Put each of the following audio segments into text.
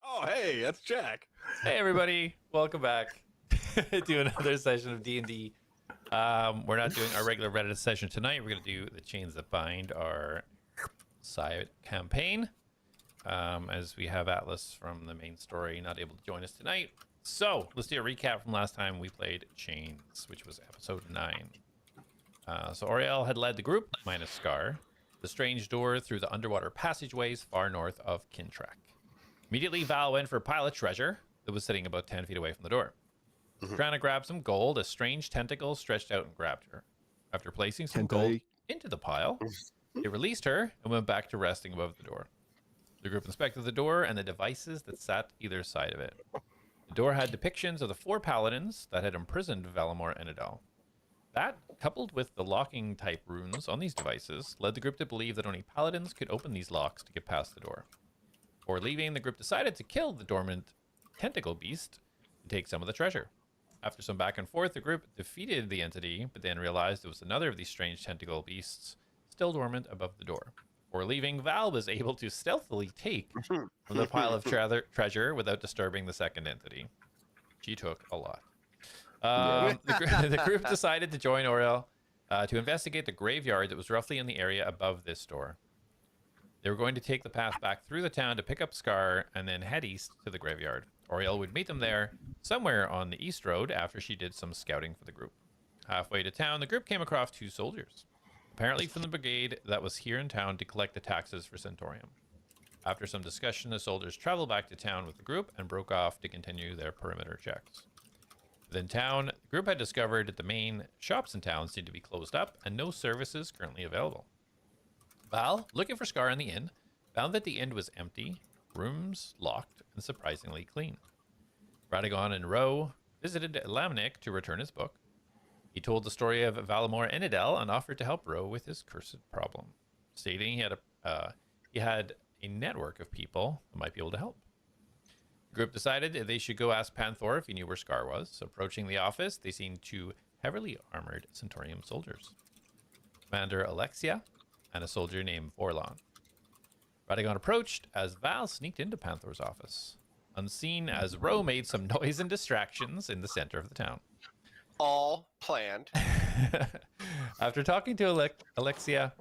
Oh, hey, that's Jack. Hey everybody, welcome back to another session of D&D. We're not doing our regular Reddit session tonight. We're going to do the Chains That Bind, our side campaign, as we have Atlas from the main story not able to join us tonight. So let's do a recap from last time we played Chains, which was episode 9. So Oriel had led the group, minus Scar, the strange door through the underwater passageways far north of Kintrack. Immediately, Val went for a pile of treasure that was sitting about 10 feet away from the door. Trying to grab some gold, a strange tentacle stretched out and grabbed her. After placing some gold into the pile, it released her and went back to resting above the door. The group inspected the door and the devices that sat either side of it. The door had depictions of the 4 paladins that had imprisoned Valamor Enidel. That, coupled with the locking type runes on these devices, led the group to believe that only paladins could open these locks to get past the door. Before leaving, the group decided to kill the dormant tentacle beast and take some of the treasure. After some back and forth, the group defeated the entity, but then realized it was another of these strange tentacle beasts still dormant above the door. Before leaving, Val was able to stealthily take from the pile of treasure without disturbing the second entity. She took a lot. The group decided to join Oriel to investigate the graveyard that was roughly in the area above this door. They were going to take the path back through the town to pick up Scar and then head east to the graveyard. Oriel would meet them there somewhere on the east road after she did some scouting for the group. Halfway to town, the group came across 2 soldiers, apparently from the brigade that was here in town to collect the taxes for Centaurium. After some discussion, the soldiers traveled back to town with the group and broke off to continue their perimeter checks. Within town, the group had discovered that the main shops in town seemed to be closed up and no services currently available. Val, looking for Scar in the inn, found that the inn was empty, rooms locked, and surprisingly clean. Radagon and Ro visited Lamnik to return his book. He told the story of Valamor Enidel and offered to help Ro with his cursed problem, stating he had a network of people who might be able to help. The group decided they should go ask Panthor if he knew where Scar was. Approaching the office, they seen 2 heavily armored Centaurium soldiers, Commander Alexia and a soldier named Vorlon. Radagon approached as Val sneaked into Panthor's office, unseen as Ro made some noise and distractions in the center of the town. All planned. After talking to Alexia,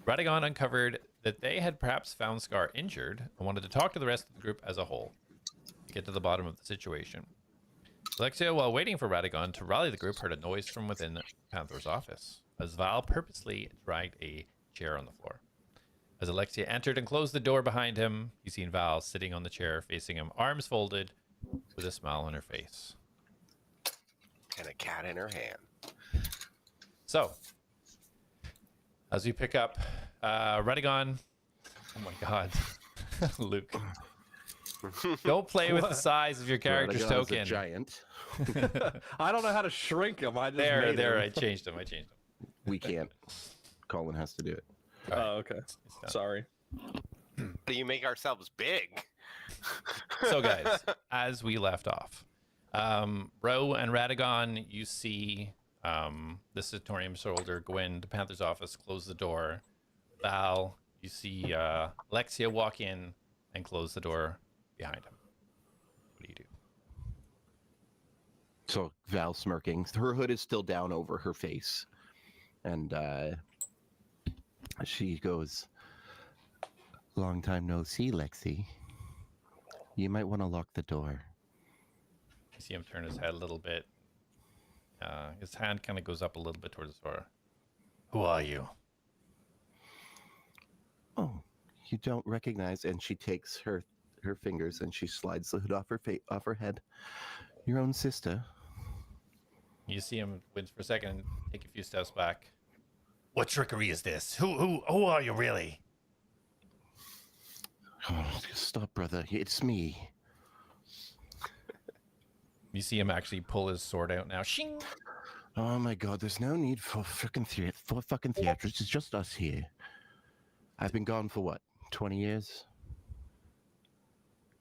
Radagon uncovered that they had perhaps found Scar injured and wanted to talk to the rest of the group as a whole to get to the bottom of the situation. Alexia, while waiting for Radagon to rally the group, heard a noise from within Panthor's office as Val purposely dragged a chair on the floor. As Alexia entered and closed the door behind him, he seen Val sitting on the chair facing him, arms folded, with a smile on her face. And a cat in her hand. So, as we pick up, Radagon, oh my god, Luke. Don't play with the size of your character's Radagon token. is a giant. I don't know how to shrink him. I just There, made him. I changed him. We can't. Colin has to do it. All right. Oh, okay. It's done. Sorry. Do you make ourselves big? So, guys, as we left off, Ro and Radagon, you see the Centaurium soldier go into Panther's office, close the door. Val, you see Alexia walk in and close the door behind him. What do you do? So Val smirking. Her hood is still down over her face. And she goes, "Long time no see, Lexi. You might want to lock the door." You see him turn his head a little bit. His hand kind of goes up a little bit towards the door. Who are you? Oh, you don't recognize? And she takes her fingers and she slides the hood off her head. Your own sister. You see him wince for a second and take a few steps back. What trickery is this? Who are you really? Oh, stop, brother. It's me. You see him actually pull his sword out now. Shing! Oh my god, there's no need for fucking theatrics. It's just us here. I've been gone for what, 20 years?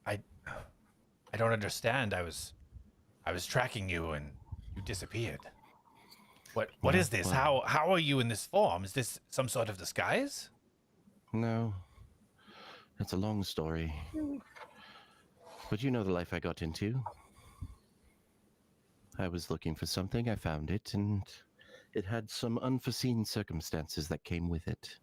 I don't understand. I was tracking you and you disappeared. What is this? How are you in this form? Is this some sort of disguise? No. That's a long story. But you know the life I got into. I was looking for something, I found it, and it had some unforeseen circumstances that came with it.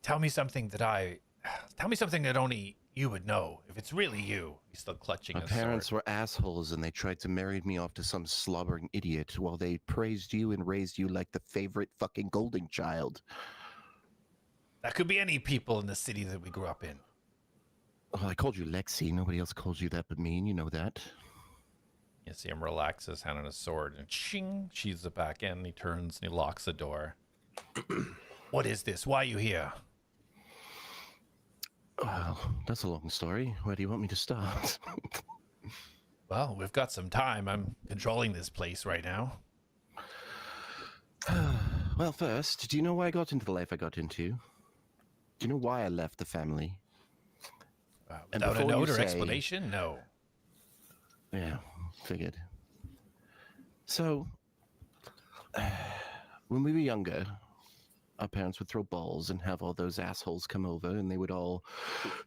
Tell me something that only you would know. If it's really you, he's still clutching My his parents sword. were assholes and they tried to marry me off to some slobbering idiot while they praised you and raised you like the favorite fucking golden child. That could be any people in the city that we grew up in. Oh, I called you Lexi. Nobody else calls you that but me, and you know that. You see him relax his hand on his sword and ching, sheathes it back in. He turns and he locks the door. What is this? Why are you here? Well, that's a long story. Where do you want me to start? Well, we've got some time. I'm controlling this place right now. Well, first, do you know why I got into the life I got into? Do you know why I left the family? And Without a before you note or say- explanation? No. Yeah, figured. So, when we were younger, our parents would throw balls and have all those assholes come over, and they would all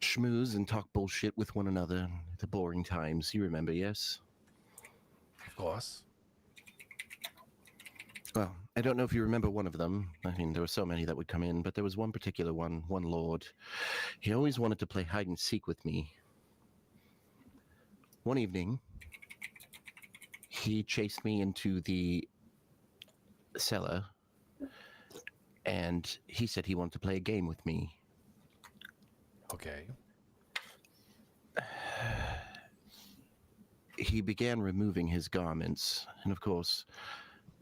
schmooze and talk bullshit with one another. The boring times, you remember, yes? Of course. Well, I don't know if you remember one of them. I mean, there were so many that would come in, but there was one particular one lord. He always wanted to play hide and seek with me. One evening, he chased me into the cellar, and he said he wanted to play a game with me. Okay. He began removing his garments, and of course,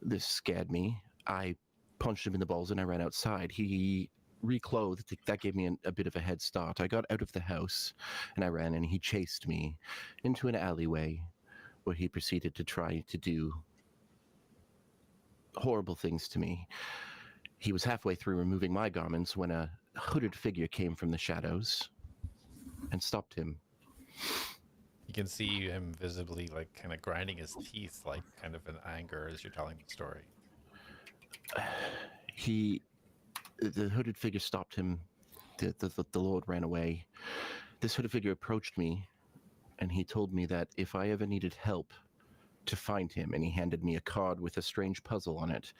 this scared me. I punched him in the balls and I ran outside. He reclothed. That gave me a bit of a head start. I got out of the house and I ran, and he chased me into an alleyway where he proceeded to try to do horrible things to me. He was halfway through removing my garments when a hooded figure came from the shadows and stopped him. You can see him visibly, like, kind of grinding his teeth, like, kind of in anger as you're telling the story. The hooded figure stopped him. The Lord ran away. This hooded figure approached me, and he told me that if I ever needed help, to find him, and he handed me a card with a strange puzzle on it.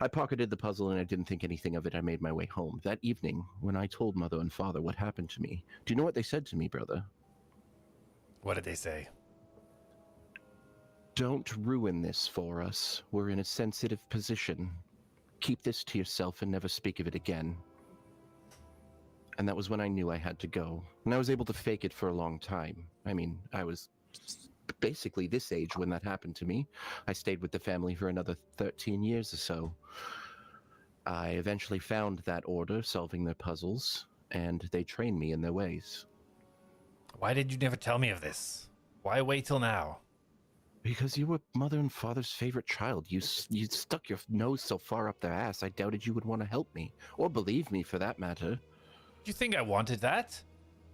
I pocketed the puzzle and I didn't think anything of it. I made my way home. That evening, when I told Mother and Father what happened to me, do you know what they said to me, brother? What did they say? Don't ruin this for us. We're in a sensitive position. Keep this to yourself and never speak of it again. And that was when I knew I had to go. And I was able to fake it for a long time. I mean, I was basically this age when that happened to me. I stayed with the family for another 13 years or so. I eventually found that order, solving their puzzles, and they trained me in their ways. Why did you never tell me of this? Why wait till now? Because you were Mother and Father's favorite child. You stuck your nose so far up their ass, I doubted you would want to help me. Or believe me, for that matter. Do you think I wanted that?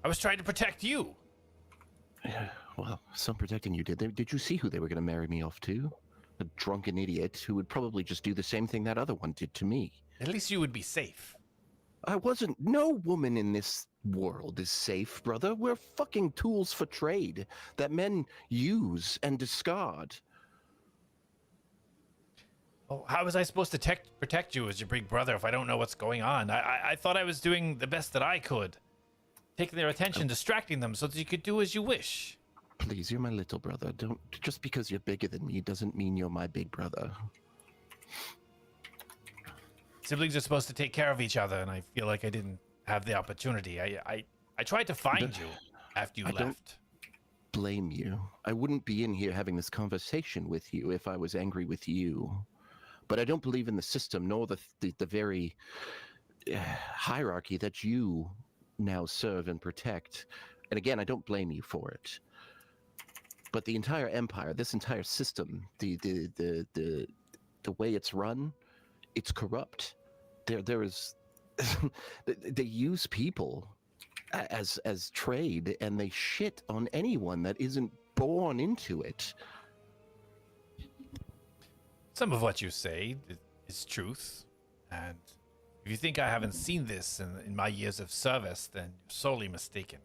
I was trying to protect you. Yeah, well, some protecting you did. Did you see who they were going to marry me off to? A drunken idiot who would probably just do the same thing that other one did to me. At least you would be safe. I wasn't. No woman in this world is safe, brother. We're fucking tools for trade that men use and discard. Oh, how was I supposed to protect you as your big brother if I don't know what's going on? I thought I was doing the best that I could. Taking their attention, distracting them so that you could do as you wish. Please, you're my little brother. Don't. Just because you're bigger than me doesn't mean you're my big brother. Siblings are supposed to take care of each other, and I feel like I didn't have the opportunity. I tried to find you after you I left. don't blame you. I wouldn't be in here having this conversation with you if I was angry with you. But I don't believe in the system, nor the very hierarchy that you now serve and protect. And again, I don't blame you for it. But the entire empire, this entire system, the way it's run, it's corrupt. There is they use people as trade, and they shit on anyone that isn't born into it. Some of what you say is truth, and If you think I haven't seen this in my years of service, then you're sorely mistaken.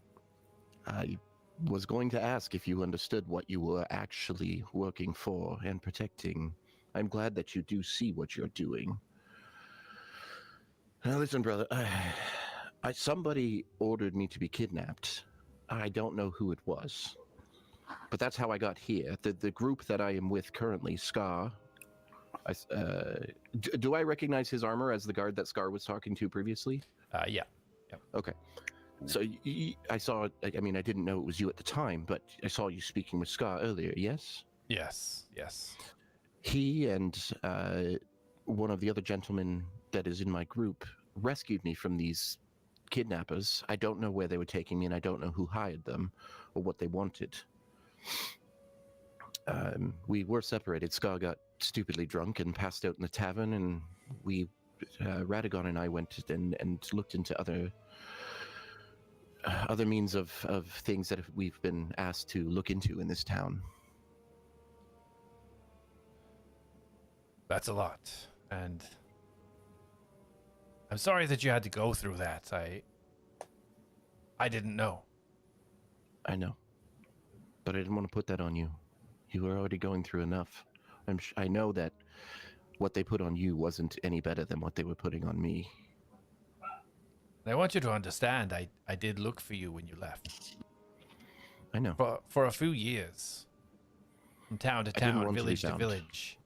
I was going to ask if you understood what you were actually working for and protecting. I'm glad that you do see what you're doing. Now listen, brother, somebody ordered me to be kidnapped. I don't know who it was, but that's how I got here. The group that I am with currently, Scar. Do I recognize his armor as the guard that Scar was talking to previously? Yeah. Okay. So I saw, I mean, I didn't know it was you at the time, but I saw you speaking with Scar earlier, yes? Yes. He and one of the other gentlemen that is in my group rescued me from these kidnappers. I don't know where they were taking me, and I don't know who hired them or what they wanted. We were separated. Scar got stupidly drunk and passed out in the tavern, and Radagon and I went and looked into other means of things that we've been asked to look into in this town. That's a lot, and I'm sorry that you had to go through that. I didn't know. I know, but I didn't want to put that on you. You were already going through enough. I know that what they put on you wasn't any better than what they were putting on me. I want you to understand, I did look for you when you left. I know. For a few years. From town to town, village to village.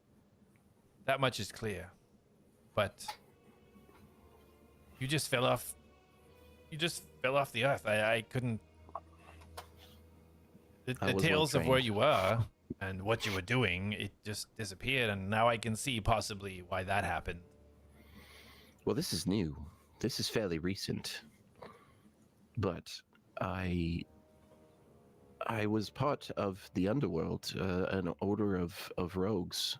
That much is clear. But you just fell off. You just fell off the earth. I couldn't. The tales of where you were and what you were doing, it just disappeared, and now I can see possibly why that happened. Well, this is new. This is fairly recent. But I was part of the underworld. An order of rogues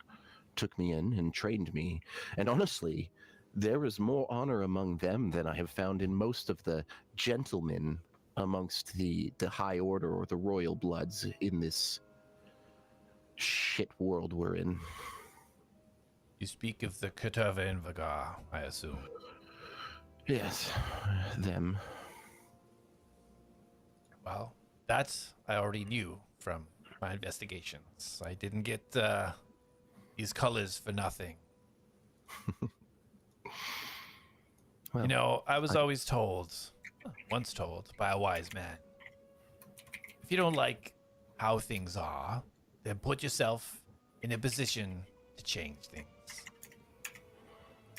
took me in and trained me. And honestly, there is more honor among them than I have found in most of the gentlemen amongst the high order or the royal bloods in this shit world we're in. You speak of the Caterva in Vagar, I assume. Yes, them. Well, that I already knew from my investigations. I didn't get these colors for nothing. Well, you know, I was always told, once told by a wise man, if you don't like how things are, then put yourself in a position to change things.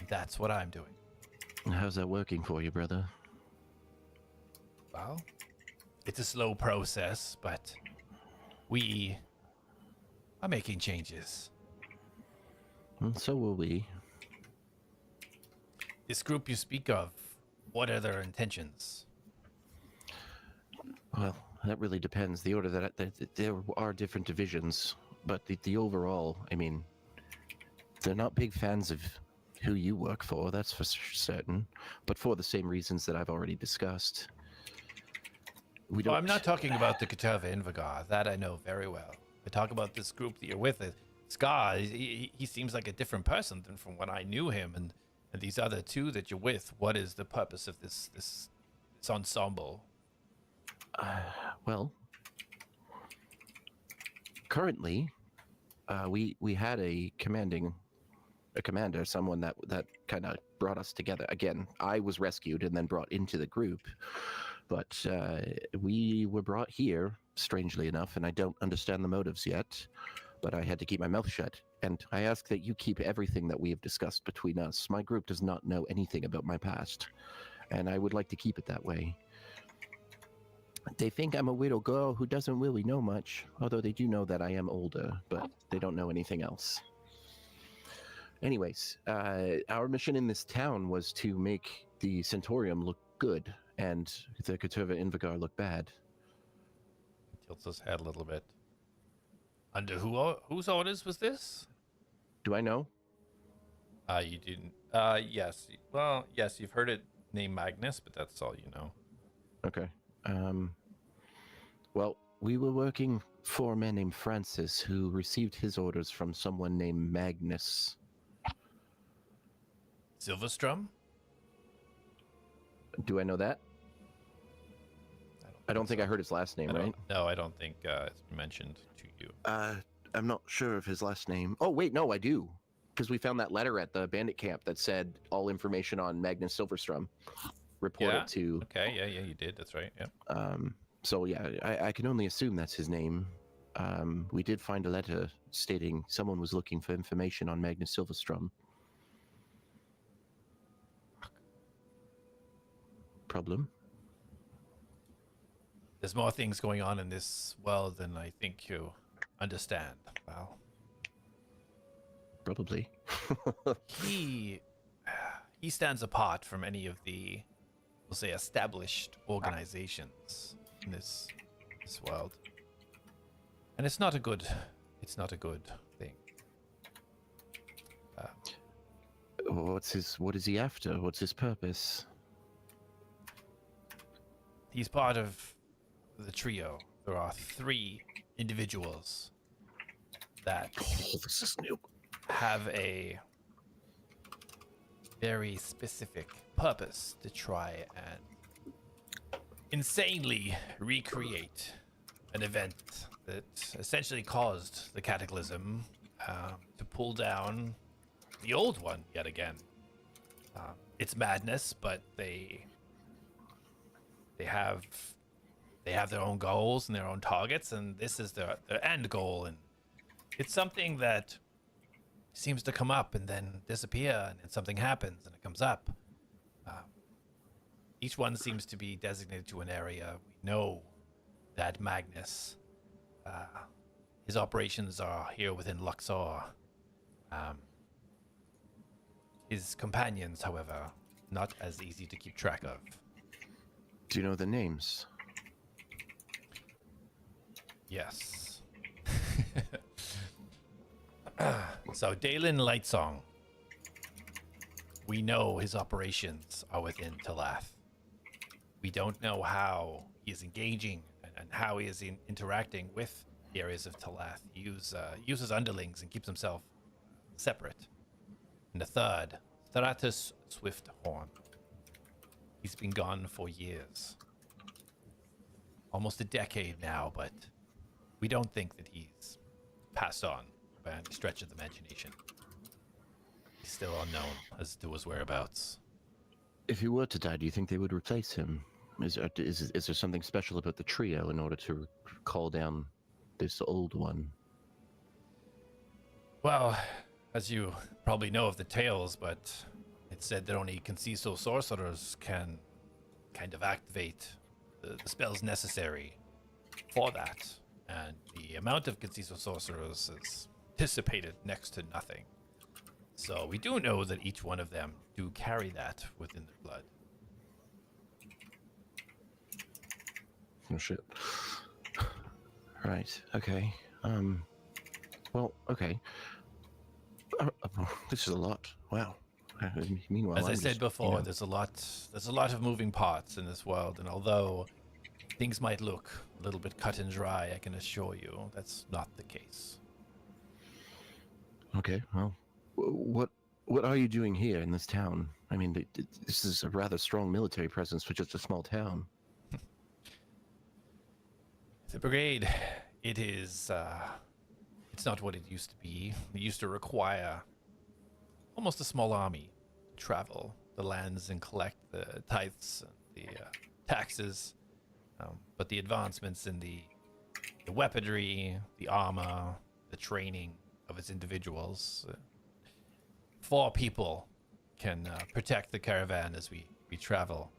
That's what I'm doing. how's that working for you, brother? Well, it's a slow process, but we are making changes. So will we. This group you speak of, what are their intentions? Well, that really depends. The order that there are different divisions, but the overall, I mean, they're not big fans of who you work for, that's for certain, but for the same reasons that I've already discussed. We don't... I'm not talking about the Caterva in Vagar. That I know very well. I talk about this group that you're with. Scar, he seems like a different person than from when I knew him, and these other two that you're with. What is the purpose of this ensemble? Well, currently, we had a commander, someone that kind of brought us together. Again, I was rescued and then brought into the group, but we were brought here, strangely enough, and I don't understand the motives yet, but I had to keep my mouth shut. And I ask that you keep everything that we have discussed between us. My group does not know anything about my past, and I would like to keep it that way. They think I'm a widow girl who doesn't really know much, although they do know that I am older, but they don't know anything else. Anyways, our mission in this town was to make the Centaurium look good and the Caterva in Vagar look bad. He tilts his head a little bit. Under whose orders was this? Do I know? You didn't. Yes. Well, yes, you've heard it named Magnus, but that's all you know. Okay. Well, we were working for a man named Francis who received his orders from someone named Magnus. Silverstrom? Do I know that? I don't think I heard his last name, right? No, I don't think it's mentioned to you. I'm not sure of his last name. Oh, wait, no, I do. Because we found that letter at the bandit camp that said all information on Magnus Silverstrom reported to. Okay, yeah, you did. That's right. Yeah. So, yeah, I can only assume that's his name. We did find a letter stating someone was looking for information on Magnus Silverstrom. Problem? There's more things going on in this world than I think you understand. Well, Probably. he stands apart from any of the, we'll say, established organizations in this world, and it's not a good thing. What is he after? What's his purpose? He's part of the trio. There are 3 individuals that Oh, this is new. have a very specific purpose to try and insanely recreate an event that essentially caused the cataclysm, to pull down the old one yet again. It's madness, but they have their own goals and their own targets, and this is their end goal. And it's something that seems to come up and then disappear, and then something happens and it comes up. Each one seems to be designated to an area. We know that Magnus, his operations are here within Luxor. His companions, however, not as easy to keep track of. Do you know the names? Yes. So Dalen Lightsong, we know his operations are within Talath. We don't know how he is engaging and how he is interacting with the areas of Talath. He uses underlings and keeps himself separate. And the third, Theratus Swifthorn. He's been gone for years. Almost a decade now, but we don't think that he's passed on by any stretch of the imagination. He's still unknown as to his whereabouts. If he were to die, do you think they would replace him? Is there something special about the trio in order to call down this old one? Well, as you probably know of the tales, but it's said that only Conciso sorcerers can kind of activate the spells necessary for that. And the amount of Conciso sorcerers is dissipated next to nothing. So we do know that each one of them do carry that within their blood. Oh shit. Right. Okay. Well. Okay. This is a lot. Wow. Meanwhile, As I I'm said just, before, there's a lot of moving parts in this world, and although things might look a little bit cut and dry, I can assure you that's not the case. Okay. Well, what are you doing here in this town? I mean, this is a rather strong military presence for just a small town. The brigade, it is, it's not what it used to be. It used to require almost a small army to travel the lands and collect the tithes and the taxes. But the advancements in the weaponry, the armor, the training of its individuals, 4 people can protect the caravan as we travel.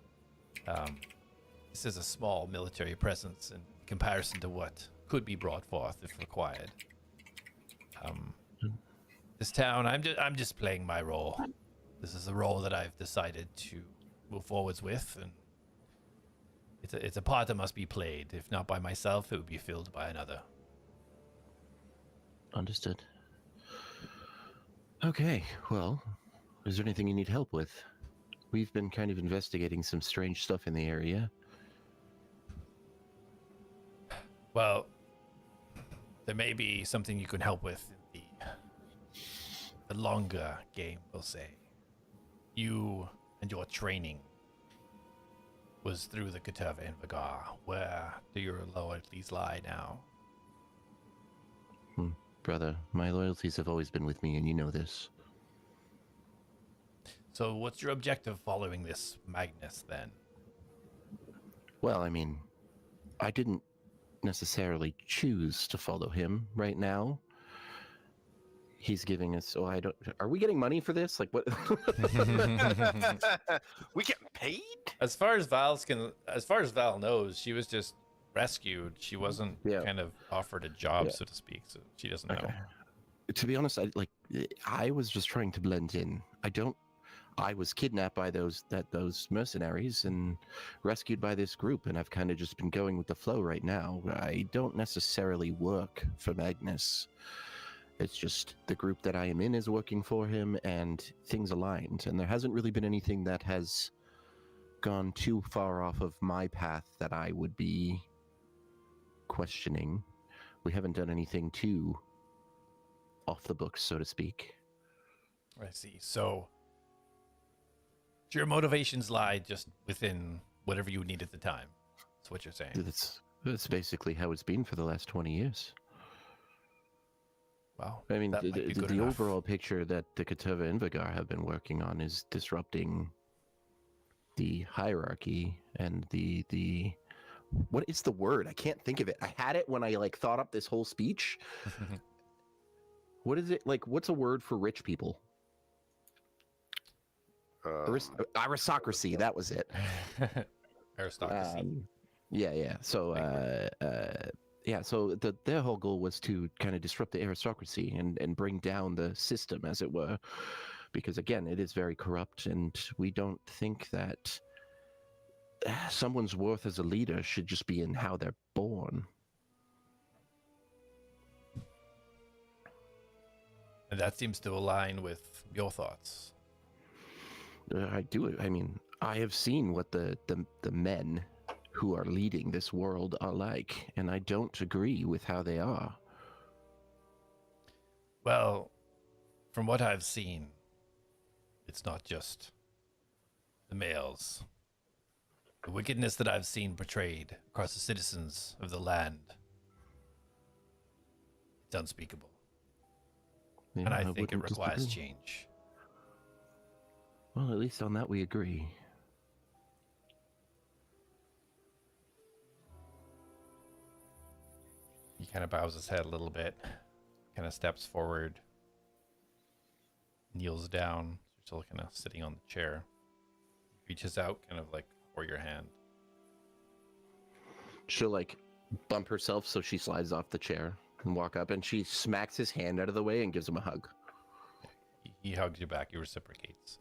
This is a small military presence in comparison to what could be brought forth if required. This town, I'm just playing my role. This is a role that I've decided to move forwards with, and it's a part that must be played. If not by myself, it would be filled by another. Understood. Okay. Well, is there anything you need help with? We've been kind of investigating some strange stuff in the area. Well, there may be something you can help with in the longer game, we'll say. You and your training. was through the Keteva Invagar. Where do your loyalties lie now? Brother, my loyalties have always been with me, and you know this. So what's your objective following this Magnus, then? Well, I mean, I didn't necessarily choose to follow him right now. He's giving us. Oh, I don't. Are we getting money for this? Like what? We getting paid? As far as Val knows, she was just rescued. She wasn't kind of offered a job, so to speak. So she doesn't know. To be honest, I was just trying to blend in. I was kidnapped by those mercenaries and rescued by this group, and I've kind of just been going with the flow right now. I don't necessarily work for Magnus. It's just the group that I am in is working for him, and things aligned. And there hasn't really been anything that has gone too far off of my path that I would be questioning. We haven't done anything too off the books, so to speak. I see. So your motivations lie just within whatever you need at the time. That's what you're saying. That's basically how it's been for the last 20 years. Wow. I mean, the enough. overall picture that the Keteva Invagar have been working on is disrupting the hierarchy and the what is the word? I can't think of it. I had it when I thought up this whole speech. What is it like? What's a word for rich people? Aristocracy. That was it. Aristocracy. Yeah. So, so their whole goal was to kind of disrupt the aristocracy and bring down the system, as it were, because again, it is very corrupt, and we don't think that someone's worth as a leader should just be in how they're born. And that seems to align with your thoughts. I do. I mean, I have seen what the men who are leading this world are like, and I don't agree with how they are. Well, from what I've seen, it's not just the males. The wickedness that I've seen portrayed across the citizens of the land, it's unspeakable. Yeah, And I think it wouldn't requires disagree. change. Well, at least on that we agree. He kind of bows his head a little bit, kind of steps forward, kneels down, still kind of sitting on the chair, reaches out kind of like for your hand. She'll bump herself so she slides off the chair and walk up, and she smacks his hand out of the way and gives him a hug. He hugs you back. He reciprocates.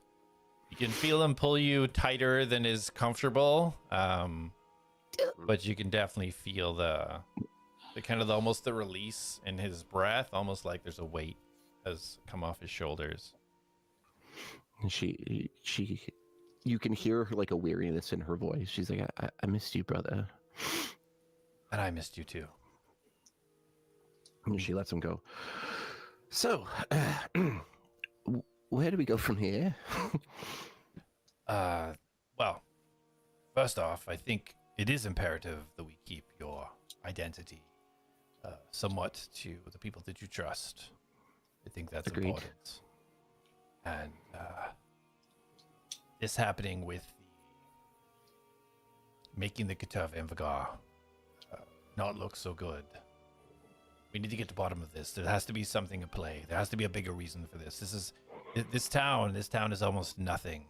You can feel him pull you tighter than is comfortable, but you can definitely feel the kind of almost the release in his breath, almost like there's a weight has come off his shoulders. And you can hear a weariness in her voice. She's like, I missed you, brother. And I missed you too. And she lets him go. So, where do we go from here? Well, first off, I think it is imperative that we keep your identity somewhat to the people that you trust. I think that's Agreed. important. And this happening with making the Keteva Invagar not look so good. We need to get to the bottom of this. There has to be something at play. There has to be a bigger reason for this. This town is almost nothing.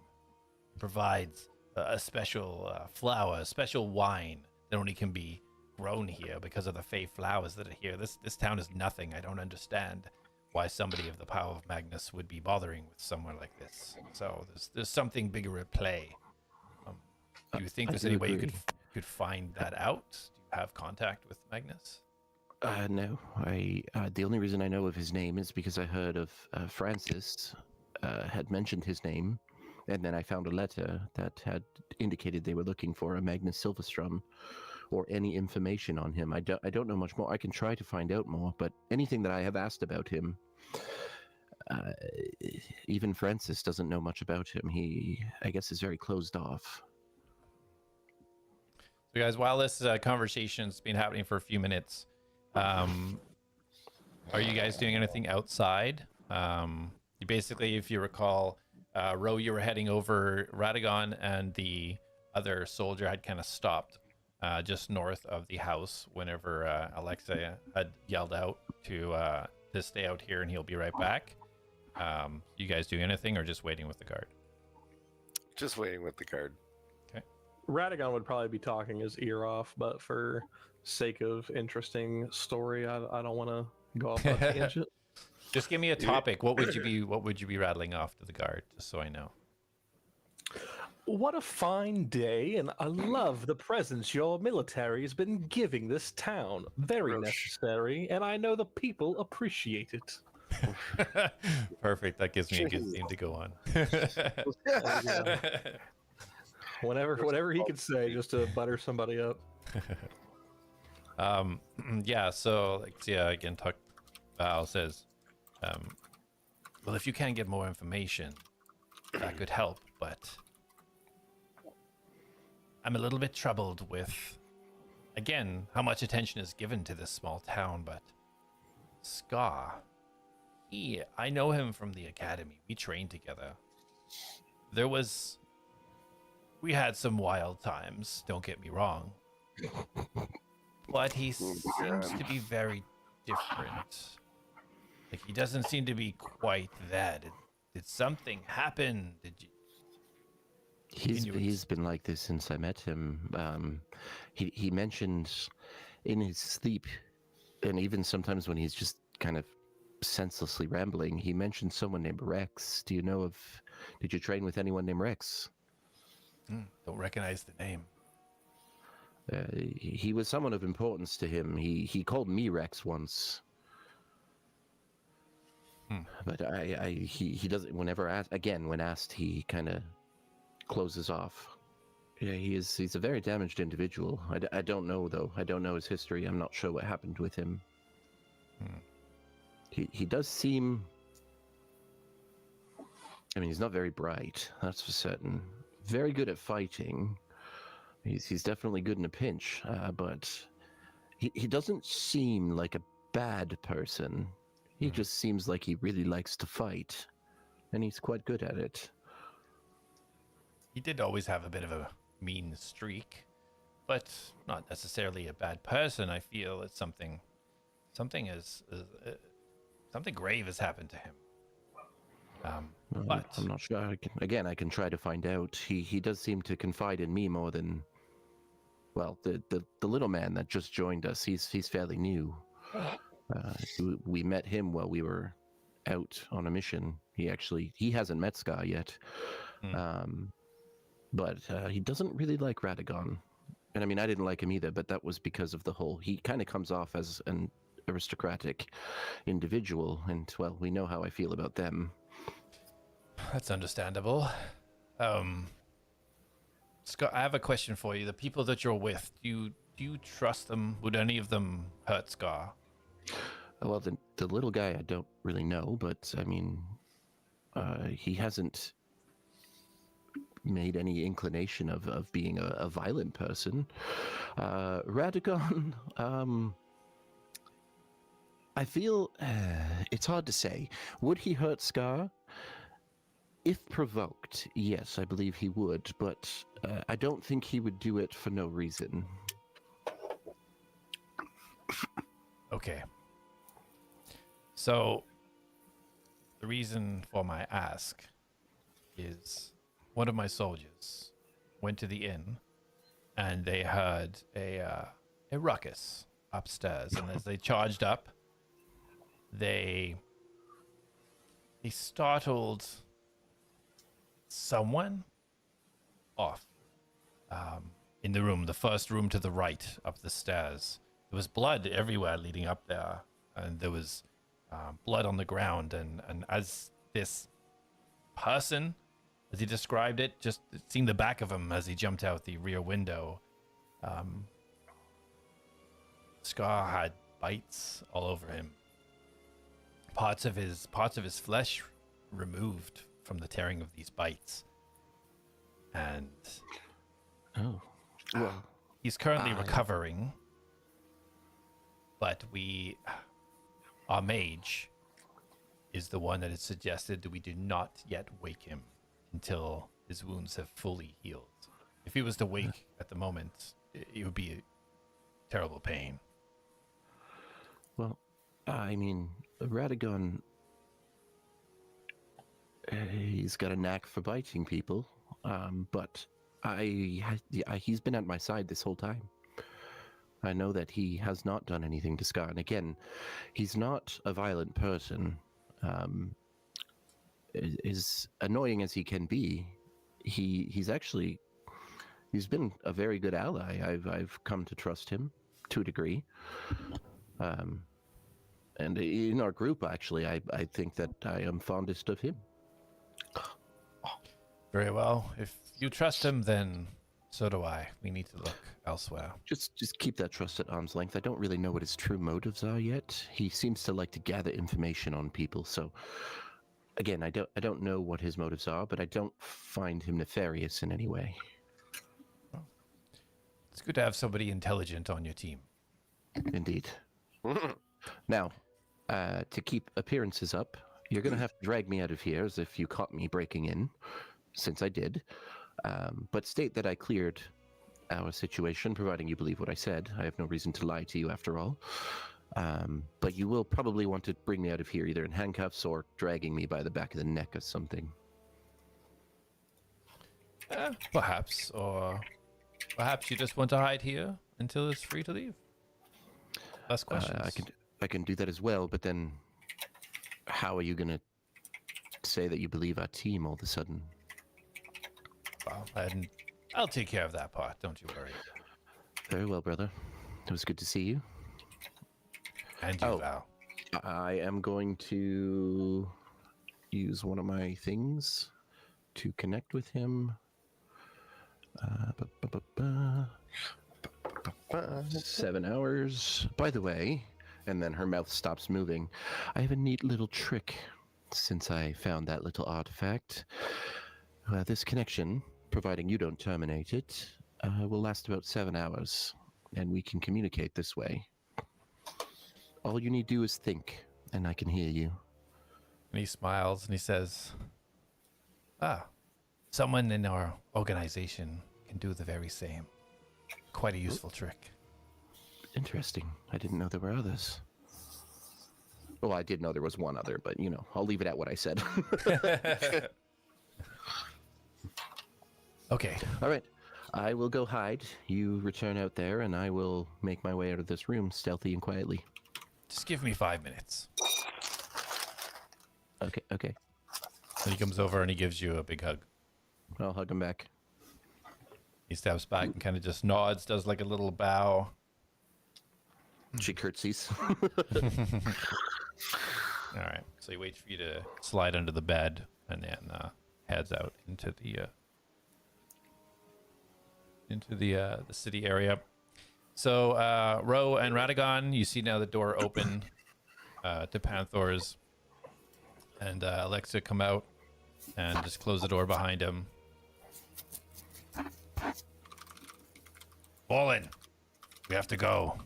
It provides a special flower, a special wine that only can be grown here because of the fey flowers that are here. This town is nothing. I don't understand why somebody of the power of Magnus would be bothering with somewhere like this. So there's something bigger at play. Do you think there's any way you could find that out? Do you have contact with Magnus? No. The only reason I know of his name is because I heard of Francis had mentioned his name, and then I found a letter that had indicated they were looking for a Magnus Silverstrom, or any information on him. I don't know much more. I can try to find out more, but anything that I have asked about him, even Francis doesn't know much about him. He, I guess, is very closed off. So guys, while this conversation's been happening for a few minutes, are you guys doing anything outside? You basically, if you recall, Ro, you were heading over. Radagon and the other soldier had kind of stopped just north of the house whenever Alexa had yelled out to stay out here and he'll be right back. You guys doing anything or just waiting with the guard? Just waiting with the guard. Radagon would probably be talking his ear off, but for sake of interesting story, I don't want to go off on a tangent. Just give me a topic. What would you be rattling off to the guard, just so I know? What a fine day, and I love the presents your military has been giving this town. Very necessary, and I know the people appreciate it. Perfect. That gives me a good theme to go on. Whatever he could say just to butter somebody up. Yeah, so Alexia again Val says, well, if you can get more information, that could help, but I'm a little bit troubled with, again, how much attention is given to this small town, but Scar, I know him from the academy. We trained together. We had some wild times, don't get me wrong. But he seems to be very different. Like, he doesn't seem to be quite that. Did something happen? Did you... He's been like this since I met him. He mentioned in his sleep, and even sometimes when he's just kind of senselessly rambling, he mentioned someone named Rex. Did you train with anyone named Rex? Don't recognize the name. He was someone of importance to him. He called me Rex once. But he doesn't. Whenever asked, again, when asked, he kind of closes off. Yeah, he's a very damaged individual. I don't know though. I don't know his history. I'm not sure what happened with him. He does seem. I mean, he's not very bright. That's for certain. Very good at fighting. He's definitely good in a pinch, but he doesn't seem like a bad person. He just seems like he really likes to fight, and he's quite good at it. He did always have a bit of a mean streak, but not necessarily a bad person. I feel it's something grave has happened to him. But I'm not sure. I can try to find out. He does seem to confide in me more than, well, the little man that just joined us. He's fairly new. We met him while we were out on a mission. He hasn't met Scar yet, but he doesn't really like Radagon. And I mean, I didn't like him either, but that was because of he kind of comes off as an aristocratic individual, and well, we know how I feel about them. That's understandable. Scott, I have a question for you. The people that you're with, do you trust them? Would any of them hurt Scar? Well, the little guy I don't really know, but I mean, he hasn't made any inclination of being a violent person. Radagon, I feel it's hard to say. Would he hurt Scar? If provoked, yes, I believe he would, but I don't think he would do it for no reason. Okay. So, the reason for my ask is one of my soldiers went to the inn and they heard a ruckus upstairs, and as they charged up, they startled someone off in the room, the first room to the right up the stairs. There was blood everywhere leading up there, and there was blood on the ground, and as this person, as he described it, just seeing the back of him as he jumped out the rear window, Scar had bites all over him. Parts of his flesh removed from the tearing of these bites. And oh, well, He's currently recovering, but our mage is the one that has suggested that we do not yet wake him until his wounds have fully healed. If he was to wake at the moment, it would be a terrible pain. Well, I mean, Radagon, he's got a knack for biting people, but he's been at my side this whole time. I know that he has not done anything to Scar. And again, he's not a violent person. As annoying as he can be, he's been a very good ally. I've come to trust him to a degree. And in our group, actually, I think that I am fondest of him. Very well. If you trust him, then so do I. We need to look elsewhere. Just keep that trust at arm's length. I don't really know what his true motives are yet. He seems to like to gather information on people. So, again, I don't know what his motives are, but I don't find him nefarious in any way. It's good to have somebody intelligent on your team. Indeed. Now, to keep appearances up, you're going to have to drag me out of here as if you caught me breaking in, since I did. But state that I cleared our situation, providing you believe what I said. I have no reason to lie to you after all. But you will probably want to bring me out of here either in handcuffs or dragging me by the back of the neck or something. Perhaps, or perhaps you just want to hide here until it's free to leave. Last questions. I can do that as well, but then how are you going to say that you believe our team all of a sudden? Well, I'll take care of that part. Don't you worry. Very well, brother. It was good to see you. And you, Val. I am going to use one of my things to connect with him. 7 hours. By the way, and then her mouth stops moving. I have a neat little trick since I found that little artifact. This connection, providing you don't terminate it, will last about 7 hours, and we can communicate this way. All you need to do is think, and I can hear you. And he smiles and he says, someone in our organization can do the very same. Quite a useful trick. Interesting. I didn't know there were others. Well, I did know there was one other, but, I'll leave it at what I said. Okay. All right. I will go hide. You return out there, and I will make my way out of this room stealthy and quietly. Just give me 5 minutes. Okay. And he comes over and he gives you a big hug. I'll hug him back. He steps back and kind of just nods, does like a little bow. She curtsies. All right. So he waits for you to slide under the bed and then heads out into the city area. So Ro and Radagon, you see now the door open to Panther's, and Alexa come out and just close the door behind him. Fallen, we have to go.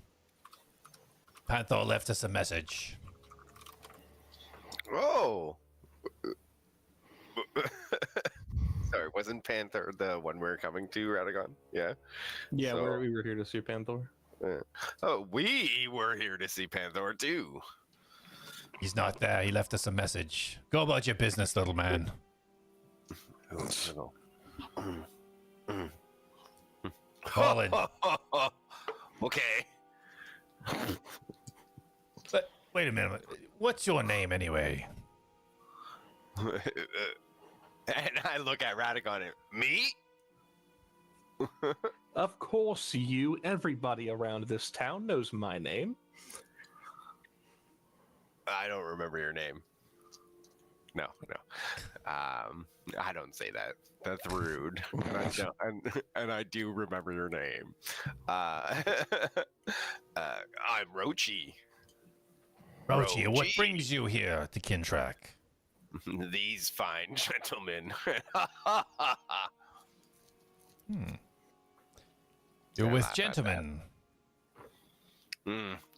Panther left us a message. Oh! Sorry, wasn't Panther the one we're coming to, Radagon? Yeah? Yeah, So- we were here to see Panther. Oh, we were here to see Panther too. He's not there. He left us a message. Go about your business, little man. Fallen. Okay. But wait a minute. What's your name anyway? And I look at Radagon and me? Of course, everybody around this town knows my name. I don't remember your name. No. I don't say that. That's rude. And I do remember your name. I'm Rochi. Rochi, what Rochi. brings you here to Kintrack? These fine gentlemen. You're Yeah, with not bad. gentlemen.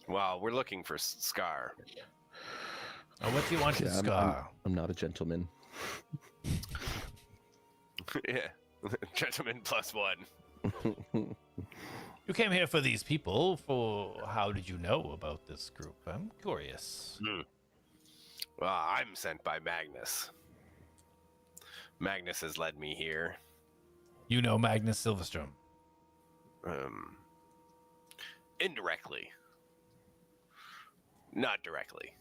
Well, we're looking for Scar. Oh, what do you want, Yeah, Scar? I'm not a gentleman. Yeah, gentleman +1. You came here for these people. For how did you know about this group? I'm curious. Well, I'm sent by Magnus. Magnus has led me here. You know Magnus Silverstrom. Indirectly. Not directly.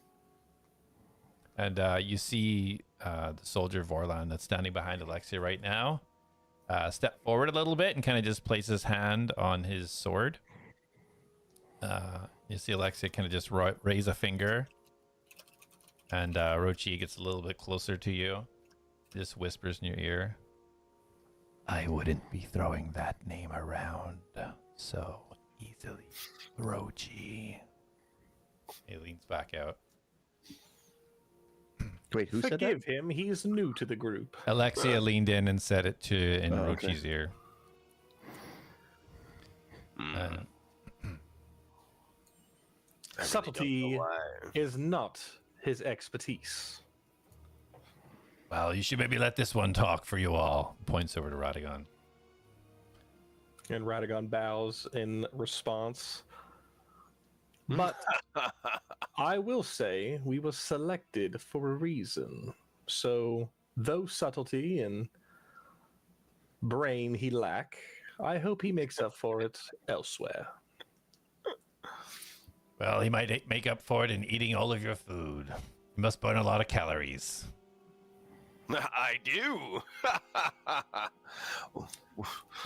And you see the soldier Vorlan that's standing behind Alexia right now step forward a little bit and kind of just place his hand on his sword. You see Alexia kind of just raise a finger. And Rochi gets a little bit closer to you. Just whispers in your ear. I wouldn't be throwing that name around so easily, Rochi. He leans back out. Wait, who said that? Forgive him. He's new to the group. Alexia leaned in and said it in okay. Rochi's ear. Subtlety is not his expertise. Well, you should maybe let this one talk for you all. Points over to Radagon. And Radagon bows in response. But I will say we were selected for a reason. So, though subtlety and brain he lack, I hope he makes up for it elsewhere. Well, he might make up for it in eating all of your food. You must burn a lot of calories. I do.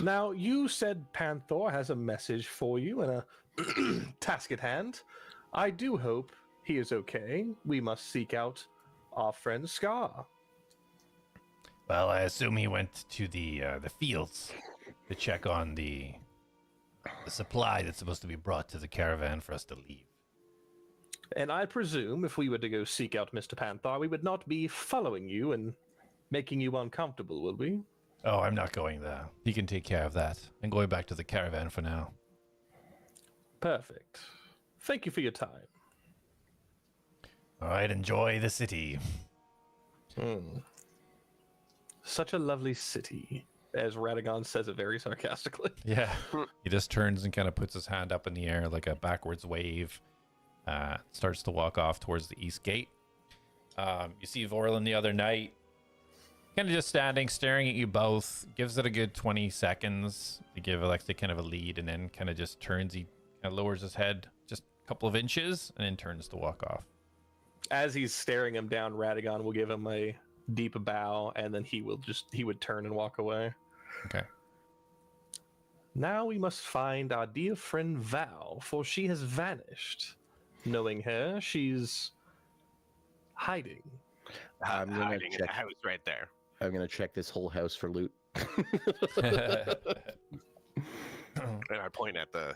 Now, you said Panther has a message for you and a task at hand. I do hope he is okay. We must seek out our friend Scar. Well, I assume he went to the fields to check on the supply that's supposed to be brought to the caravan for us to leave. And I presume if we were to go seek out Mr. Panther, we would not be following you and making you uncomfortable, would we? Oh, I'm not going there. He can take care of that. I'm going back to the caravan for now. Perfect. Thank you for your time. All right, enjoy the city. Such a lovely city, as Radagon says it very sarcastically. Yeah. He just turns and kind of puts his hand up in the air like a backwards wave. Starts to walk off towards the east gate. You see Vorlin the other night, kind of just standing, staring at you both. Gives it a good 20 seconds to give Alexia kind of a lead, and then kind of just turns. He kind of lowers his head just a couple of inches, and then turns to walk off. As he's staring him down, Radagon will give him a deep bow, and then he would turn and walk away. Okay. Now we must find our dear friend Val, for she has vanished. Knowing her, she's hiding. I'm gonna hiding in check. the house right there. I'm gonna check this whole house for loot. And I point at the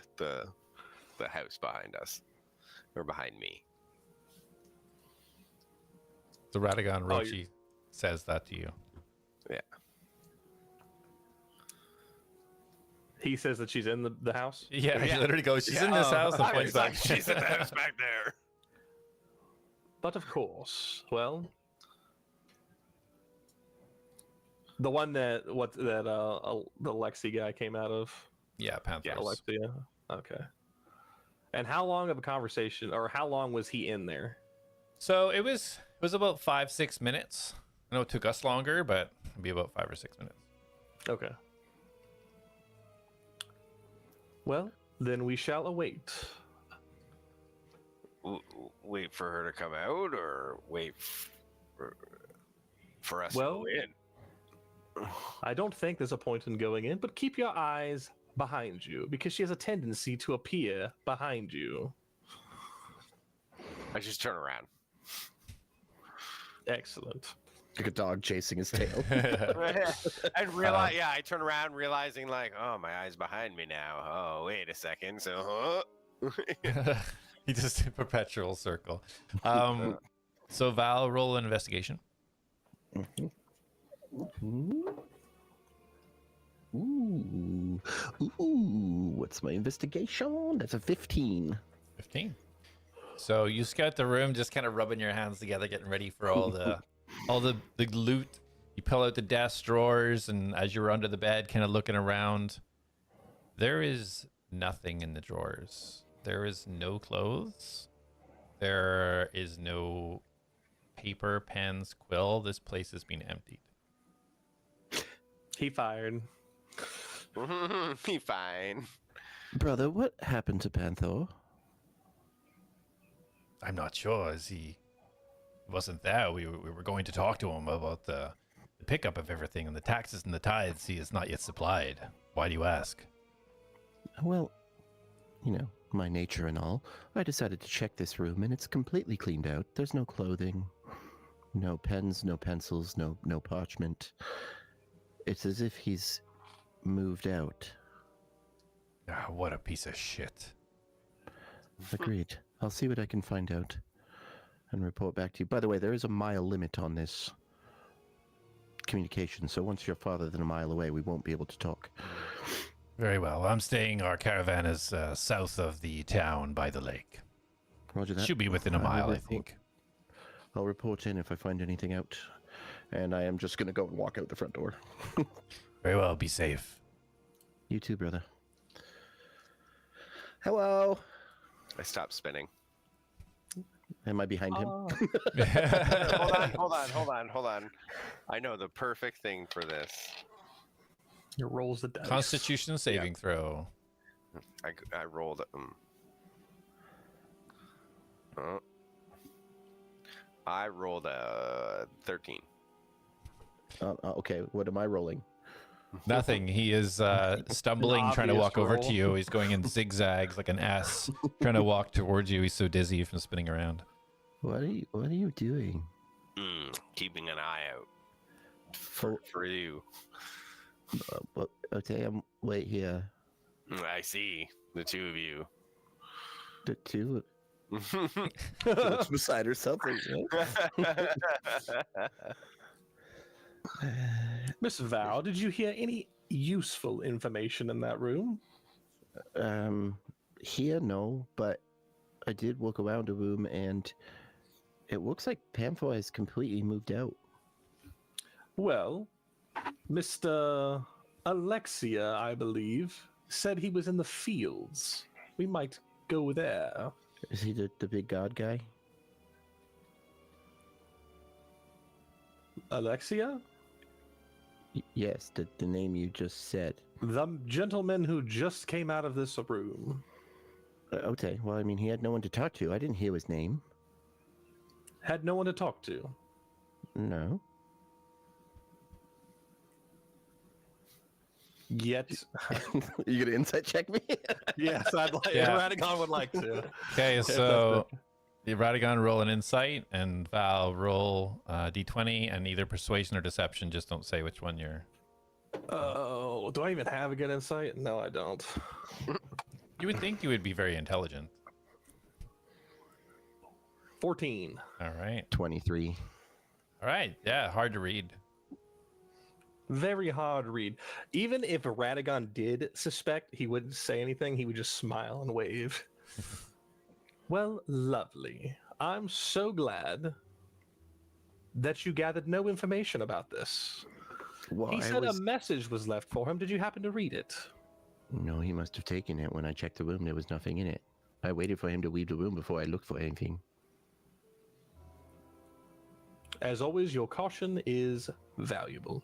house behind us, or behind me. So Radagon Rochi says that to you. Yeah. He says that she's in the house. Yeah, he Yeah. literally goes, she's in this house, and I points was like, back. she's in the house back there. But of course, well, the one that the Lexi guy came out of. Yeah, Panthers. Alexia. Okay. And how long of a conversation, or how long was he in there? So it was about 5-6 minutes. I know it took us longer, but it'd be about 5 or 6 minutes. Okay. Well, then we shall await. Wait for her to come out, or wait for us Well, to go in? I don't think there's a point in going in, but keep your eyes behind you, because she has a tendency to appear behind you. I just turn around. Excellent. Like a dog chasing his tail. And realize, I turn around, realizing like, oh, my eye's behind me now. Oh, wait a second. So, He just perpetual circle. So Val, roll an investigation. Ooh. Ooh. What's my investigation? That's a 15. 15. So you scout the room, just kind of rubbing your hands together, getting ready for all the loot. You pull out the desk drawers, and as you're under the bed, kind of looking around, there is nothing in the drawers. There is no clothes. There is no paper, pens, quill. This place has been emptied. He fired. Be fine. Brother, what happened to Panther? I'm not sure, as he wasn't there. We were going to talk to him about the pickup of everything and the taxes and the tithes he has not yet supplied. Why do you ask? Well, you know, my nature and all. I decided to check this room, and it's completely cleaned out. There's no clothing, no pens, no pencils, no parchment. It's as if he's moved out. Ah, what a piece of shit. Agreed. I'll see what I can find out and report back to you. By the way, there is a mile limit on this communication, so once you're farther than a mile away, we won't be able to talk. Very well. Our caravan is south of the town by the lake. Roger that. Should be within a I will mile, I report- think. I'll report in if I find anything out. And I am just going to go and walk out the front door. Very well. Be safe. You too, brother. Hello. I stopped spinning. Am I behind him? Hold on. I know the perfect thing for this. It rolls the dice. Constitution saving throw. I rolled. I rolled a 13. Okay, what am I rolling? Nothing. He is stumbling, trying to obvious walk over roll. to you. He's going in zigzags like an S, trying to walk towards you. He's so dizzy from spinning around. What are you doing? Keeping an eye out For for you. okay, I'm wait here. I see the two of you. The two. Looks beside her something. Miss Val, did you hear any useful information in that room? Here no, but I did walk around the room and it looks like Pamphor has completely moved out. Well, Mr. Alexia, I believe, said he was in the fields. We might go there. Is he the big god guy? Alexia? Yes, the name you just said. The gentleman who just came out of this room. Okay, well, I mean, he had no one to talk to. I didn't hear his name. Had no one to talk to. No. Yet. You gonna insight check me? Yes, I'd like. Yeah. Radagon would like to. Okay, so Radagon roll an insight, and Val roll d20, and either persuasion or deception. Just don't say which one you're. Oh, do I even have a good insight? No, I don't. You would think you would be very intelligent. 14. All right. 23. All right. Yeah, hard to read. Very hard read. Even if Radagon did suspect, he wouldn't say anything. He would just smile and wave. Well, lovely. I'm so glad that you gathered no information about this. Well, He said a message was left for him. Did you happen to read it? No, he must have taken it. When I checked the room, there was nothing in it. I waited for him to leave the room before I looked for anything. As always, your caution is valuable.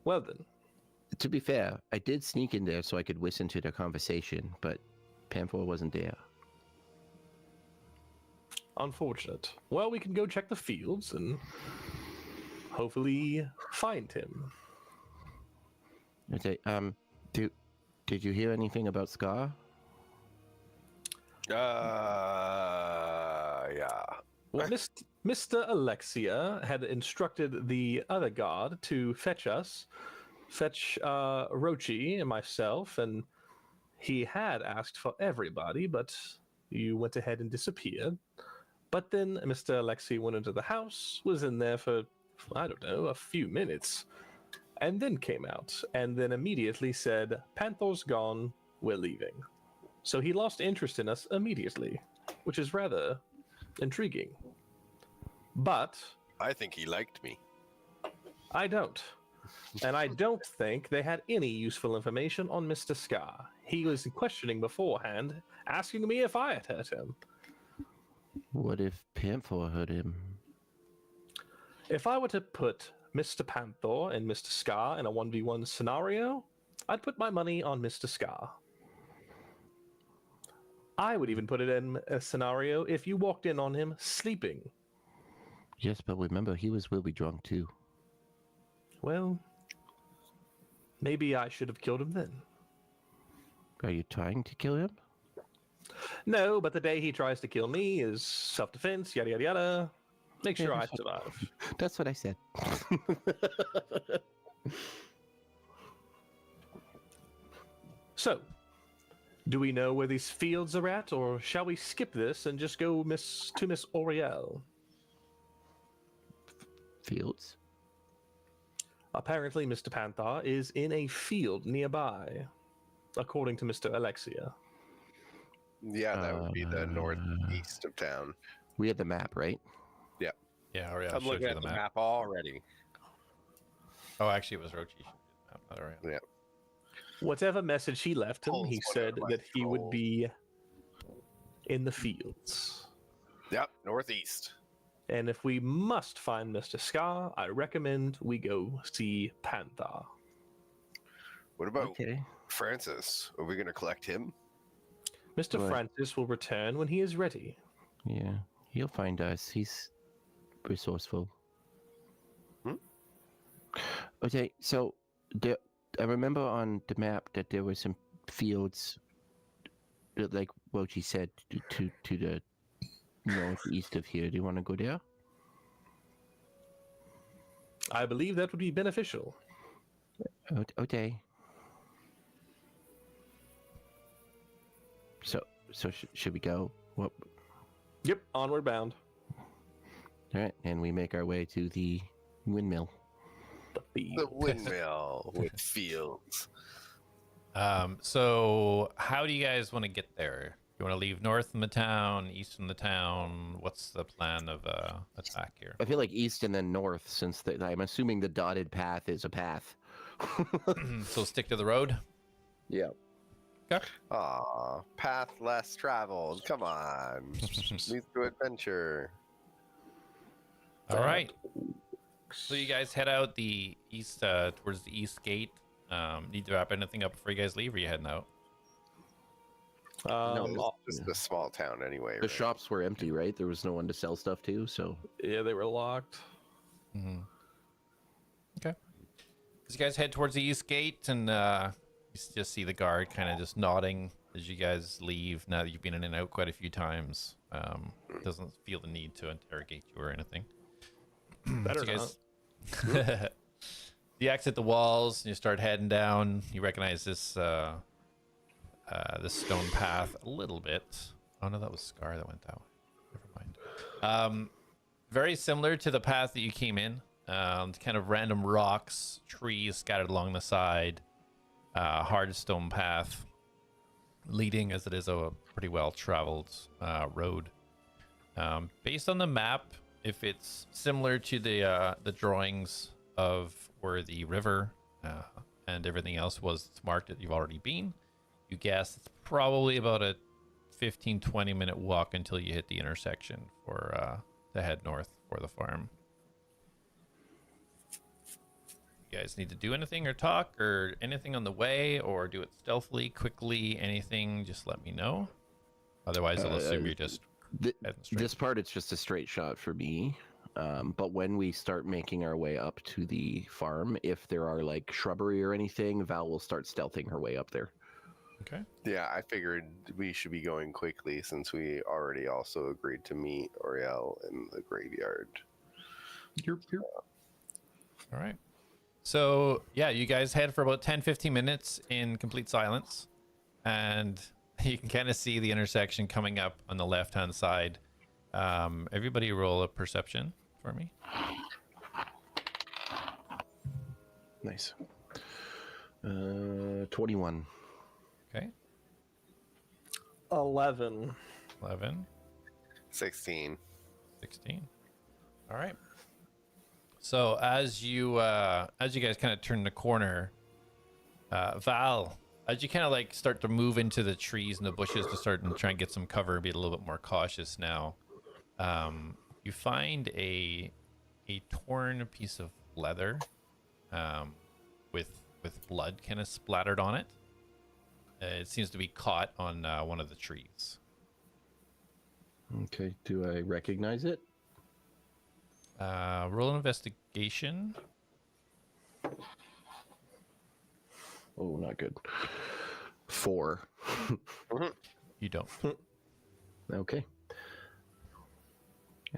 Well then, To be fair, I did sneak in there so I could listen to their conversation, but Pamphor wasn't there. unfortunate. Well, we can go check the fields and hopefully find him. Okay, did you hear anything about Scar? Yeah. Well, Mr. Alexia had instructed the other guard to fetch Rochi and myself, and he had asked for everybody, but you went ahead and disappeared. But then Mr. Alexia went into the house, was in there for, I don't know, a few minutes, and then came out, and then immediately said, "Panther's gone, we're leaving." So he lost interest in us immediately, which is rather intriguing. But I think he liked me. I don't. And I don't think they had any useful information on Mr. Scar. He was questioning beforehand, asking me if I had hurt him. What if Panther hurt him? If I were to put Mr. Panther and Mr. Scar in a 1v1 scenario, I'd put my money on Mr. Scar. I would even put it in a scenario if you walked in on him sleeping. Yes, but remember, he was really drunk too. Well, maybe I should have killed him then. Are you trying to kill him? No, but the day he tries to kill me is self-defense, yada yada yada. Make sure I survive. That's what I said. So, do we know where these fields are at, or shall we skip this and just go to Miss Oriel? Fields? Apparently, Mr. Panther is in a field nearby, according to Mr. Alexia. Yeah, that would be the northeast of town. We had the map, right? Yeah, or yeah, I'm looking at the map already. Oh, actually, it was Rochi. All right. Yeah. Whatever message he left him, Pulls he one said out of my that he would soul. be in the fields. Yep, northeast. And if we must find Mr. Scar, I recommend we go see Panther. What about Okay. Francis? Are we going to collect him? Mr. Right. Francis will return when he is ready. Yeah, he'll find us. He's resourceful. Okay, so I remember on the map that there were some fields, like Wochi said, to the northeast of here. Do you want to go there? I believe that would be beneficial. Okay. So should we go? What? Yep, onward bound. All right, and we make our way to the windmill. The The field. windmill with fields. So how do you guys want to get there? You want to leave north in the town, east in the town? What's the plan of attack here? I feel like east and then north, since I'm assuming the dotted path is a path. So stick to the road. Yeah. Okay. Aw, path less traveled. Come on. Leads to adventure. All right. So you guys head out the east towards the east gate. Need to wrap anything up before you guys leave, or you heading out? It's just a small town anyway. The right? shops were empty, right? There was no one to sell stuff to, so Yeah, they were locked. Mm-hmm. Okay. As you guys head towards the east gate, and you just see the guard kind of just nodding as you guys leave. Now that you've been in and out quite a few times, doesn't feel the need to interrogate you or anything. Better So you not. guys, you exit the walls and you start heading down. You recognize this this stone path a little bit. Oh no, that was Scar that went that way. Never mind. Very similar to the path that you came in. Kind of random rocks, trees scattered along the side. Hard stone path, leading as it is a pretty well traveled road. Based on the map, if it's similar to the drawings of where the river and everything else was marked that you've already been, you guess it's probably about a 15-20 minute walk until you hit the intersection for to head north for the farm. You guys need to do anything or talk or anything on the way, or do it stealthily, quickly, anything, just let me know. Otherwise, I'll assume you're just heading straight. this part it's just a straight shot for me. But when we start making our way up to the farm, if there are like shrubbery or anything, Val will start stealthing her way up there. Okay. Yeah, I figured we should be going quickly since we already also agreed to meet Oriel in the graveyard. All right. So, yeah, you guys head for about 10-15 minutes in complete silence. And you can kind of see the intersection coming up on the left-hand side. Everybody roll a perception for me. Nice. 21. Okay. 11. 11. 16. 16. All right. So as you guys kind of turn the corner, Val, as you kind of like start to move into the trees and the bushes to start and try and get some cover and be a little bit more cautious now, you find a torn piece of leather with blood kind of splattered on it. It seems to be caught on one of the trees. Okay, do I recognize it? Roll an investigation. Oh, not good. 4. You don't. Okay.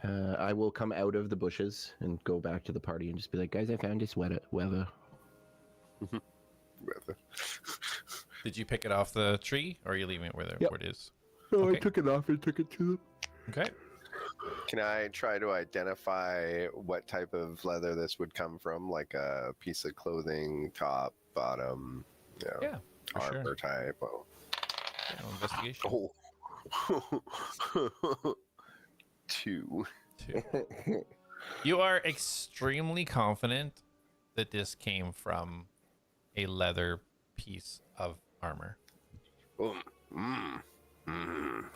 I will come out of the bushes and go back to the party and just be like, guys, I found this weather. Did you pick it off the tree, or are you leaving it where Yep. it is? Oh, Okay. I took it off and took it to them. Okay. Can I try to identify what type of leather this would come from? Like a piece of clothing, top, bottom, Yeah, for armor sure. type. Oh. Yeah, roll investigation. Oh. 2. 2. You are extremely confident that this came from a leather piece of armor, I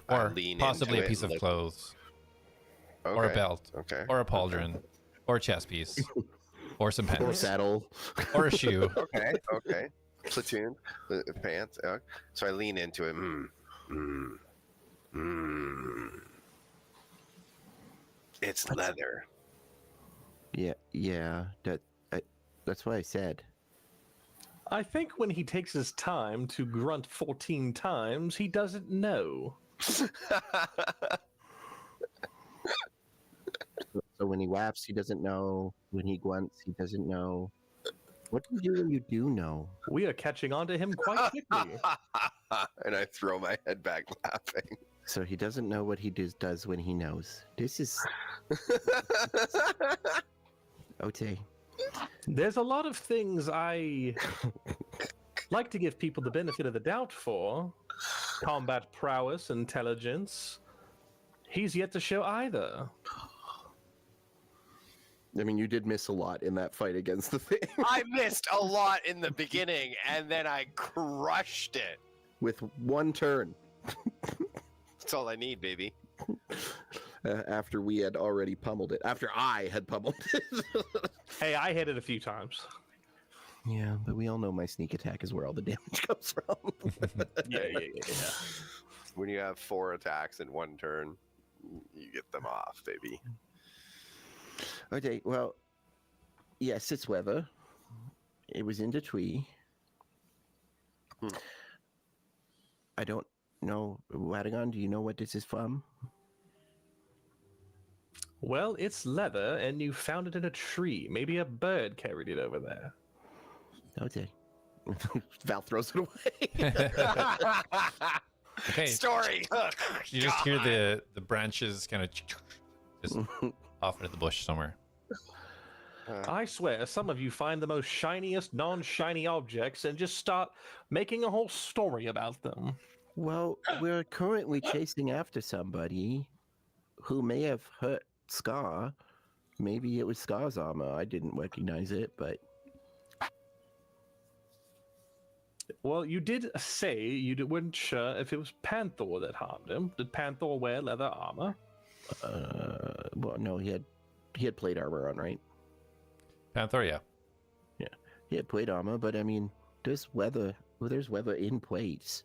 or lean possibly a into it piece and of look- clothes, or a Okay, belt, Okay. or a pauldron, or a chest piece, or some Or pants, saddle. or a shoe. Okay. Platoon, pants. So I lean into it. It's leather. Yeah. That's what I said. I think when he takes his time to grunt 14 times, he doesn't know. So when he laughs, he doesn't know. When he grunts, he doesn't know. What do you do when you do know? We are catching on to him quite quickly. And I throw my head back laughing. So he doesn't know what he does when he knows. This is okay. There's a lot of things I like to give people the benefit of the doubt for. Combat prowess, intelligence. He's yet to show either. I mean, you did miss a lot in that fight against the thing. I missed a lot in the beginning, and then I crushed it. With one turn. That's all I need, baby. After we had already pummeled it. After I had pummeled it. Hey, I hit it a few times. Yeah, but we all know my sneak attack is where all the damage comes from. Yeah. When you have 4 attacks in one turn, you get them off, baby. Okay, well, yes, it's weather. It was in the tree. I don't know. Radagon, do you know what this is from? Well, it's leather, and you found it in a tree. Maybe a bird carried it over there. Okay. Val throws it away. Okay. Story. You just hear the branches kind of just off into the bush somewhere. I swear, some of you find the most shiniest non-shiny objects and just start making a whole story about them. Well, we're currently chasing after somebody who may have hurt Scar. Maybe it was Scar's armor. I didn't recognize it, but Well, you did say you weren't sure if it was Panther that harmed him. Did Panther wear leather armor? well, no, he had plate armor on, right? Panther, yeah. He had plate armor, but I mean, there's weather in plates.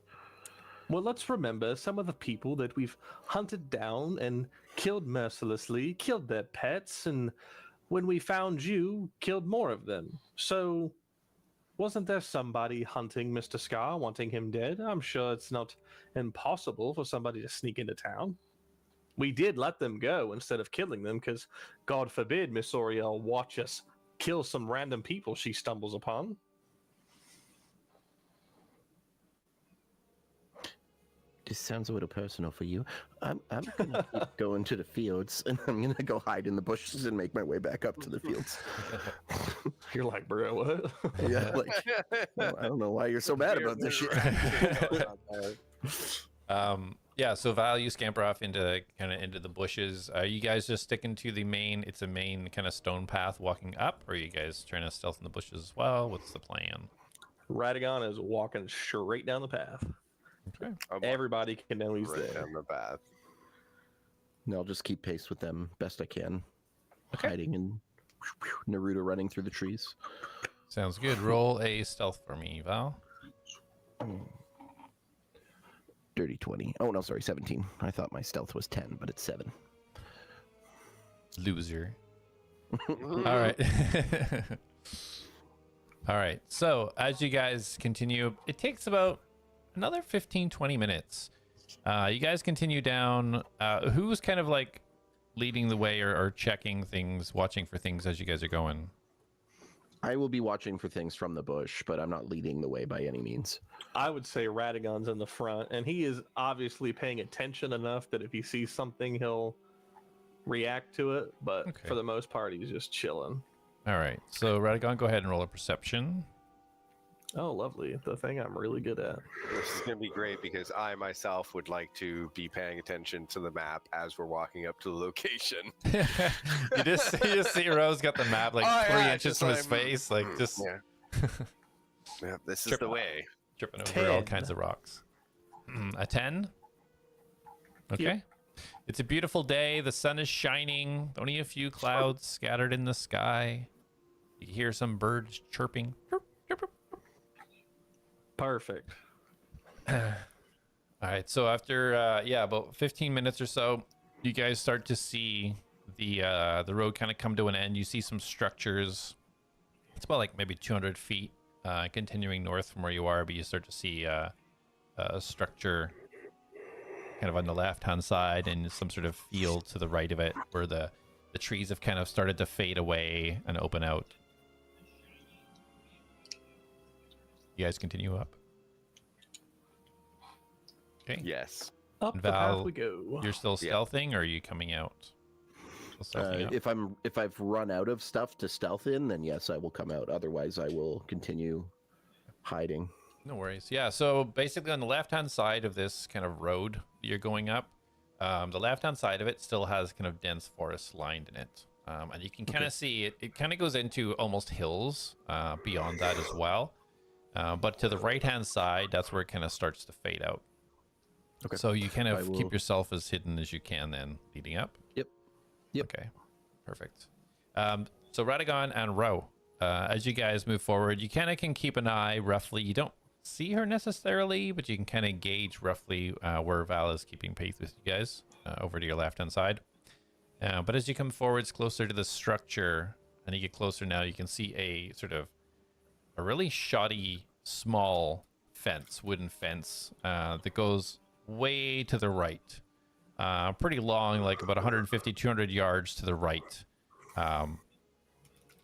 Well, let's remember some of the people that we've hunted down and killed mercilessly, killed their pets, and when we found you, killed more of them. So, wasn't there somebody hunting Mr. Scar, wanting him dead? I'm sure it's not impossible for somebody to sneak into town. We did let them go instead of killing them, because God forbid Miss Oriel watch us kill some random people she stumbles upon. This sounds a little personal for you. I'm gonna keep going to the fields, and I'm gonna go hide in the bushes and make my way back up to the fields. You're like, bro, what? Yeah, like I don't know why you're so mad about this shit. Yeah, so Val, you scamper off into the bushes. Are you guys just sticking to the main? It's a main kind of stone path walking up, or are you guys trying to stealth in the bushes as well? What's the plan? Radagon is walking straight down the path. Okay. Everybody can know he's right there. down the path. And I'll just keep pace with them best I can, Okay. hiding and Naruto running through the trees. Sounds good. Roll a stealth for me, Val. Dirty 20. Oh no, sorry, 17. I thought my stealth was 10, but it's 7. Loser. All right. All right. So as you guys continue, it takes about another 15-20 minutes. You guys continue down. Who's kind of like leading the way or checking things, watching for things as you guys are going? I will be watching for things from the bush, but I'm not leading the way by any means. I would say Radagon's in the front, and he is obviously paying attention enough that if he sees something, he'll react to it. But Okay. for the most part, he's just chilling. All right. So Radagon, go ahead and roll a perception. Oh, lovely. The thing I'm really good at. This is going to be great because I myself would like to be paying attention to the map as we're walking up to the location. you just see Rose got the map like Oh, 3 yeah, inches just from his like, face, like just Yeah. Yeah, this is the way. tripping over all 10. kinds of rocks. A 10? Okay. Yep. It's a beautiful day. The sun is shining. Only a few clouds scattered in the sky. You can hear some birds chirping. Chirp, chirp, chirp. Perfect. All right. So after about 15 minutes or so, you guys start to see the road kind of come to an end. You see some structures. It's about like maybe 200 feet continuing north from where you are, but you start to see a structure kind of on the left-hand side and some sort of field to the right of it where the trees have kind of started to fade away and open out. You guys continue up. Okay. Yes. Up the Val, path we go. You're still Yeah. stealthing, or are you coming out? Still stealthing out? If I've run out of stuff to stealth in, then yes, I will come out. Otherwise, I will continue hiding. No worries. Yeah, so basically on the left-hand side of this kind of road you're going up, the left-hand side of it still has kind of dense forest lined in it. And you can kind of see it kind of goes into almost hills beyond that as well. But to the right-hand side, that's where it kind of starts to fade out. Okay. So you kind I of will- keep yourself as hidden as you can then leading up. Yep. Okay, perfect. So Radagon and Ro, as you guys move forward, you kind of can keep an eye roughly. You don't see her necessarily, but you can kind of gauge roughly where Val is keeping pace with you guys over to your left-hand side. But as you come forwards closer to the structure, and you get closer now, you can see a sort of a really shoddy, small fence, wooden fence that goes way to the right. Pretty long, like about 150, 200 yards to the right.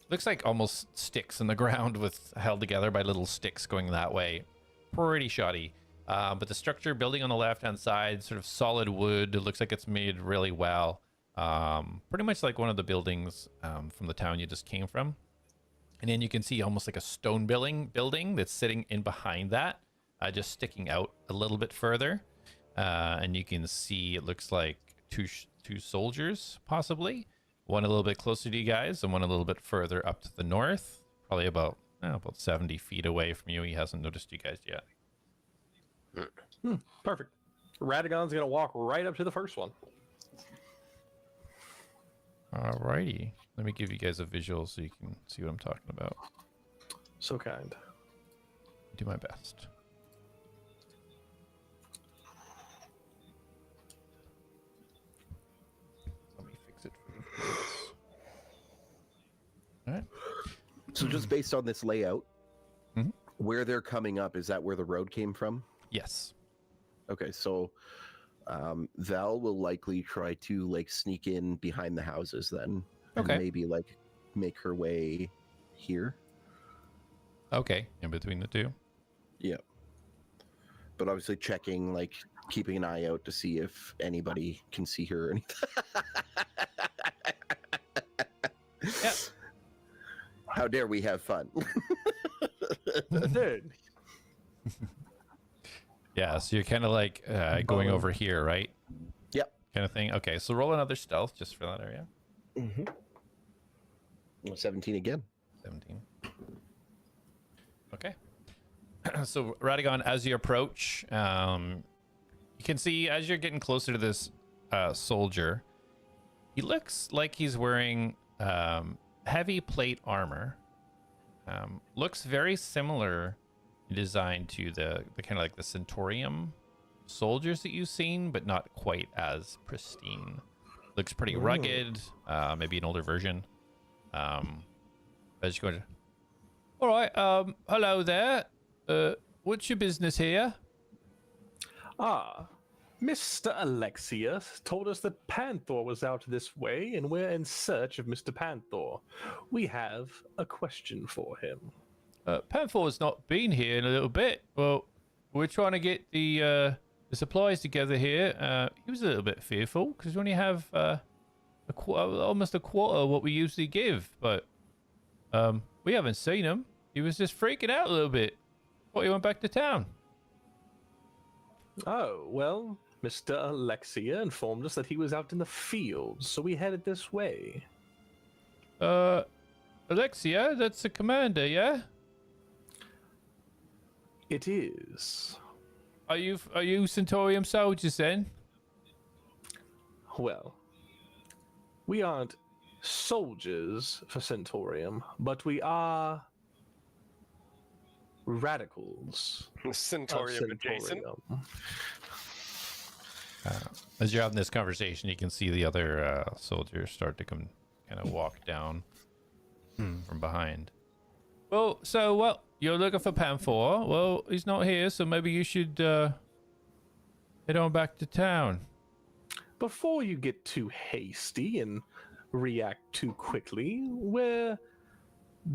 Looks like almost sticks in the ground with held together by little sticks going that way. Pretty shoddy. But the structure building on the left-hand side, sort of solid wood. It looks like it's made really well. Pretty much like one of the buildings from the town you just came from. And then you can see almost like a stone building that's sitting in behind that, just sticking out a little bit further. And you can see it looks like two soldiers, possibly. One a little bit closer to you guys and one a little bit further up to the north. Probably about 70 feet away from you. He hasn't noticed you guys yet. Perfect. Radagon's gonna walk right up to the first one. Alrighty. Let me give you guys a visual so you can see what I'm talking about. So kind. Do my best. Let me fix it for you. Alright. So just based on this layout, Mhm. where they're coming up, is that where the road came from? Yes. Okay, so Val will likely try to like sneak in behind the houses then. And Okay. maybe like make her way here. Okay. In between the two. Yeah. But obviously checking, like keeping an eye out to see if anybody can see her or anything. Yeah. How dare we have fun? Dude. Yeah, so you're kind of like going over here, right? Yep. Kind of thing. Okay, so roll another stealth just for that area. 17 again. 17. Okay. So Radagon, as you approach, you can see as you're getting closer to this soldier, he looks like he's wearing heavy plate armor. Looks very similar in design to the kind of like the Centaurium soldiers that you've seen, but not quite as pristine. Looks pretty rugged, maybe an older version. As you go, all right, hello there. What's your business here? Ah, Mr. Alexia told us that Panther was out this way, and we're in search of Mr. Panther. We have a question for him. Panther's not been here in a little bit. Well, we're trying to get the supplies together here. He was a little bit fearful because we only have almost a quarter of what we usually give, but we haven't seen him. He was just freaking out a little bit. Thought he went back to town. Oh, well, Mr. Alexia informed us that he was out in the fields, so we headed this way. Alexia, that's the commander, yeah? It is. Are you Centaurium soldiers then? Well, we aren't soldiers for Centaurium, but we are radicals. Centaurium adjacent. As you're having this conversation, you can see the other soldiers start to come, kind of walk down from behind. Well, you're looking for Panther. Well, he's not here, so maybe you should head on back to town. Before you get too hasty and react too quickly, we've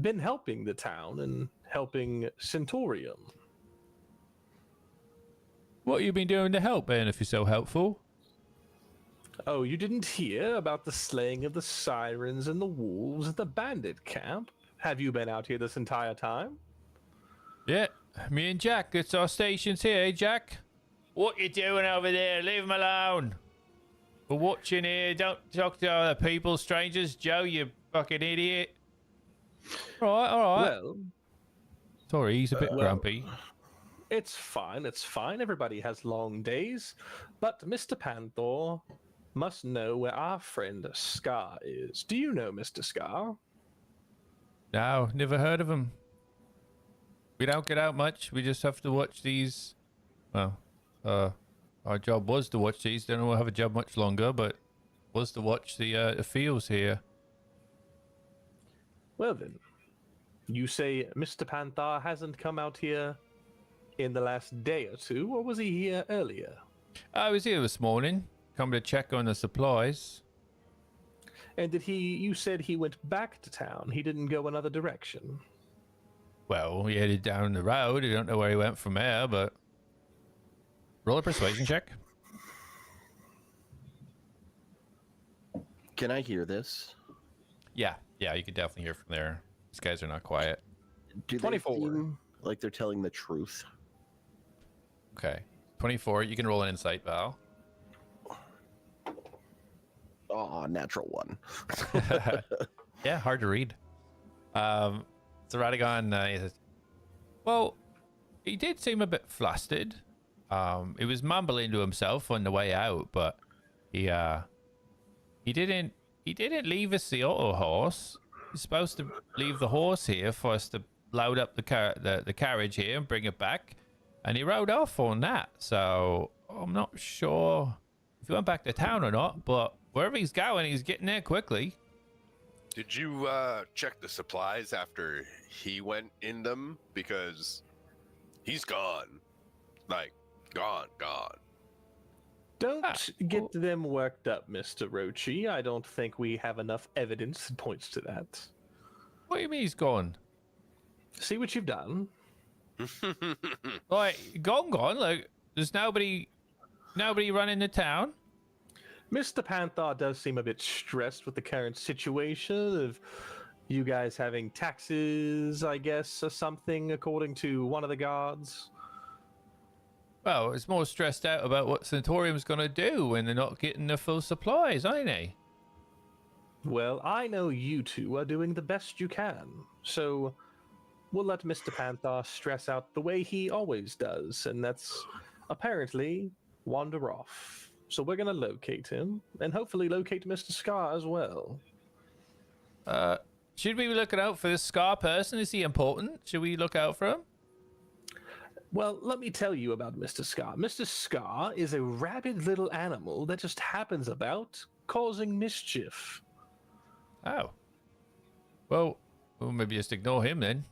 been helping the town and helping Centaurium. What you been doing to help, Ben, if you're so helpful? Oh, you didn't hear about the slaying of the sirens and the wolves at the bandit camp? Have you been out here this entire time? Yeah, me and Jack, it's our stations here, eh, Jack? What you doing over there? Leave him alone. We're watching here. Don't talk to other people, strangers. Joe, you fucking idiot. All right. Well, Sorry, he's a bit grumpy. it's fine. Everybody has long days. But Mr. Panther must know where our friend Scar is. Do you know Mr. Scar? No, never heard of him. We don't get out much. We just have to watch these. Well, our job was to watch these. Don't know we'll have a job much longer, but was to watch the fields here. Well then, you say Mr. Panther hasn't come out here in the last day or two, or was he here earlier? I was here this morning. Come to check on the supplies. And you said he went back to town. He didn't go another direction. Well, he headed down the road. I don't know where he went from there, but roll a persuasion check. Can I hear this? Yeah, you can definitely hear from there. These guys are not quiet. Do 24. they seem like they're telling the truth? Okay, 24. You can roll an insight, Val. Oh, natural one. Yeah, hard to read. So Radagon, he says, well, he did seem a bit flustered. He was mumbling to himself on the way out, but he didn't leave us the auto horse. He's supposed to leave the horse here for us to load up the carriage here and bring it back, and he rode off on that. So I'm not sure if he went back to town or not, but wherever he's going, he's getting there quickly. Did you check the supplies after he went in them? Because he's gone. Like, gone. Don't get them worked up, Mr. Rochi. I don't think we have enough evidence that points to that. What do you mean he's gone? See what you've done? Like, gone? Like, there's nobody running the town? Mr. Panther does seem a bit stressed with the current situation of You guys having taxes, I guess, or something, according to one of the guards? Well, it's more stressed out about what Centaurium's going to do when they're not getting their full supplies, aren't they? Well, I know you two are doing the best you can, so we'll let Mr. Panthar stress out the way he always does, and that's apparently wander off. So we're gonna locate him, and hopefully locate Mr. Scar as well. Should we be looking out for this Scar person? Is he important? Should we look out for him? Well, let me tell you about Mr. Scar. Mr. Scar is a rabid little animal that just happens about, causing mischief. Oh. Well, maybe just ignore him then.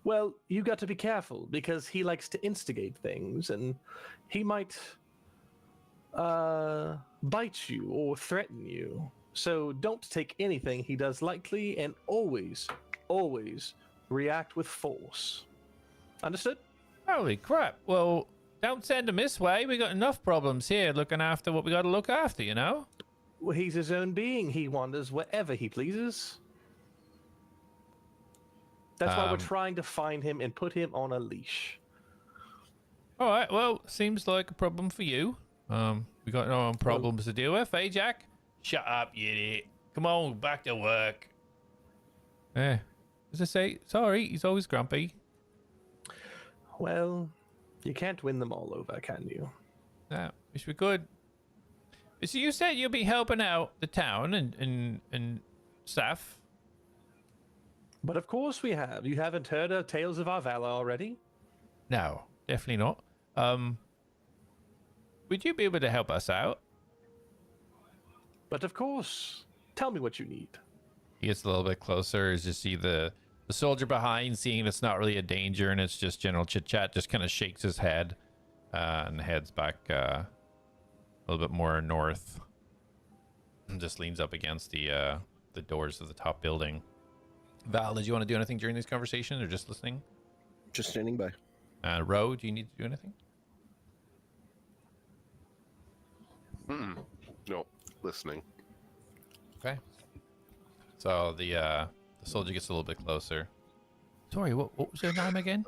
Well, you got to be careful, because he likes to instigate things, and he might bite you or threaten you. So don't take anything he does lightly, and always, always react with force. Understood? Holy crap. Well, don't send him this way. We got enough problems here looking after what we got to look after, you know? Well, he's his own being. He wanders wherever he pleases. That's why we're trying to find him and put him on a leash. All right. Well, seems like a problem for you. We got our own problems to deal with. Hey, Jack? Shut up, you idiot. Come on, back to work. As I say, sorry, he's always grumpy. Well, you can't win them all over, can you? Yeah, wish we could. So you said you'll be helping out the town and stuff. But of course we have. You haven't heard of Tales of Our Valor already? No, definitely not. Would you be able to help us out? But of course. Tell me what you need. He gets a little bit closer as you see the soldier behind, seeing it's not really a danger and it's just general chit-chat, just kind of shakes his head and heads back a little bit more north and just leans up against the doors of the top building. Val, did you want to do anything during this conversation or just listening? Just standing by. Ro, do you need to do anything? No, listening. Okay. So the soldier gets a little bit closer. Sorry, what was your name again?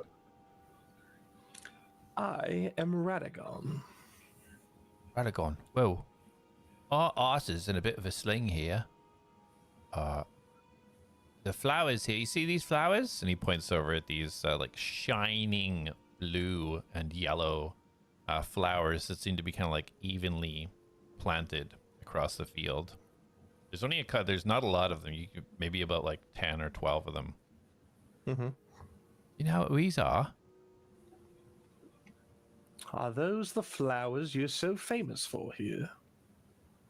I am Radagon. Radagon. Well, our arse is in a bit of a sling here. The flowers here, you see these flowers? And he points over at these like shining blue and yellow flowers that seem to be kind of like evenly planted across the field. There's only there's not a lot of them. You could maybe about like 10 or 12 of them. Mm-hmm. You know what these are? Are those the flowers you're so famous for here?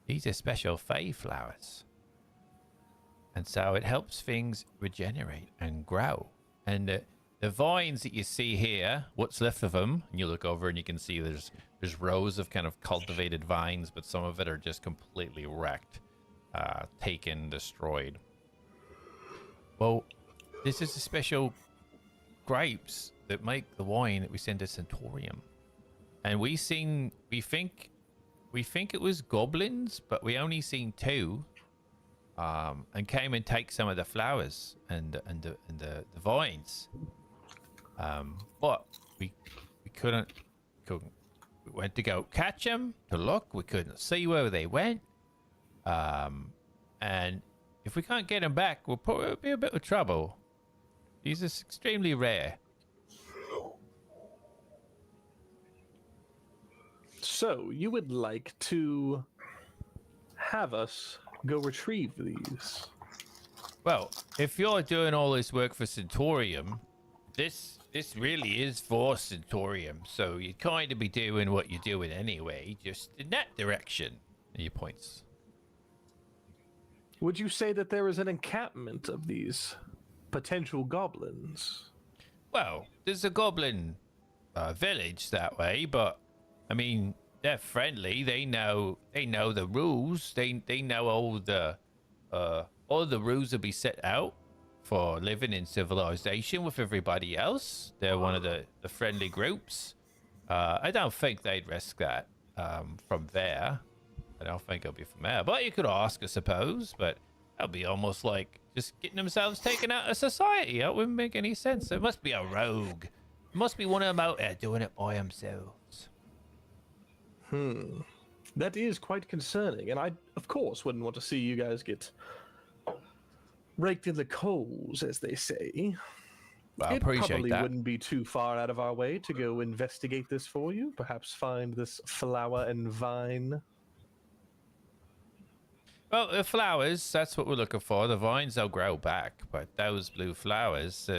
These are special fey flowers. And so it helps things regenerate and grow. And the vines that you see here, what's left of them, and you look over and you can see there's rows of kind of cultivated vines, but some of it are just completely wrecked, taken, destroyed. Well, this is a special grapes that make the wine that we send to Centaurium. And we think it was goblins, but we only seen 2. And came and take some of the flowers and the vines. But we couldn't. We went to go catch them to look. We couldn't see where they went. And if we can't get them back, we'll probably be a bit of trouble. These are extremely rare. So you would like to have us go retrieve these? Well, if you're doing all this work for Centaurium, this really is for Centaurium, so you'd kind of be doing what you're doing anyway, just in that direction. And he points. Would you say that there is an encampment of these potential goblins? Well, there's a goblin village that way, but I mean, they're friendly. They know the rules. They know all the rules will be set out for living in civilization with everybody else. They're one of the friendly groups. I don't think they'd risk that from there. I don't think it'll be from there. But you could ask, I suppose. But that'll be almost like just getting themselves taken out of society. That wouldn't make any sense. It must be a rogue. It must be one of them out there doing it by themselves. That is quite concerning, and I, of course, wouldn't want to see you guys get raked in the coals, as they say. Well, I It appreciate probably that. wouldn't be too far out of our way to go investigate this for you. Perhaps find this flower and vine. Well, the flowers, that's what we're looking for. The vines, they'll grow back, but those blue flowers,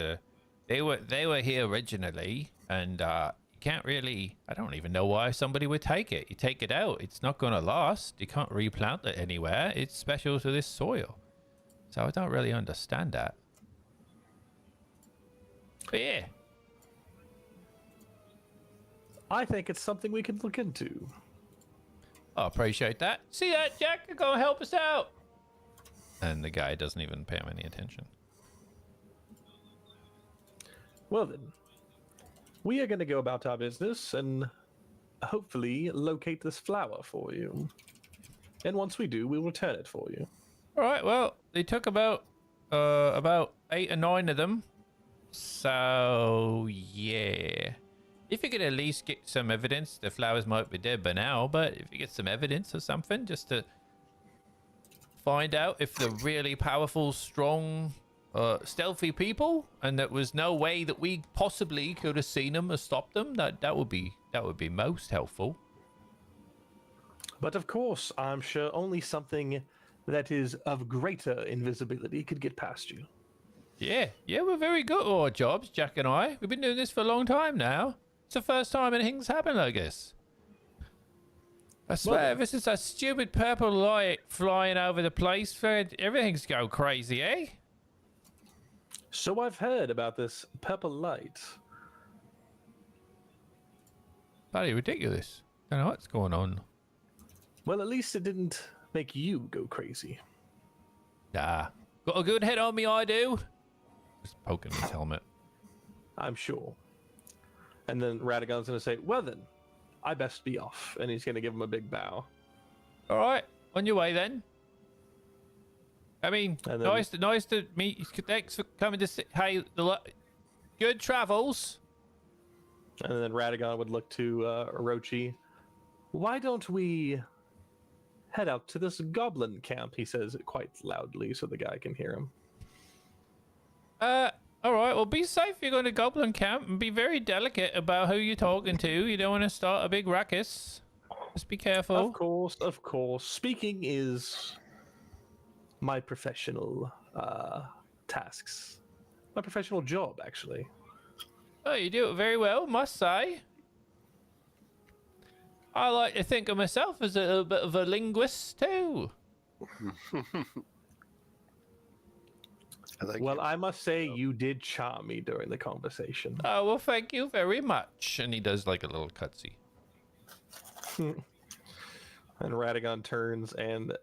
they were here originally, and you can't really, I don't even know why somebody would take it. You take it out, it's not going to last. You can't replant it anywhere. It's special to this soil. So I don't really understand that. But yeah. I think it's something we could look into. I appreciate that. See that, Jack? You're going to help us out. And the guy doesn't even pay him any attention. Well then, we are going to go about our business and hopefully locate this flower for you. And once we do, we'll return it for you. All right, well, they took about 8 or 9 of them. So, yeah. If you could at least get some evidence, the flowers might be dead by now, but if you get some evidence or something, just to find out if they're really powerful, strong, stealthy people, and there was no way that we possibly could have seen them or stopped them, that would be most helpful. But of course, I'm sure only something that is of greater invisibility could get past you. Yeah, we're very good at our jobs, Jack and I. We've been doing this for a long time now. It's the first time anything's happened like this. I swear, this is a stupid purple light flying over the place. Everything's go crazy, eh? So I've heard about this purple light. Bloody ridiculous. Don't know what's going on. Well, at least it didn't make you go crazy. Nah. Got a good head on me, I do. Just poking his helmet. I'm sure. And then Radagon's going to say, well then, I best be off. And he's going to give him a big bow. All right, on your way then. I mean, And then- nice to meet you. Thanks for coming to see. Hey, good travels. And then Radagon would look to Orochi. Why don't we head out to this goblin camp? He says it quite loudly so the guy can hear him. All right, well, be safe. You're going to Goblin Camp, and be very delicate about who you're talking to. You don't want to start a big ruckus. Just be careful. Of course. Speaking is my professional tasks. My professional job, actually. Oh, you do it very well, must say. I like to think of myself as a little bit of a linguist, too. Well, I must say you did charm me during the conversation. Oh, well, thank you very much. And he does like a little cutsy. And Radagon turns and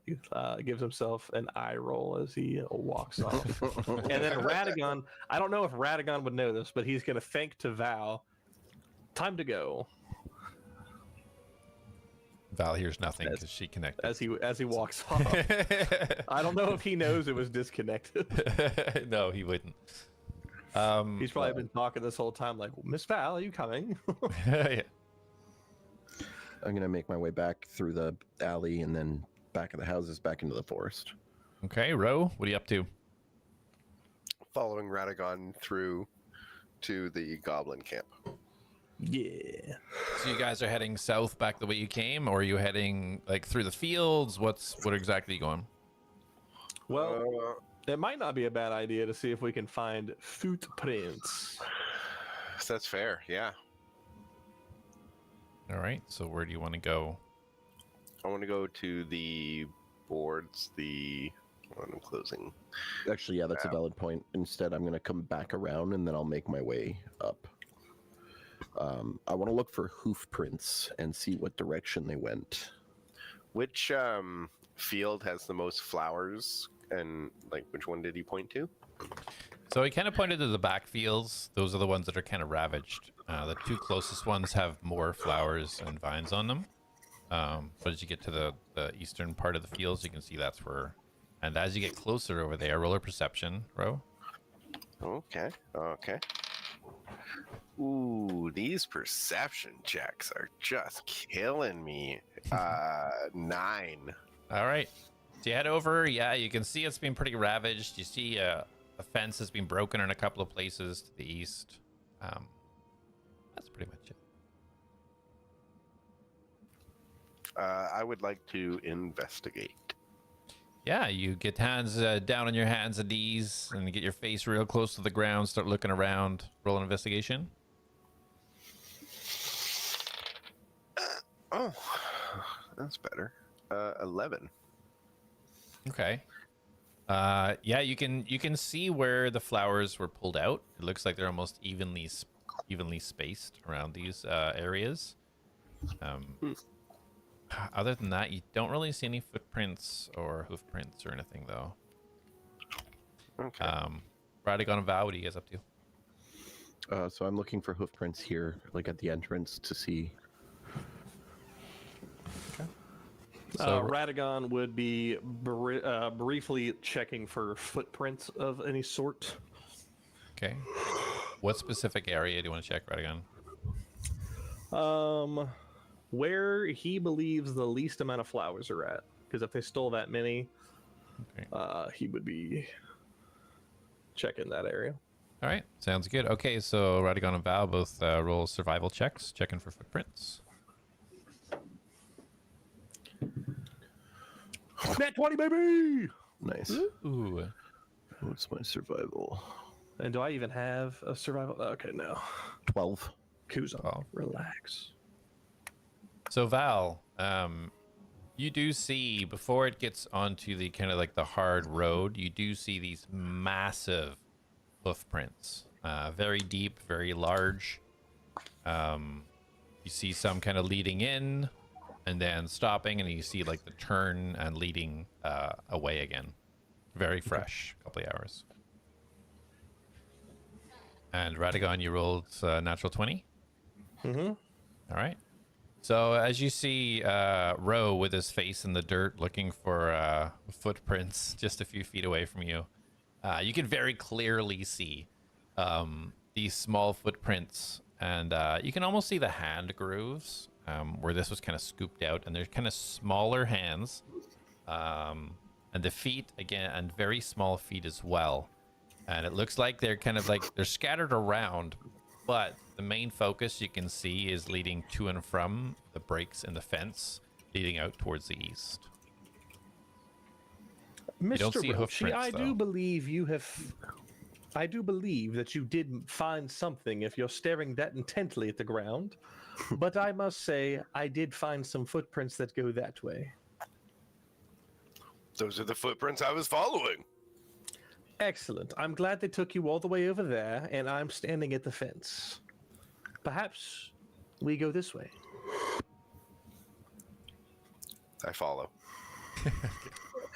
gives himself an eye roll as he walks off. And then Radagon, I don't know if Radagon would know this, but he's going to thank to Val. Time to go. Val hears nothing because she connected. As he walks off. I don't know if he knows it was disconnected. No, he wouldn't. He's probably been talking this whole time like, Miss Val, are you coming? Yeah. I'm gonna make my way back through the alley and then back of the houses back into the forest. Okay, Ro, what are you up to? Following Radagon through to the goblin camp. Yeah. So you guys are heading south back the way you came, or are you heading like through the fields? What exactly are you going? Well, it might not be a bad idea to see if we can find footprints. That's fair, yeah. All right, so where do you want to go? I want to go to the boards, I'm closing. Actually, yeah, that's a valid point. Instead, I'm gonna come back around and then I'll make my way up. I want to look for hoof prints and see what direction they went. Which field has the most flowers, and like which one did he point to? So he kind of pointed to the back fields. Those are the ones that are kind of ravaged. The 2 closest ones have more flowers and vines on them. But as you get to the eastern part of the fields, you can see that's where And as you get closer over there, roll a perception, Ro. Okay. Okay. Ooh, these perception checks are just killing me. 9. All right. So you head over. Yeah, you can see it's been pretty ravaged. You see a fence has been broken in a couple of places to the east. That's pretty much it. I would like to investigate. Yeah, you get hands down on your hands and knees and get your face real close to the ground. Start looking around. Roll an investigation. Oh, that's better. 11. Okay. Yeah, you can see where the flowers were pulled out. It looks like they're almost evenly spaced around these areas. Other than that, you don't really see any footprints or hoof prints or anything, though. Okay. Radagon and Val, what are you guys up to? So I'm looking for hoof prints here, like at the entrance, to see. So Radagon would be briefly checking for footprints of any sort. okay. What specific area do you want to check, Radagon? Where he believes the least amount of flowers are at. Because if they stole that many, Okay. he would be checking that area. All right, sounds good. Okay, so Radagon and Val both roll survival checks, checking for footprints. Nat 20, baby! Nice. Ooh. What's my survival? And do I even have a survival? Okay, no. 12. Kuzan, Oh. relax. So Val, you do see before it gets onto the kind of like the hard road, you do see these massive hoof prints, very deep, very large. You see some kind of leading in and then stopping, and you see like the turn and leading away again. Very fresh, couple of hours. And Radagon, you rolled natural 20. Mm-hmm. All right. So as you see Ro with his face in the dirt looking for footprints just a few feet away from you, you can very clearly see these small footprints, and you can almost see the hand grooves where this was kind of scooped out, and there's kind of smaller hands, and the feet again, and very small feet as well. And it looks like they're kind of like they're scattered around, but the main focus you can see is leading to and from the breaks in the fence, leading out towards the east. don't Mr. see hoof Roach, prints, I though. do believe you have. I do believe that you did find something if you're staring that intently at the ground. But I must say, I did find some footprints that go that way. Those are the footprints I was following. Excellent. I'm glad they took you all the way over there, and I'm standing at the fence. Perhaps we go this way. I follow.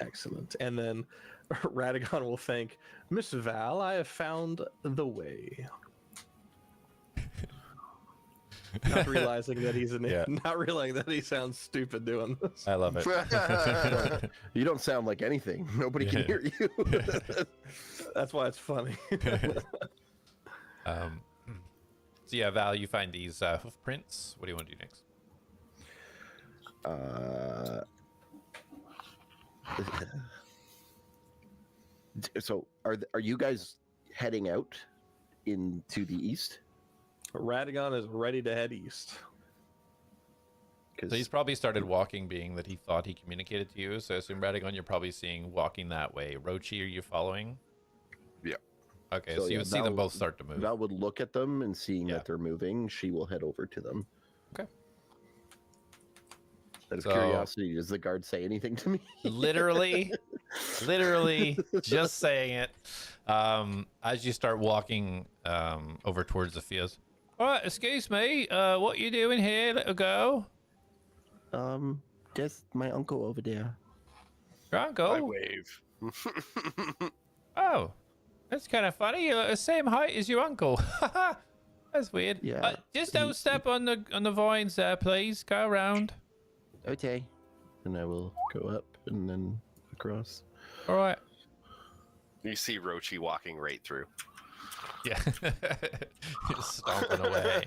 Excellent. And then Radagon will thank Miss Val. I have found the way. Not realizing that he's not realizing that he sounds stupid doing this. I love it. You don't sound like anything. Nobody can hear you. That's why it's funny. So yeah, Val, you find these hoof prints. What do you want to do next? So are you guys heading out into the east? Radagon is ready to head east. So he's probably started walking, being that he thought he communicated to you. So I assume Radagon, you're probably seeing walking that way. Rochi, are you following? Yeah. Okay, so you yeah, would see them both start to move. Val would look at them, and seeing Yeah. that they're moving, she will head over to them. Okay. Out of So- curiosity, does the guard say anything to me? literally just saying it. As you start walking over towards the fields. All right, excuse me, what you doing here, little girl? Just my uncle over there. Your I uncle? wave. Oh, that's kind of funny. You're the same height as your uncle. That's weird. Yeah. Just don't step on the vines there, please. Go around. Okay. And I will go up and then across. All right. You see Rochi walking right through. Yeah. Just stomping away.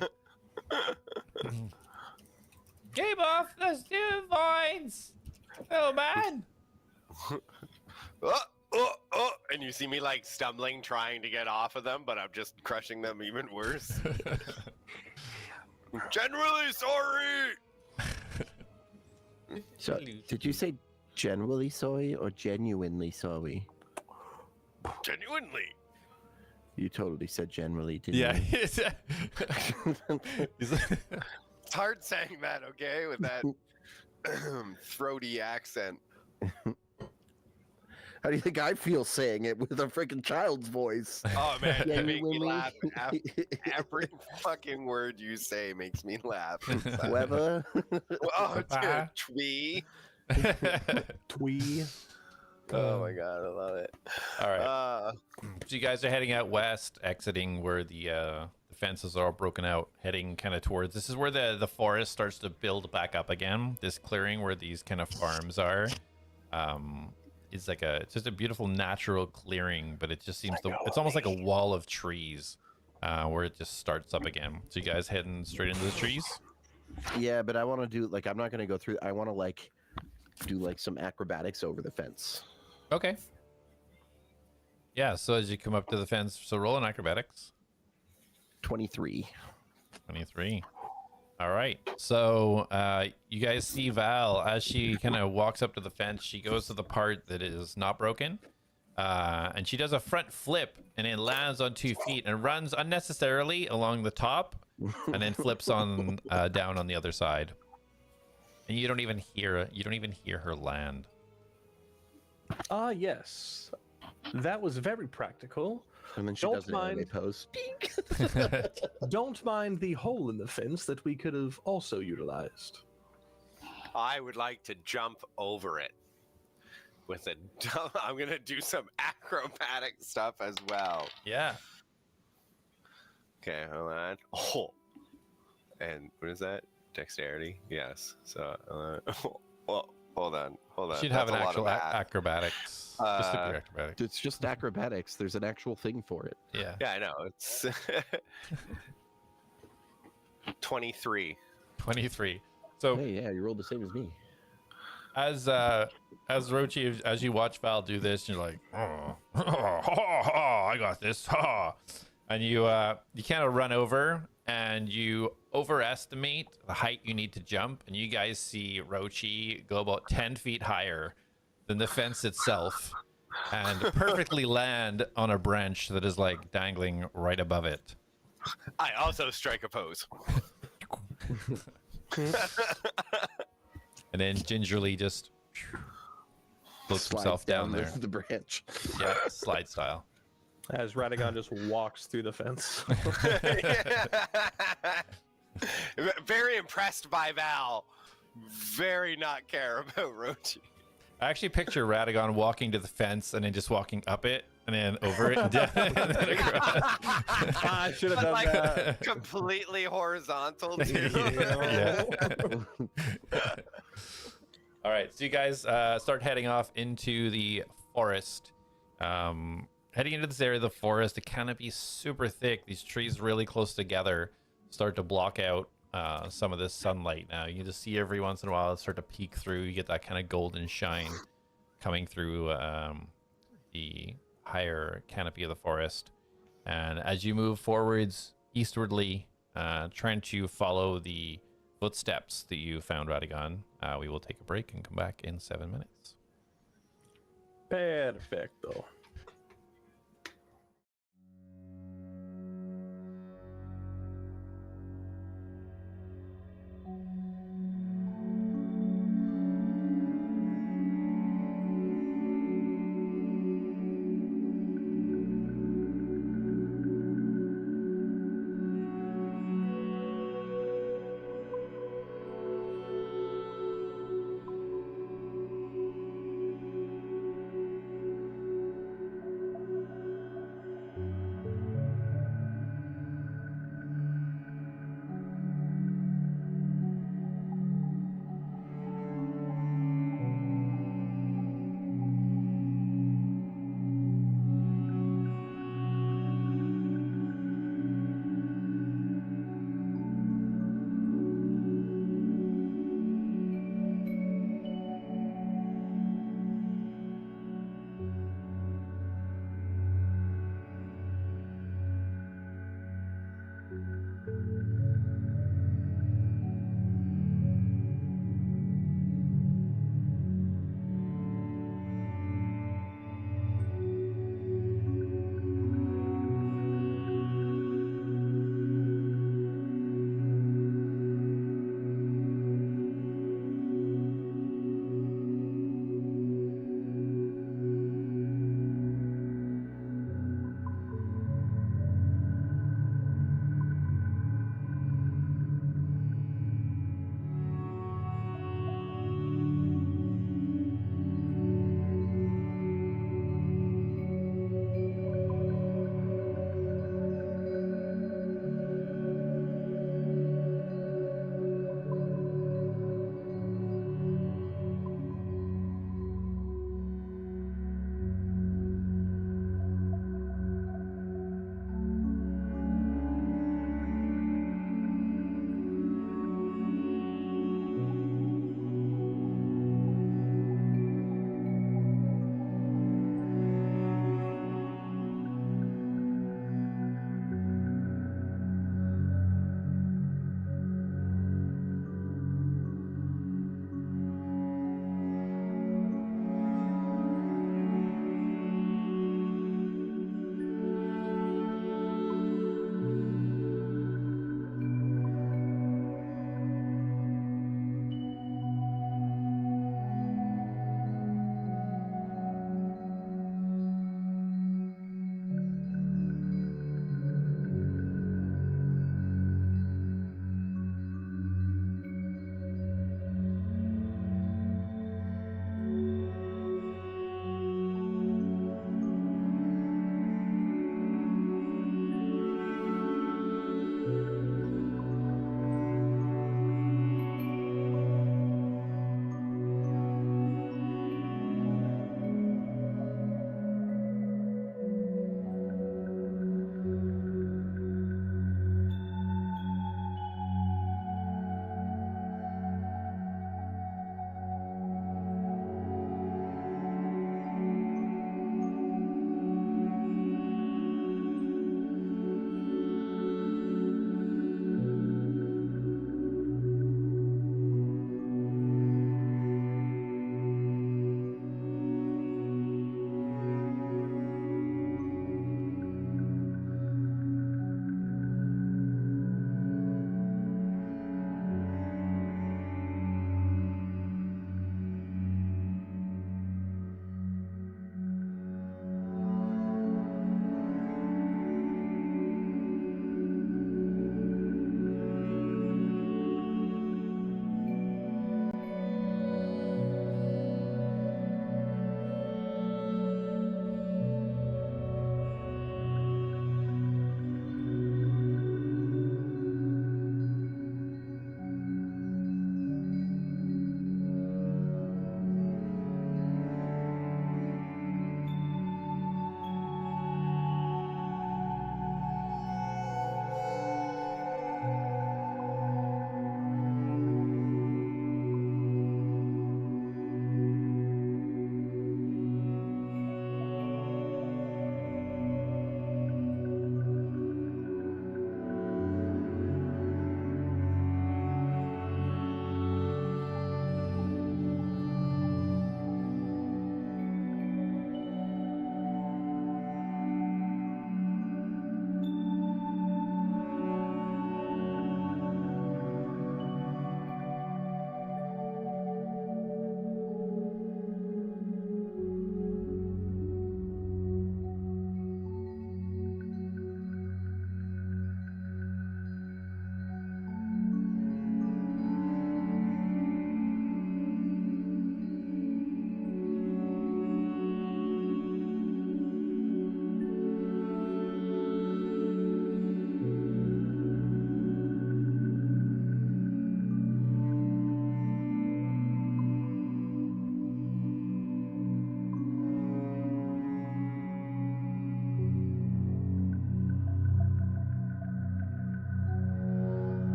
Game off the stew vines! Oh, man! And you see me like stumbling, trying to get off of them, but I'm just crushing them even worse. Generally sorry. So, did you say generally sorry or genuinely sorry? Genuinely. You totally said generally, didn't Yeah. you? It's hard saying that, okay, with that throaty accent. How do you think I feel saying it with a freaking child's voice? Oh man, you make me Genuinely? laugh. Every fucking word you say makes me laugh. Clever. Oh, dude, twee. Twee. Oh my god, I love it. All right. So you guys are heading out west, exiting where the fences are all broken out, heading kind of towards. This is where the forest starts to build back up again. This clearing where these kind of farms are, is like it's just a beautiful natural clearing, but it just seems it's almost like a wall of trees, where it just starts up again. So you guys heading straight into the trees? Yeah, but I want to do like I'm not going to go through. I want to like do like some acrobatics over the fence. Okay. Yeah. So as you come up to the fence, so roll an acrobatics. 23. 23. All right. So you guys see Val as she kind of walks up to the fence. She goes to the part that is not broken, and she does a front flip, and it lands on 2 feet and runs unnecessarily along the top, and then flips on down on the other side. And you don't even hear her land. Ah, yes. That was very practical. And then she Don't does an anime mind. pose. Don't mind the hole in the fence that we could have also utilized. I would like to jump over it with a. I'm gonna do some acrobatic stuff as well. Yeah. Okay, hold on. Oh, and what is that? Dexterity. Yes. So, well, hold on. She'd have an actual acrobatics. Just a pure acrobatics. It's just acrobatics. There's an actual thing for it. Yeah. Yeah, I know. It's 23. 23. So Hey, yeah, you rolled the same as me. as Rochi, as you watch Val do this, you're like, I got this, and you kind of run over and you overestimate the height you need to jump, and you guys see Rochi go about 10 feet higher than the fence itself, and perfectly land on a branch that is like dangling right above it. I also strike a pose. And then gingerly just floats Slides himself down there. the branch. Yeah, slide style. As Radagon just walks through the fence. Very impressed by Val. Very not care about Rochi. I actually picture Radagon walking to the fence and then just walking up it and then over it and down and then across. I should have done Like that. completely horizontal too. Yeah. All right, so you guys start heading off into the forest. Heading into this area of the forest, the canopy is super thick. These trees really close together start to block out some of this sunlight. Now you can just see every once in a while it start to peek through. You get that kind of golden shine coming through the higher canopy of the forest. And as you move forwards eastwardly, trying to follow the footsteps that you found, Radagon, we will take a break and come back in 7 minutes. Perfecto.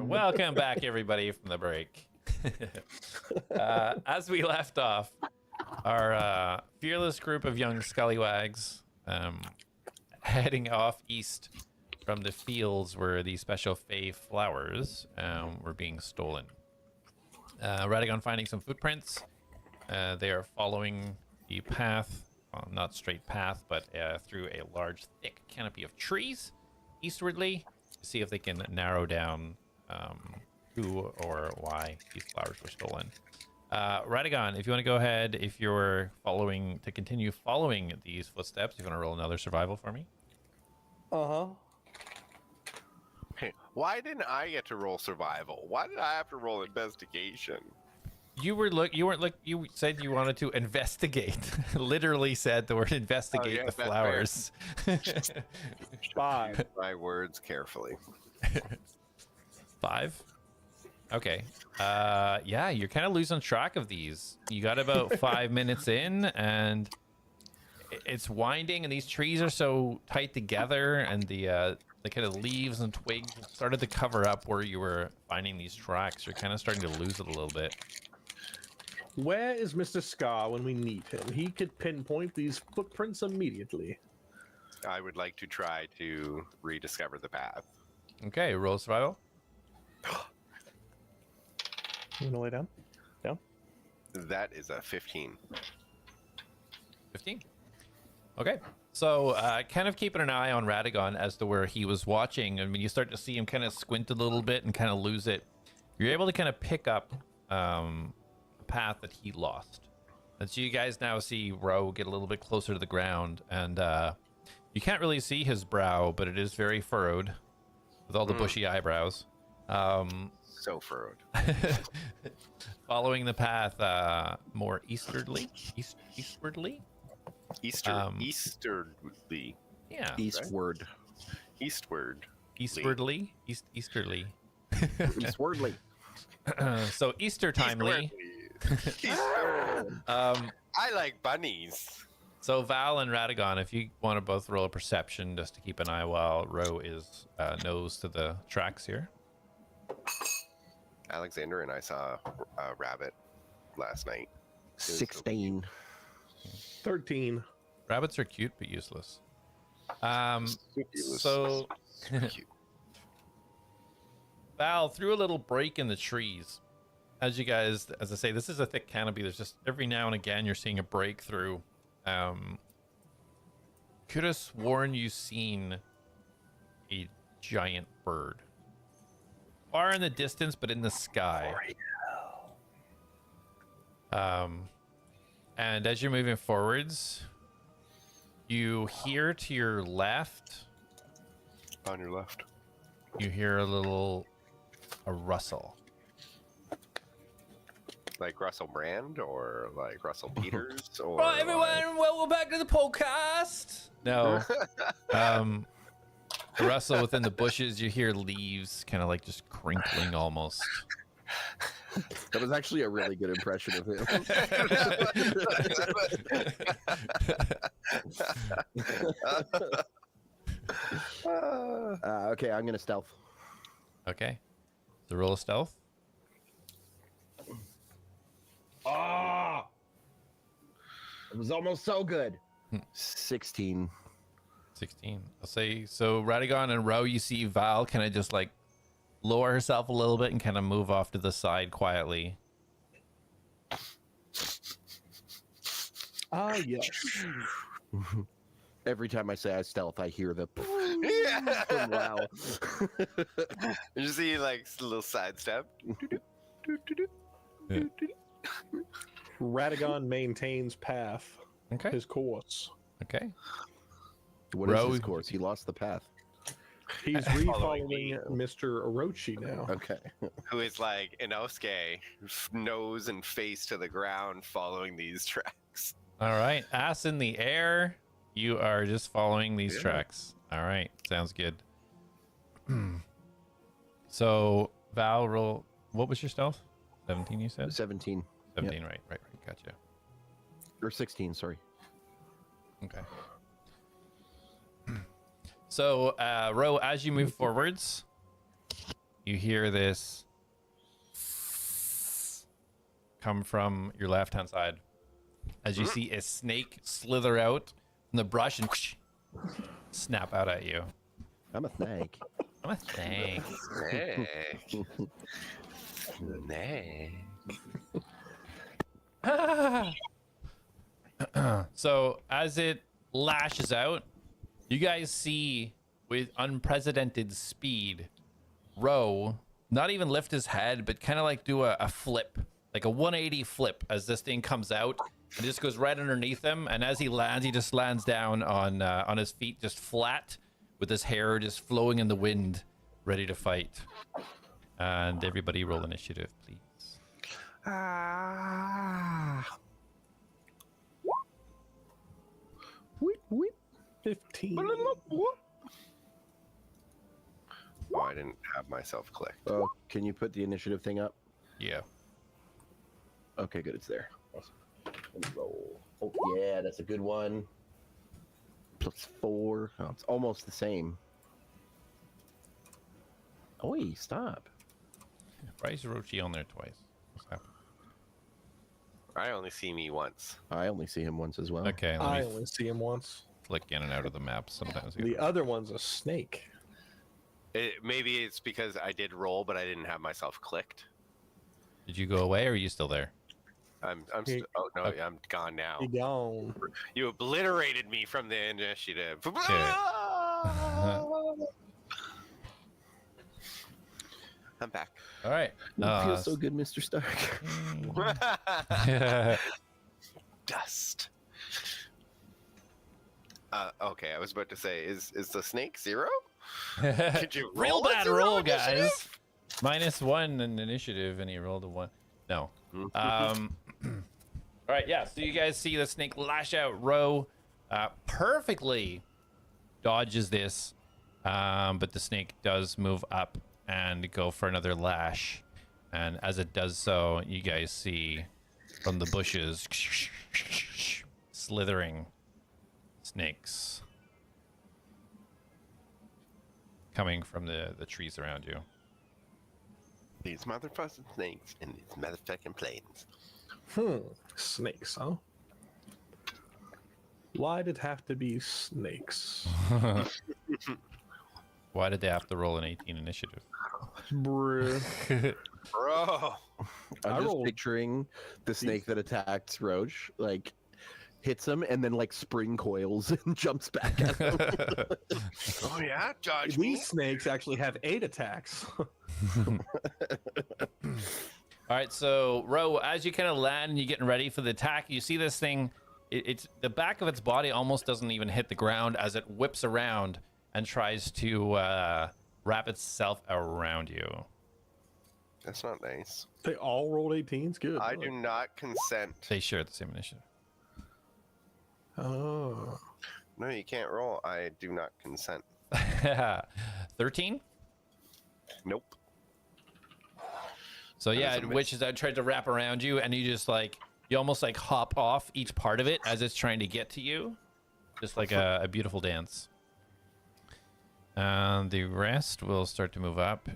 Welcome back, everybody, from the break. As we left off, our fearless group of young scallywags heading off east from the fields where the special fey flowers were being stolen. Radagon finding some footprints. They are following the path, well, not straight path, but through a large, thick canopy of trees eastwardly to see if they can narrow down who or why these flowers were stolen. Radagon, if you want to go ahead, if you're following, to continue following these footsteps, you want to roll another survival for me? Hey, why didn't I get to roll survival? Why did I have to roll investigation? You said you wanted to investigate. Literally said the word investigate the that's flowers. 5. My words carefully. 5? Okay. Yeah, you're kind of losing track of these. You got about 5 minutes in, and it's winding, and these trees are so tight together, and the kind of leaves and twigs started to cover up where you were finding these tracks. You're kind of starting to lose it a little bit. Where is Mr. Scar when we need him? He could pinpoint these footprints immediately. I would like to try to rediscover the path. Okay, roll survival. You wanna lay down? Down? That is a 15. 15. Okay. So kind of keeping an eye on Radagon as to where he was watching. And when you start to see him kind of squint a little bit and kind of lose it, you're able to kind of pick up a path that he lost. And so you guys now see Ro get a little bit closer to the ground. And you can't really see his brow, but it is very furrowed with all the bushy eyebrows. So furrowed. Following the path more eastwardly. Eastwardly? Easterly. Yeah. Eastward. Eastward. Eastwardly? Easterly. Eastwardly. So Easter timely. Eastward. I like bunnies. So Val and Radagon, if you want to both roll a perception just to keep an eye while Ro is nose to the tracks here. Alexander and I saw a rabbit last night. 16. 13. Rabbits are cute but useless. Useless. So Cute. Val, through a little break in the trees, as you guys, as I say, this is a thick canopy. There's just every now and again you're seeing a breakthrough. Could have sworn you've seen a giant bird. Far in the distance, but in the sky. And as you're moving forwards, you hear to your left. On your left. You hear a rustle. Like Russell Brand or like Russell Peters or Right, everyone, welcome back to the podcast. No. The rustle within the bushes, you hear leaves kind of like just crinkling almost. That was actually a really good impression of him. Okay, I'm gonna stealth. Okay. The roll of stealth. Oh! It was almost so good. 16. 16. I'll say, so Radagon and Ro, you see Val kind of just like lower herself a little bit and kind of move off to the side quietly. Ah, yes. Every time I say I stealth, I hear the Yeah. wow. You see like a little sidestep. Yeah. Radagon maintains path, Okay. his course. Okay. What is Ro- his course? He lost the path. He's Following refollowing Mr. Orochi now. Okay. Who is like Inosuke, nose and face to the ground, following these tracks. All right. Ass in the air. You are just following these tracks. All right. Sounds good. So, Val, roll. What was your stealth? 17, you said? 17. 17, right. Gotcha. Or 16, sorry. Okay. So, Ro, as you move forwards, you hear this come from your left-hand side as you see a snake slither out from the brush and snap out at you. I'm a snake. I'm a snake. Snake. Snake. So as it lashes out, you guys see with unprecedented speed, Ro not even lift his head, but kind of like do a flip, like a 180 flip as this thing comes out and just goes right underneath him. And as he lands, he just lands down on his feet, just flat, with his hair just flowing in the wind, ready to fight. And everybody roll initiative, please. Whip, whip. 15. Oh, I didn't have myself clicked. Oh, can you put the initiative thing up? Yeah. Okay, good. It's there. Awesome. Let me roll. Oh, yeah, that's a good one. +4. Oh, it's almost the same. Oi, stop. Why is Rochi on there twice? What's happening? I only see me once. I only see him once as well. Okay, I let me only see him once. flick in and out of the map sometimes. The other one's a snake. Maybe it's because I did roll, but I didn't have myself clicked. Did you go away or are you still there? He- Oh no, Okay. I'm gone now. He gone. You obliterated me from the initiative. I'm back. All right. It feels so good, Mr. Stark. Dust. Okay, I was about to say, is the snake 0? Could you Real roll a bad 0 roll, initiative? guys. -1 in initiative, and he rolled a 1. No. All right, yeah. So you guys see the snake lash out. Ro perfectly dodges this, but the snake does move up and go for another lash. And as it does so, you guys see from the bushes slithering snakes coming from the trees around you. These motherfucking snakes in these motherfucking plains. Snakes, huh? Why'd it have to be snakes? Why did they have to roll an 18 initiative? Bruh. Bro. I'm I just rolled- picturing the snake that attacked Roach, like, hits him and then, like, spring coils and jumps back at him. Oh yeah, judge me. These snakes actually have 8 attacks. All right, so Ro, as you kind of land and you're getting ready for the attack, you see this thing. It's the back of its body almost doesn't even hit the ground as it whips around and tries to wrap itself around you. That's not nice. They all rolled 18s? Good. I do not consent. They share the same initiative. Oh. No, you can't roll. I do not consent. 13. Nope. So That yeah, is a miss. which is I tried to wrap around you, and you just like you almost like hop off each part of it as it's trying to get to you, just like a beautiful dance. And the rest will start to move up.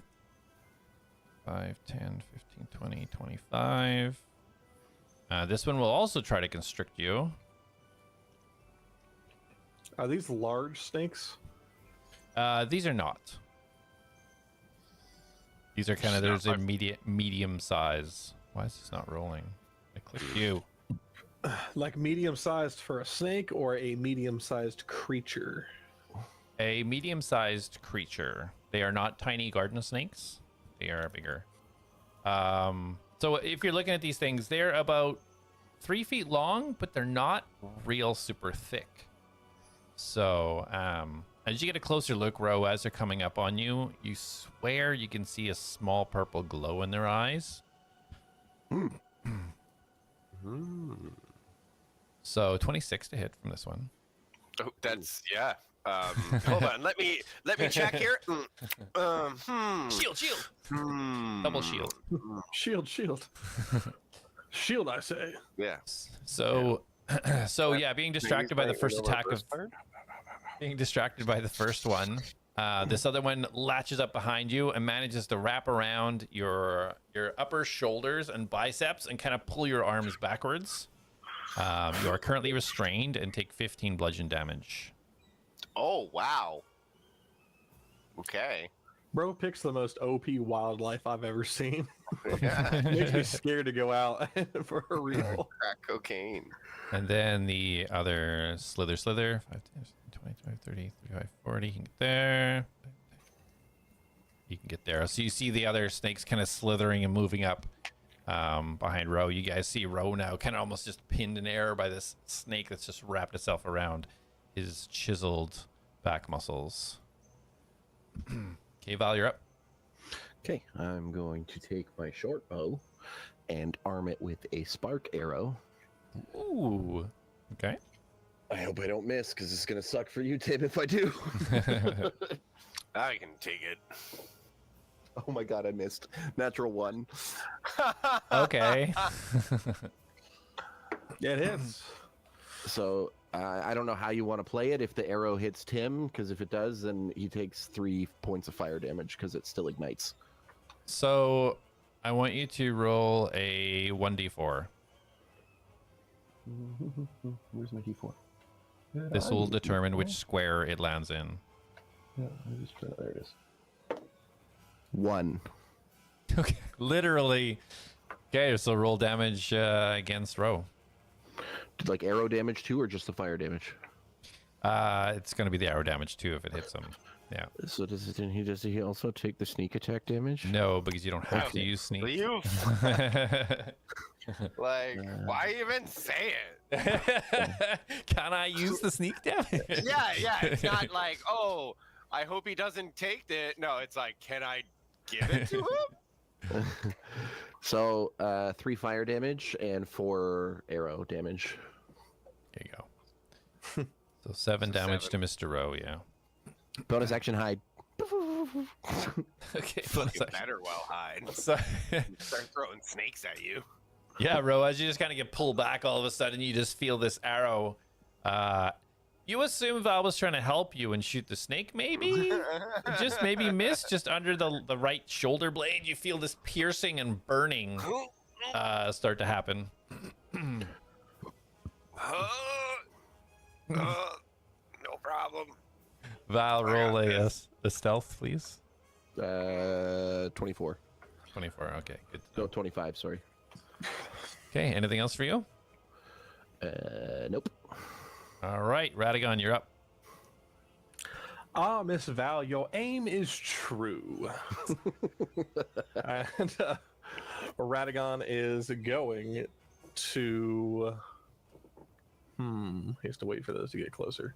5, 10, 15, 20, 25. This one will also try to constrict you. Are these large snakes? These are not. These are kind of there's a medium size. Why is this not rolling? I clicked you. Like medium-sized for a snake or a medium-sized creature? A medium-sized creature. They are not tiny garden snakes. They are bigger. So if you're looking at these things, they're about 3 feet long, but they're not real super thick. So as you get a closer look, Ro, as they're coming up on you, you swear you can see a small purple glow in their eyes. So 26 to hit from this one. Oh, that's yeah. Hold on. Let me check here. Shield, shield. Double shield. Shield, shield. Shield, I say. Yeah. So, so yeah, being distracted by the first attack of part? being distracted by the first one, This other one latches up behind you and manages to wrap around your upper shoulders and biceps and kind of pull your arms backwards. You are currently restrained and take 15 bludgeon damage. Oh, wow. Okay. Bro picks the most OP wildlife I've ever seen. Yeah. Makes me scared to go out for a real. Crack cocaine. And then the other slither. 5, 10, 20, 25, 30, 35, 40. You can get there. You can get there. So you see the other snakes kind of slithering and moving up behind Ro. You guys see Ro now kind of almost just pinned in air by this snake that's just wrapped itself around his chiseled back muscles. Okay, Val, you're up. Okay, I'm going to take my short bow and arm it with a spark arrow. Ooh. Okay. I hope I don't miss, because it's going to suck for you, Tim, if I do. I can take it. Oh my god, I missed. Natural 1. Okay. Yeah, it hits. So I don't know how you want to play it if the arrow hits Tim, because if it does, then he takes 3 points of fire damage because it still ignites. So I want you to roll a 1d4. Where's my d4? This will determine which square it lands in. Yeah, there it is. 1. Okay. Literally. Okay, so roll damage against Ro. Like arrow damage too, or just the fire damage? It's going to be the arrow damage too if it hits him. Yeah. So does he also take the sneak attack damage? No, because you don't have to use sneak. You like, why even say it? Can I use the sneak damage? Yeah. It's not like, oh, I hope he doesn't take it. No, it's like, can I give it to him? So 3 fire damage and 4 arrow damage. There you go. So 7 damage to Mr. Ro, yeah. Bonus action hide. Okay. You better well hide. So, Start throwing snakes at you. yeah, Ro, as you just kind of get pulled back, all of a sudden you just feel this arrow. You assume Val was trying to help you and shoot the snake, maybe? Just maybe miss just under the right shoulder blade. You feel this piercing and burning start to happen. No problem. Val, roll a stealth, please. 24. 24, okay, good. No, 25, sorry. Okay, anything else for you? Nope. All right, Radagon, you're up. Ah, Miss Val, your aim is true. And Radagon is going to... he has to wait for those to get closer.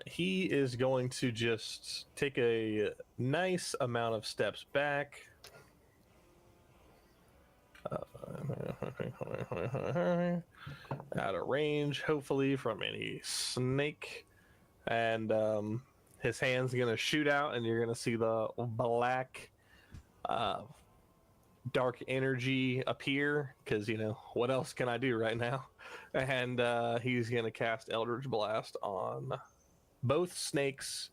He is going to just take a nice amount of steps back. Out of range, hopefully, from any snake. And his hand's going to shoot out, and you're going to see the black dark energy appear, because, you know, what else can I do right now? And he's going to cast Eldritch Blast on both snakes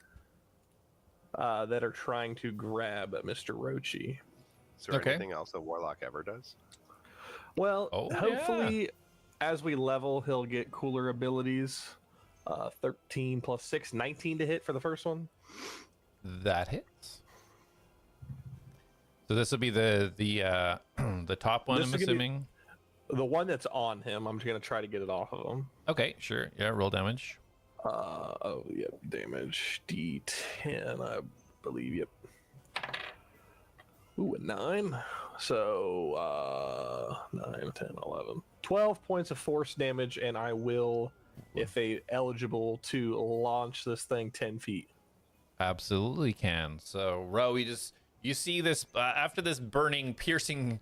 that are trying to grab Mr. Rochi. Is there Okay. anything else a warlock ever does? Well, Oh, hopefully, as we level, he'll get cooler abilities. 13 plus 6, 19 to hit for the first one. That hits. So this will be the the top one, This I'm is gonna be- assuming. The one that's on him, I'm just going to try to get it off of him. Okay, sure. Yeah, roll damage. Damage D10, I believe. Yep. Ooh, a 9. So 9, 10, 11, 12 points of force damage, and I will, if eligible, to launch this thing 10 feet. Absolutely can. So Ro, you see this after this burning, piercing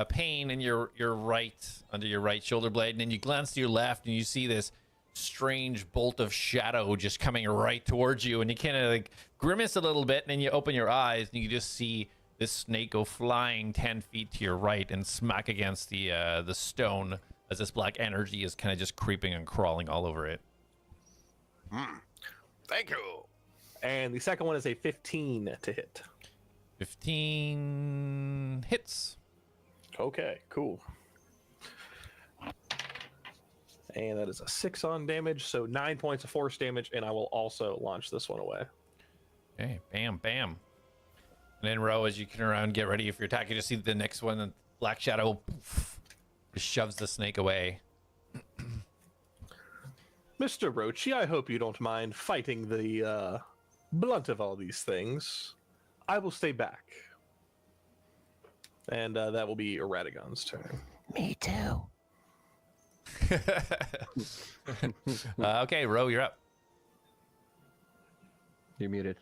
pain in your right under your right shoulder blade, and then you glance to your left and you see this strange bolt of shadow just coming right towards you, and you kind of like grimace a little bit, and then you open your eyes and you just see this snake go flying 10 feet to your right and smack against the stone as this black energy is kind of just creeping and crawling all over it. Thank you. And the second one is a 15 to hit. 15 hits. Okay, cool. And that is a 6 on damage, so 9 points of force damage, and I will also launch this one away. Okay, bam, bam. And then Ro, as you turn around, get ready for your attack. You just see the next one, and Black Shadow poof, just shoves the snake away. Mr. Rochi, I hope you don't mind fighting the blunt of all these things. I will stay back. And that will be Radagon's turn. Me too. Okay, Ro, you're up. You're muted.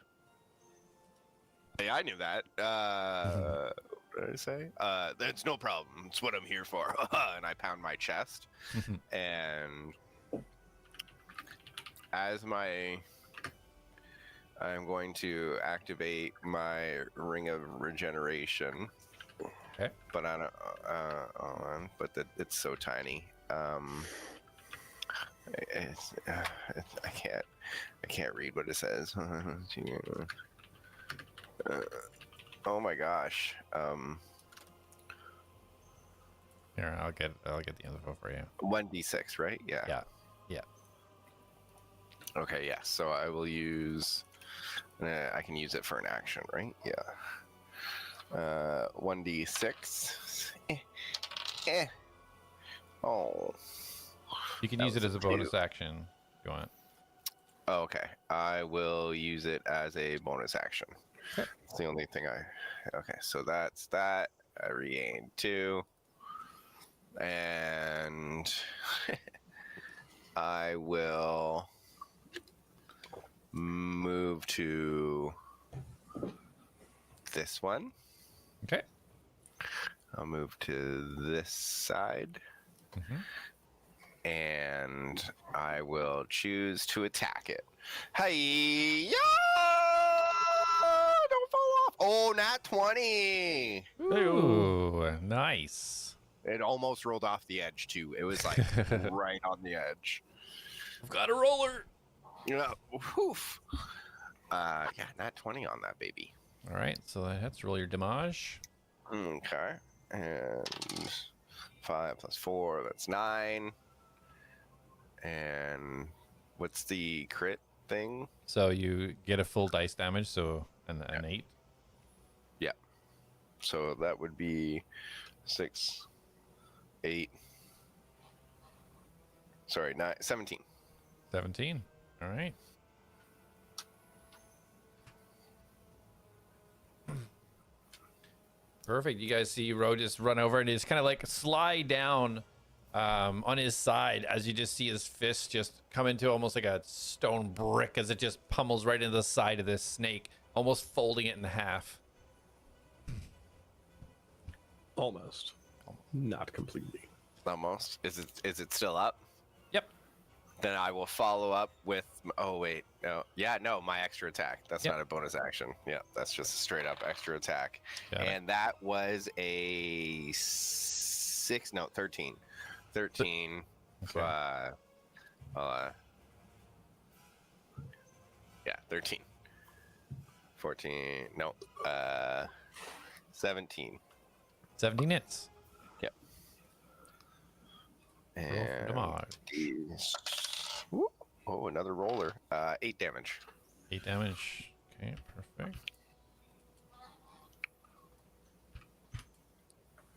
Hey, I knew that. What did I say? That's no problem. It's what I'm here for. And I pound my chest. And I'm going to activate my Ring of Regeneration. Okay. But I don't. It's so tiny. I can't read what it says. Oh my gosh. Here, I'll get the info for you. 1d6, right? Yeah. Yeah. Okay, yeah. So I will use. I can use it for an action, right? Yeah. 1d6. Oh. You can That use it was as a two. bonus action if you want. Oh, okay. I will use it as a bonus action. Okay. It's the only thing I. Okay, so that's that. I regained 2. And I will move to this one. Okay. I'll move to this side. And I will choose to attack it. Hey, don't fall off. Oh, nat 20. Ooh, nice. It almost rolled off the edge too. It was like right on the edge. I've got a roller. Yeah, woof. Yeah, nat 20 on that baby. All right, so that's roll your damage. Okay, and 5 plus 4, that's 9. And what's the crit thing? So you get a full dice damage, so an 8. Yeah. So that would be 6, 8. Sorry, 9, 17. 17. All right. Perfect. You guys see Ro just run over and just kind of like slide down on his side as you just see his fist just come into almost like a stone brick as it just pummels right into the side of this snake, almost folding it in half. Almost. Not completely. Almost. Is it still up? Yep. Then I will follow up with. Oh wait, no. Yeah, no, my extra attack. That's Yep. not a bonus action. Yeah, that's just a straight up extra attack. Got it. And that was a 6. No, 13. 13. Okay. Yeah, 13. 14. No. 17. 17 hits. Yep. Roll for And damage. Whoop. Oh, another roller. 8 damage. 8 damage. Okay, perfect.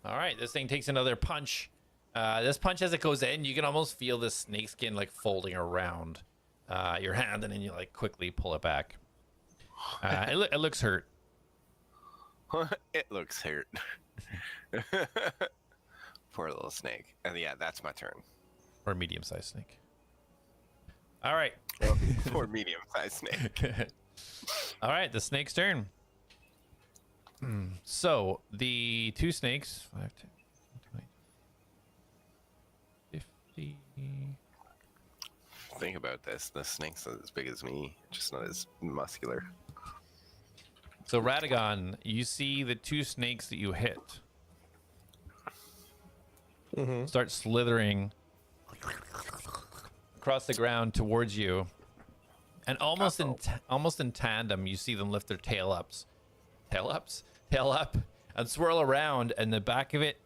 All right, this thing takes another punch. This punch, as it goes in, you can almost feel the snake skin like folding around your hand, and then you like quickly pull it back. It looks hurt. It looks hurt. Poor little snake. And yeah, that's my turn. Or a medium-sized snake. All right. Poor medium-sized snake. All right, the snake's turn. So the two snakes, 5, 10, 20, 50. Think about this. The snake's as big as me, just not as muscular. So Radagon, you see the two snakes that you hit start slithering across the ground towards you, And almost in tandem, you see them lift their tail up, and swirl around, and the back of it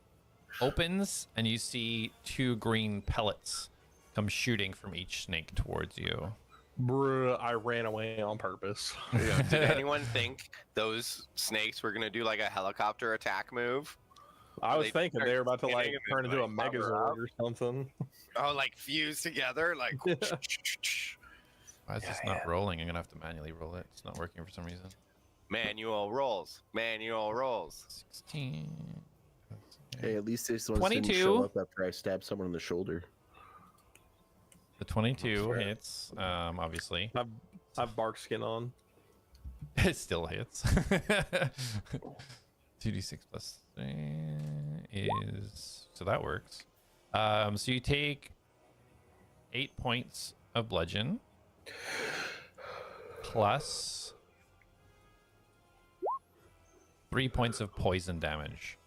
opens, and you see 2 green pellets come shooting from each snake towards you. Bruh, I ran away on purpose. Yeah, did anyone think those snakes were gonna do like a helicopter attack move? I was They thinking they were about to spinning like and turn then, into a like, hover up? Megazord or something. Oh, like fuse together, like. Why is this not rolling? I'm gonna have to manually roll it. It's not working for some reason. Manual rolls. Manual rolls. 16. Hey, at least this one 22. didn't show up after I stabbed someone in the shoulder. The 22 hits, obviously. I've bark skin on. It still hits. 2d6 plus 3 is... So that works. So you take 8 points of bludgeon. Plus 3 points of poison damage.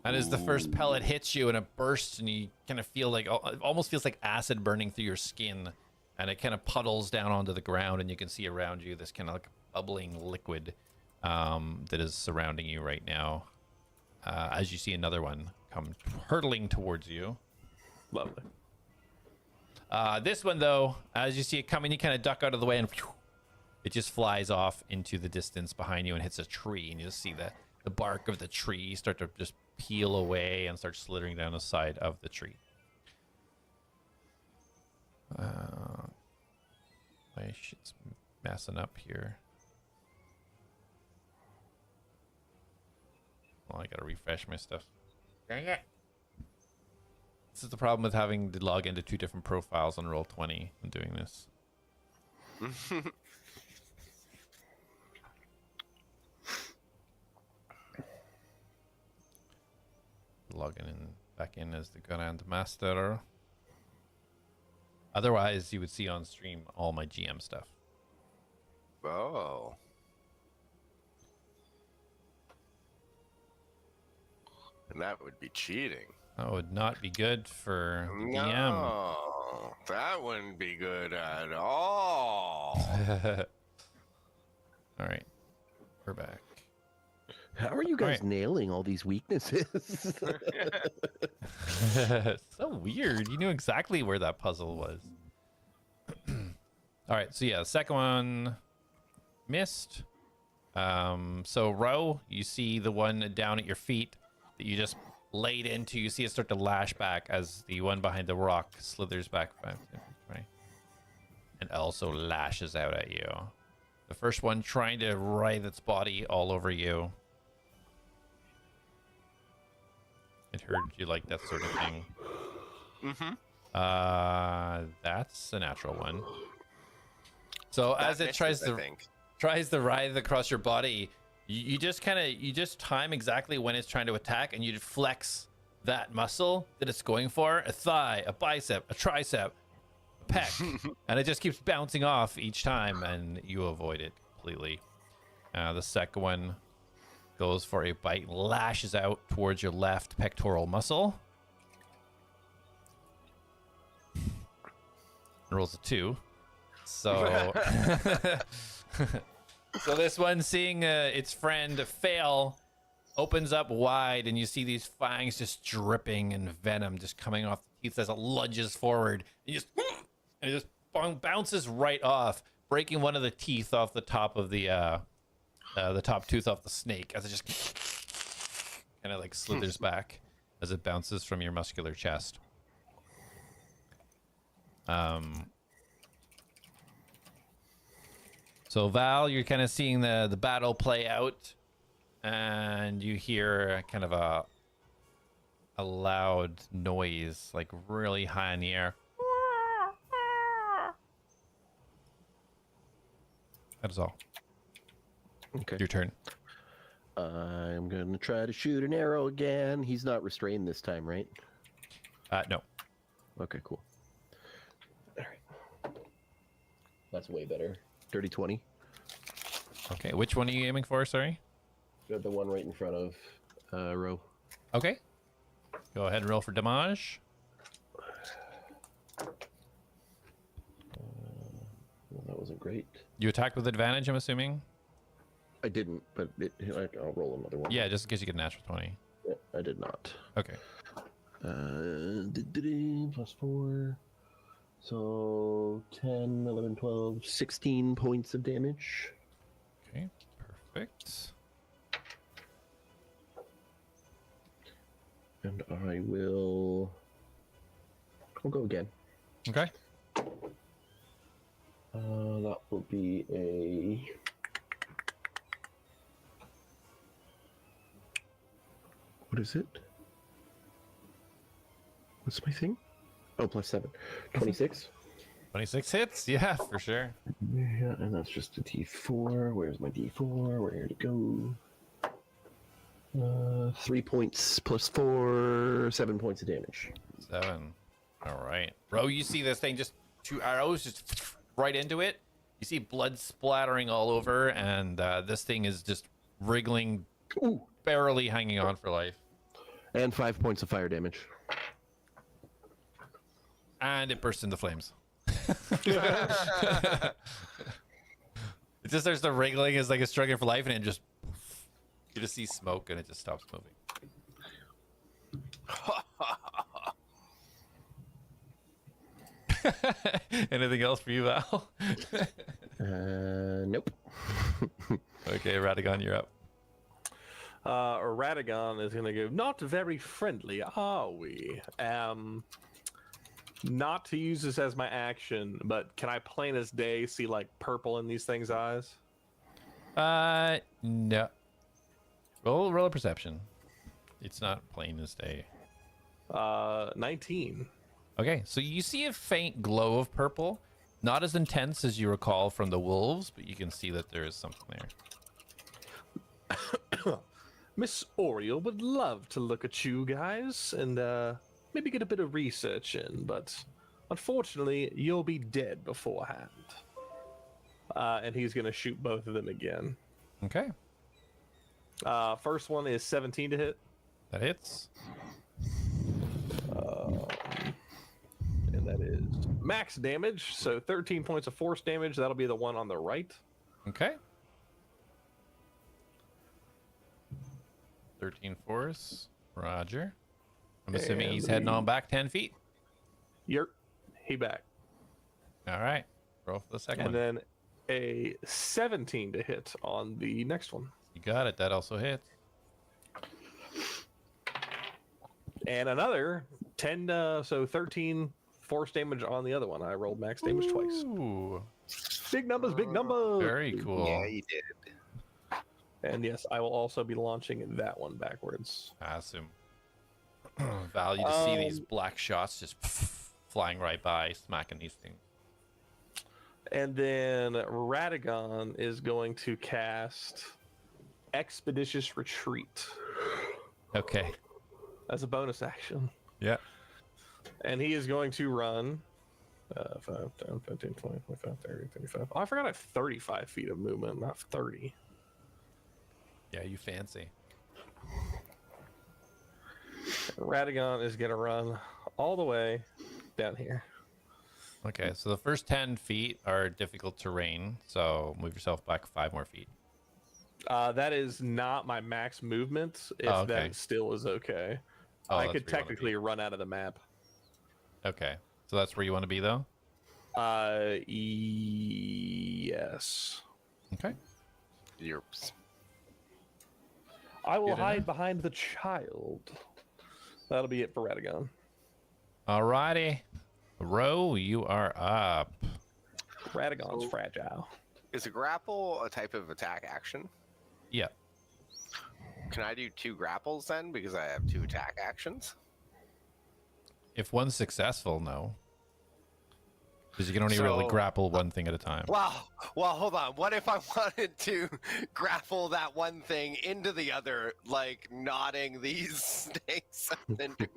And as the first pellet hits you and it bursts and you kind of feel like, it almost feels like acid burning through your skin, and it kind of puddles down onto the ground, and you can see around you this kind of like bubbling liquid that is surrounding you right now. As you see another one come hurtling towards you. Lovely. This one though, as you see it coming, you kind of duck out of the way and it just flies off into the distance behind you and hits a tree, and you'll see the bark of the tree start to just peel away and start slithering down the side of the tree. My shit's messing up here. Well, I gotta refresh my stuff. Dang it. This is the problem with having to log into 2 different profiles on Roll20 and doing this. Logging in back in as the Grandmaster. Otherwise, you would see on stream all my GM stuff. Oh. And that would be cheating. That would not be good for the DM. No, that wouldn't be good at all. All right, we're back. How are you guys Right. nailing all these weaknesses? So weird. You knew exactly where that puzzle was. All right, so yeah, the second one missed. So Ro, you see the one down at your feet that you just laid into. You see it start to lash back as the one behind the rock slithers back 5, 10, 20, and also lashes out at you. The first one trying to writhe its body all over you. It heard you like that sort of thing. That's a natural one. So as it tries to writhe across your body, you just time exactly when it's trying to attack, and you flex that muscle that it's going for. A thigh, a bicep, a tricep, a pec, and it just keeps bouncing off each time, and you avoid it completely. The second one goes for a bite, lashes out towards your left pectoral muscle. Rolls a 2. So, so this one, seeing its friend fail, opens up wide, and you see these fangs just dripping and venom just coming off the teeth as it lunges forward. And it just bounces right off, breaking one of the teeth off the top of the top tooth off the snake, as it just kind of like slithers back as it bounces from your muscular chest. So Val, you're kind of seeing the battle play out, and you hear kind of a loud noise, like really high in the air. That is all. Okay. Your turn. I'm going to try to shoot an arrow again. He's not restrained this time, right? No. Okay, cool. All right. That's way better. Dirty 20. Okay, which one are you aiming for, sorry? Got the one right in front of Ro. Okay. Go ahead and roll for damage. great. You attacked with advantage, I'm assuming? I didn't, but I'll roll another one. Yeah, just in case you get a natural 20. Yeah, I did not. Okay. +4. So 10, 11, 12, 16 points of damage. Okay, perfect. And I'll go again. Okay. That will be a... What is it? What's my thing? Oh, +7. 26. 26 hits? Yeah, for sure. Yeah, and that's just a D4. Where's my D4? Where'd it go? 3 points +4, 7 points of damage. 7. All right. Bro, you see this thing just 2 arrows just right into it. You see blood splattering all over, and this thing is just wriggling, barely hanging on for life. And 5 points of fire damage. And it bursts into flames. It just starts the wriggling is like it's struggling for life, and it just you just see smoke, and it just stops moving. Anything else for you, Val? Nope. Okay, Radagon, you're up. Radagon is going to go, not very friendly, are we? Not to use this as my action, but can I plain as day see like purple in these things' eyes? No. Roll a perception. It's not plain as day. 19. Okay, so you see a faint glow of purple. Not as intense as you recall from the wolves, but you can see that there is something there. Miss Oriole would love to look at you guys and maybe get a bit of research in, but unfortunately, you'll be dead beforehand. And he's going to shoot both of them again. Okay, First one is 17 to hit. that hits. And that is max damage, so 13 points of force damage. That'll be the one on the right. Okay. 13 force. Roger. I'm assuming he's heading on back 10 feet. Yerp, he back. All right. Roll for the second And one. then a 17 to hit on the next one. You got it. That also hits. And another 10, so 13 force damage on the other one. I rolled max damage twice. Ooh. Big numbers, big numbers. Very cool. Yeah, you did. And yes, I will also be launching that one backwards. Awesome. Val, you just see these black shots just flying right by, smacking these things. And then Radagon is going to cast Expeditious Retreat Okay. as a bonus action. Yeah. And he is going to run 5, 10, 15, 20, 25, 30, 35. Oh, I forgot I have 35 feet of movement, not 30. Yeah, you fancy. Radagon is going to run all the way down here. Okay, so the first 10 feet are difficult terrain, so move yourself back 5 more feet. That is not my max movement, if Oh, okay. that still is okay. Oh, I that's could where you wanna technically run out of the map. Okay, so that's where you want to be, though? Yes. Okay. Yerps. I will Good hide enough. behind the child. That'll be it for Radagon. Alrighty. Ro, you are up. Radagon's So- fragile. Is a grapple a type of attack action? Yeah. Can I do 2 grapples then? Because I have 2 attack actions? If one's successful, no. Because you can only really So- grapple one thing at a time. Well, hold on. What if I wanted to grapple that one thing into the other, like knotting these snakes into?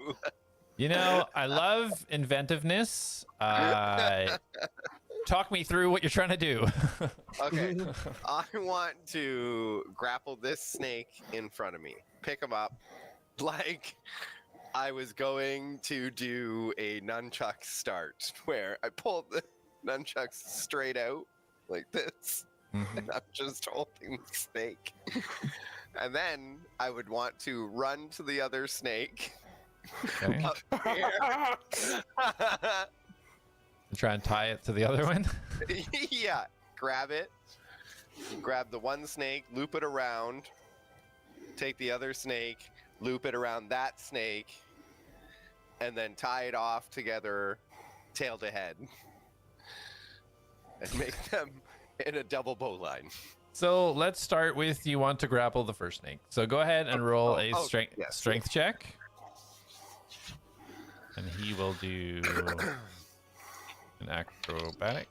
You know, I love inventiveness. Talk me through what you're trying to do. Okay, I want to grapple this snake in front of me, pick him up, like I was going to do a nunchuck start, where I pulled the nunchucks straight out like this. Mhm. And I'm just holding the snake. And then I would want to run to the other snake. Okay. Up here. Try and tie it to the other one. Yeah, grab it. Grab the one snake, loop it around. Take the other snake, loop it around that snake, and then tie it off together, tail to head. And make them in a double bow line. So let's start with you want to grapple the first snake. So go ahead and roll a strength yes. check. And he will do an acrobatic.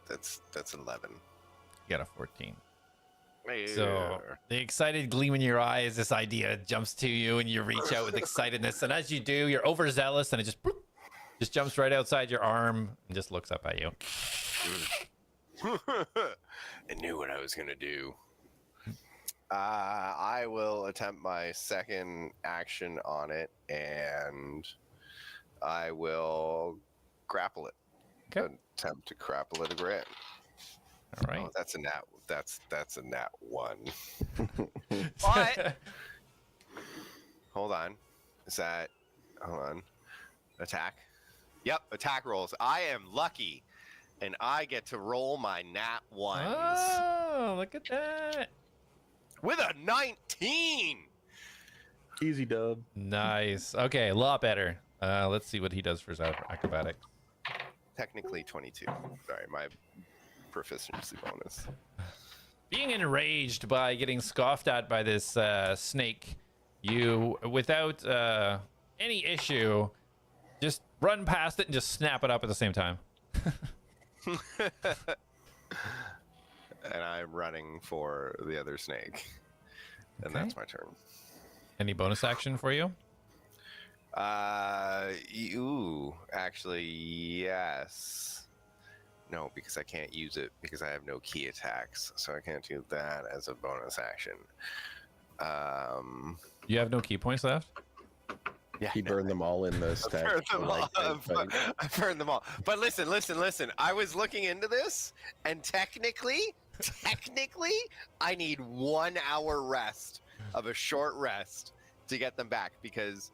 That's 11. You got a 14. Yeah. So the excited gleam in your eye as this idea jumps to you and you reach out with excitedness. And as you do, you're overzealous and it just jumps right outside your arm and just looks up at you. I knew what I was going to do. I will attempt my second action on it and I will grapple it. Okay. Attempt to grapple it again. All right. Oh, that's a nat. That's a nat 1. But hold on. Is that? Hold on. Attack. Yep. Attack rolls. I am lucky, and I get to roll my nat 1s Oh, look at that. with a 19. Easy dub. Nice. Okay, a lot better. Let's see what he does for his acrobatic. Technically 22. Sorry, my proficiency bonus. Being enraged by getting scoffed at by this snake, you, without any issue, just run past it and just snap it up at the same time. And I'm running for the other snake. And Okay. that's my turn. Any bonus action for you? Actually, yes. No, because I can't use it because I have no key attacks, so I can't do that as a bonus action. You have no key points left? Yeah, He burned them all in the I've stack. burned them all. but- I've burned them all. But listen. I was looking into this, and technically, I need 1 hour rest of a short rest to get them back because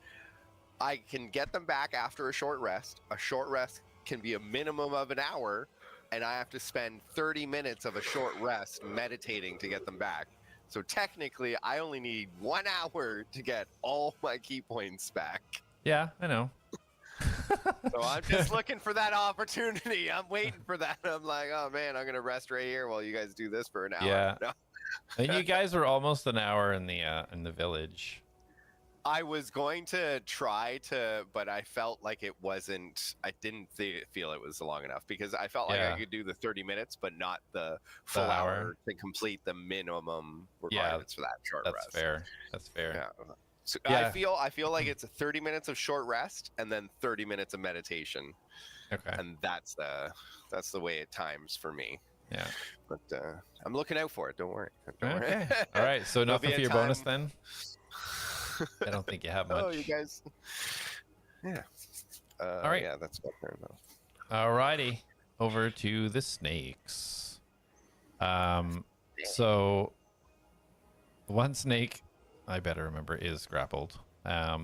I can get them back after a short rest. A short rest can be a minimum of an hour, and I have to spend 30 minutes of a short rest meditating to get them back. So technically, I only need 1 hour to get all my key points back. Yeah, I know. So I'm just looking for that opportunity. I'm waiting for that. I'm like, oh man, I'm gonna rest right here while you guys do this for an hour. Yeah. No. And you guys were almost an hour in the village. I was going to try to, but I felt like it wasn't. I didn't feel it was long enough because I felt like Yeah. I could do the 30 minutes, but not the full hour. hour to complete the minimum requirements for that short That's rest. fair. That's fair. Yeah. So Yeah. I feel like it's a 30 minutes of short rest and then 30 minutes of meditation, Okay. and that's the way it times for me. Yeah. But I'm looking out for it. Don't worry. Don't worry. Okay. All right. So There'll nothing be for a your bonus time- then? I don't think you have much. Oh, you guys. Yeah. All right. Yeah, that's my turn though. Alrighty, over to the snakes. So one snake, I better remember, is grappled.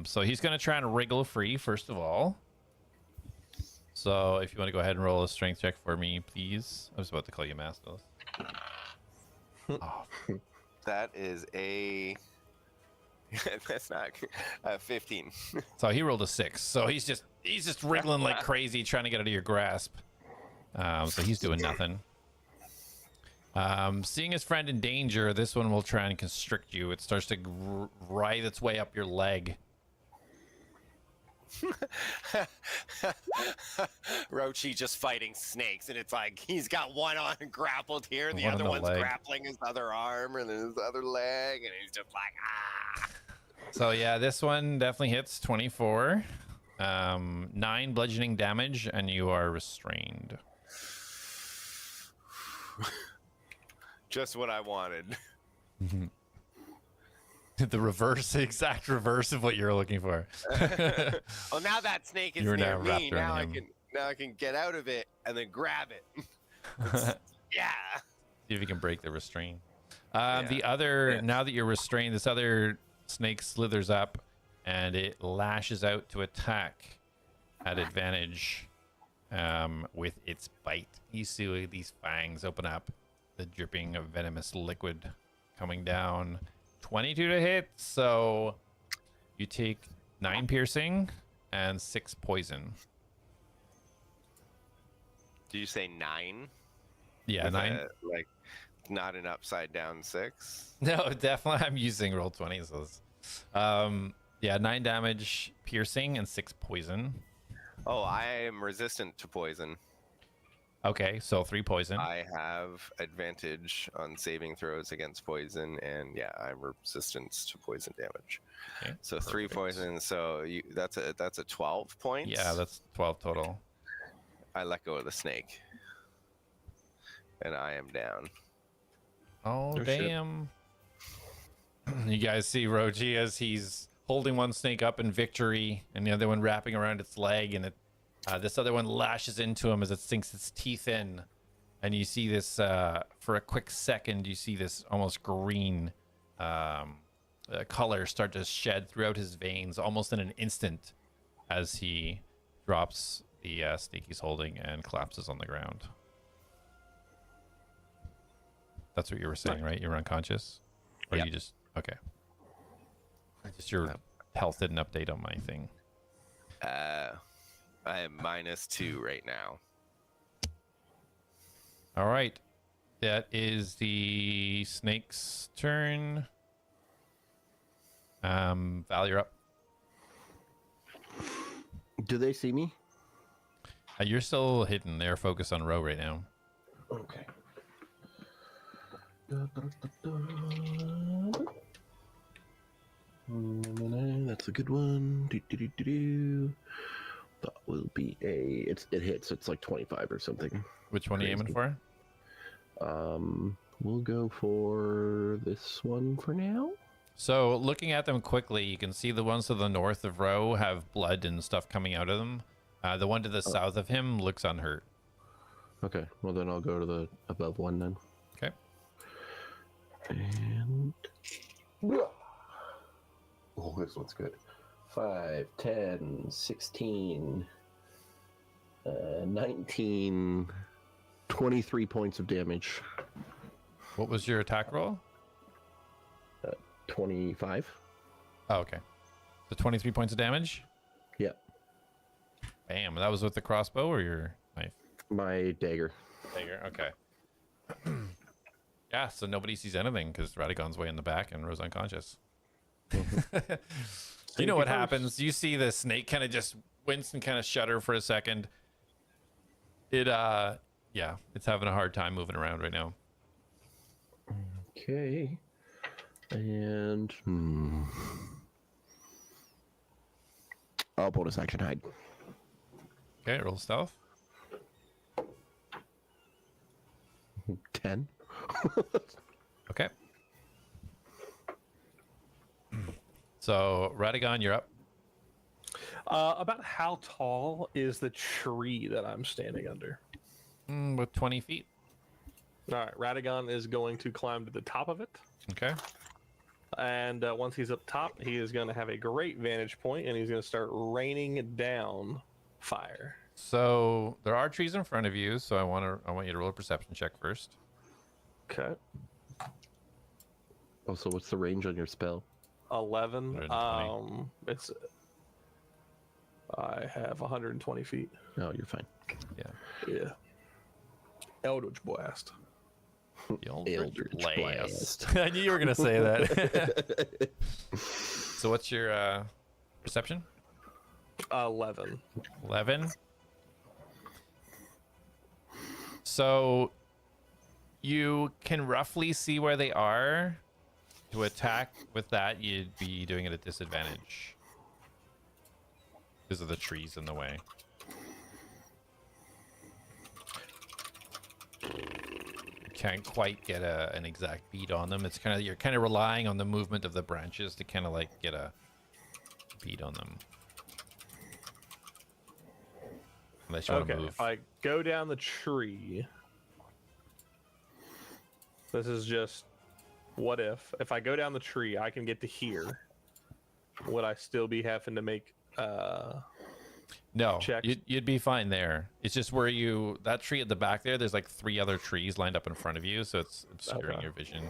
So he's gonna try and wriggle free first of all. So if you want to go ahead and roll a strength check for me, please. I was about to call you Mastos. Oh, That is a. That's not 15. so he rolled a 6. So he's just wriggling like crazy, trying to get out of your grasp. So he's doing nothing. Seeing his friend in danger, this one will try and constrict you. It starts to writhe its way up your leg. Rochi just fighting snakes, and it's like he's got one on grappled here, and the One on other the one's leg. grappling his other arm and his other leg, and he's just like, ah. So yeah, this one definitely hits 24. 9 bludgeoning damage, and you are restrained. Just what I wanted. The reverse, the exact reverse of what you're looking for. Well, now that snake is You are near now me. wrapped Now around him. I can get out of it and then grab it. Yeah. See if you can break the restraint. Yeah. The other, now that you're restrained, this other snake slithers up and it lashes out to attack at advantage with its bite. You see these fangs open up, the dripping of venomous liquid coming down. 22 to hit, so you take 9 piercing and 6 poison. Did you say 9? Yeah, With 9. like, not an upside down 6? No, definitely. I'm using roll 20s. Yeah, 9 damage piercing and 6 poison. Oh, I am resistant to poison. Okay, so 3 poison. I have advantage on saving throws against poison, and yeah, I'm resistant to poison damage. Okay, So 3 perfect. poison. So that's a 12 points. Yeah, that's 12 total. I let go of the snake, and I am down. Oh, shit. damn. You guys see Roji as he's holding one snake up in victory and the other one wrapping around its leg, and this other one lashes into him as it sinks its teeth in. And you see this, for a quick second, you see this almost green color start to shed throughout his veins almost in an instant as he drops the snake he's holding and collapses on the ground. That's what you were saying, right? You were unconscious? Or Yep. you just... Okay. Just your health didn't update on my thing. I am -2 right now. All right. That is the snake's turn. Val, you're up. Do they see me? You're still hidden. They're focused on Ro right now. Okay. That's a good one. That will be it hits. It's like 25 or something. Which one are you aiming Crazy. for? We'll go for this one for now. So looking at them quickly, you can see the ones to the north of Ro have blood and stuff coming out of them. The one to the south of him looks unhurt. Okay, well then I'll go to the above one then. Okay. And oh, this one's good. 5, 10, 16, 19, 23 points of damage. What was your attack roll? 25. Oh, okay. So 23 points of damage? Yeah, Bam. That was with the crossbow or your knife? my dagger. Dagger. Okay. Yeah, so nobody sees anything because Radagon's way in the back and Ro's unconscious. You know what happens? You see the snake kind of just wince and kind of shudder for a second. Yeah, it's having a hard time moving around right now. Okay. And I'll bonus action hide. Okay, roll stealth. 10. Okay. So, Radagon, you're up. About how tall is the tree that I'm standing under? With 20 feet. All right, Radagon is going to climb to the top of it. Okay. And once he's up top, he is going to have a great vantage point, and he's going to start raining down fire. So, there are trees in front of you, so I want you to roll a perception check first. Okay. Also, what's the range on your spell? 11. 120. I have 120 feet. Oh, you're fine. Yeah. Eldritch Blast. The Eldritch Blast. I knew you were going to say that. So, what's your perception? 11. 11. So you can roughly see where they are. To attack with that, you'd be doing it at disadvantage because of the trees in the way. can't quite get an exact beat on them. It's kind of you're kind of relying on the movement of the branches to kind of like get a beat on them. Unless you want to Okay, move. if I go down the tree, this is just what if I go down the tree, I can get to here. Would I still be having to make No, checks? you'd be fine there. It's just where that tree at the back there's like 3 other trees lined up in front of you, so it's obscuring your vision.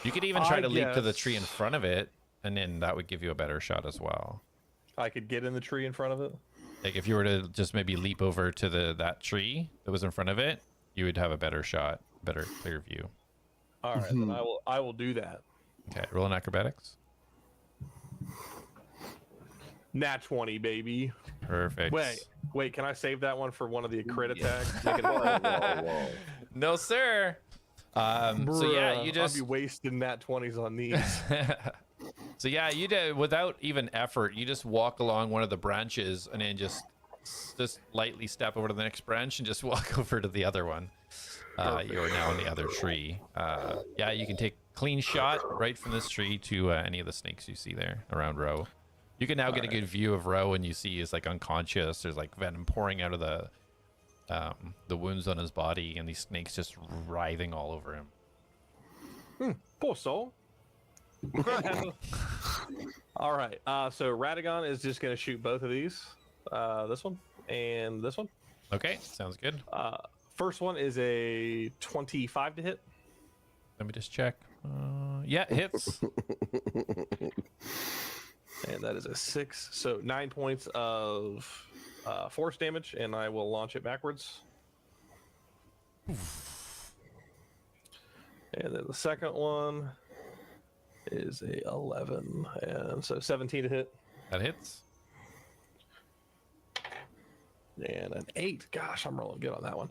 You could even try to leap to the tree in front of it, and then that would give you a better shot as well. I could get in the tree in front of it? Like if you were to just maybe leap over to that tree that was in front of it, you would have a better shot, better clear view. All right, then I will do that. Okay, roll an acrobatics. Nat 20, baby. Perfect. Wait, can I save that one for one of the crit attacks? No, sir. So yeah, you just I'll be wasting nat 20s on these. So yeah, you did without even effort. You just walk along one of the branches and then just lightly step over to the next branch and just walk over to the other one. You're now on the other tree. Yeah, you can take clean shot right from this tree to any of the snakes you see there around Ro. You can now get a good view of Ro, and you see he's like unconscious. There's like venom pouring out of the wounds on his body, and these snakes just writhing all over him. Poor soul. All right, so Radagon is just going to shoot both of these. This one and this one. Okay, sounds good. First one is a 25 to hit. Let me just check. Yeah, it hits. And that is a 6. So 9 points of force damage, and I will launch it backwards. And then the second one is a 11, and so 17 to hit. That hits. And an 8. Gosh, I'm rolling good on that one.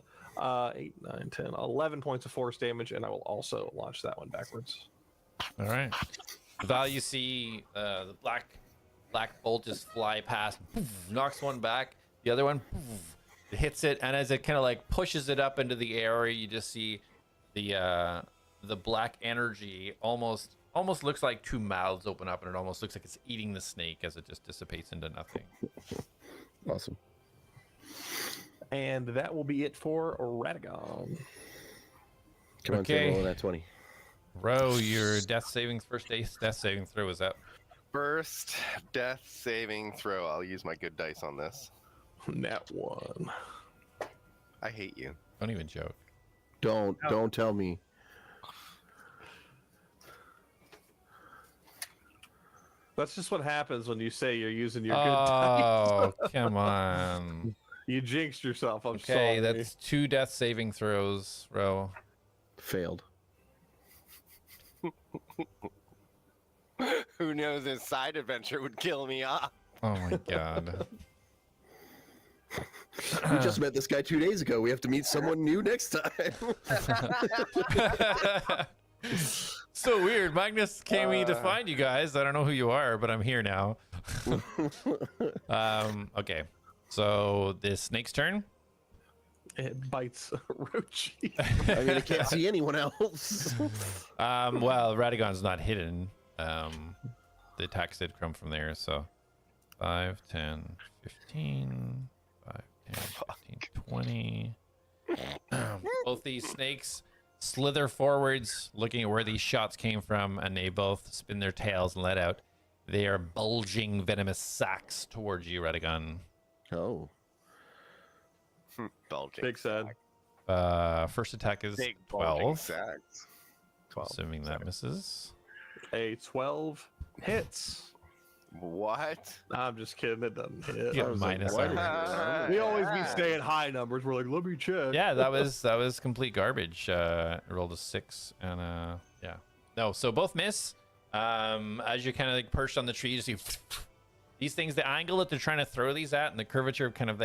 8, 9, 10, 11 points of force damage, and I will also launch that one backwards. All right. Val, you see the black bolt just fly past, knocks one back, the other one hits it, and as it kind of like pushes it up into the air, you just see the black energy almost looks like 2 mouths open up, and it almost looks like it's eating the snake as it just dissipates into nothing. Awesome. And that will be it for Radagon. Come on, Okay. roll that 20. Ro, your death saving throw is up. First death saving throw. I'll use my good dice on this. Nat 1. I hate you. Don't even joke. Don't tell me. That's just what happens when you say you're using your good Oh, dice. come on. You jinxed yourself. I'm Okay, sorry. that's 2 death saving throws, Ro. Failed. Who knows, his side adventure would kill me off. Oh my god. We just met this guy 2 days ago. We have to meet someone new next time. So weird. Magnus came to find you guys. I don't know who you are, but I'm here now. Okay. So the snake's turn. It bites Rochi. I mean, I can't see anyone else. Well, Radagon's not hidden. The attacks did come from there, so 5, 10, 15, 5, 10, 15, 20. Both these snakes slither forwards, looking at where these shots came from, and they both spin their tails and let out their bulging venomous sacs towards you, Radagon. Oh. Bulging. Big sad. First attack is Big bulging 12, sacks. 12. assuming that misses. A 12 hits. What? I'm just kidding. It doesn't hit. Yeah, I was like, minus what? everything. We always be saying high numbers. We're like, let me check. Yeah, that was complete garbage. Rolled a 6 and yeah. No, so both miss. As you're kind of like perched on the tree, you see these things, the angle that they're trying to throw these at, and the curvature of kind of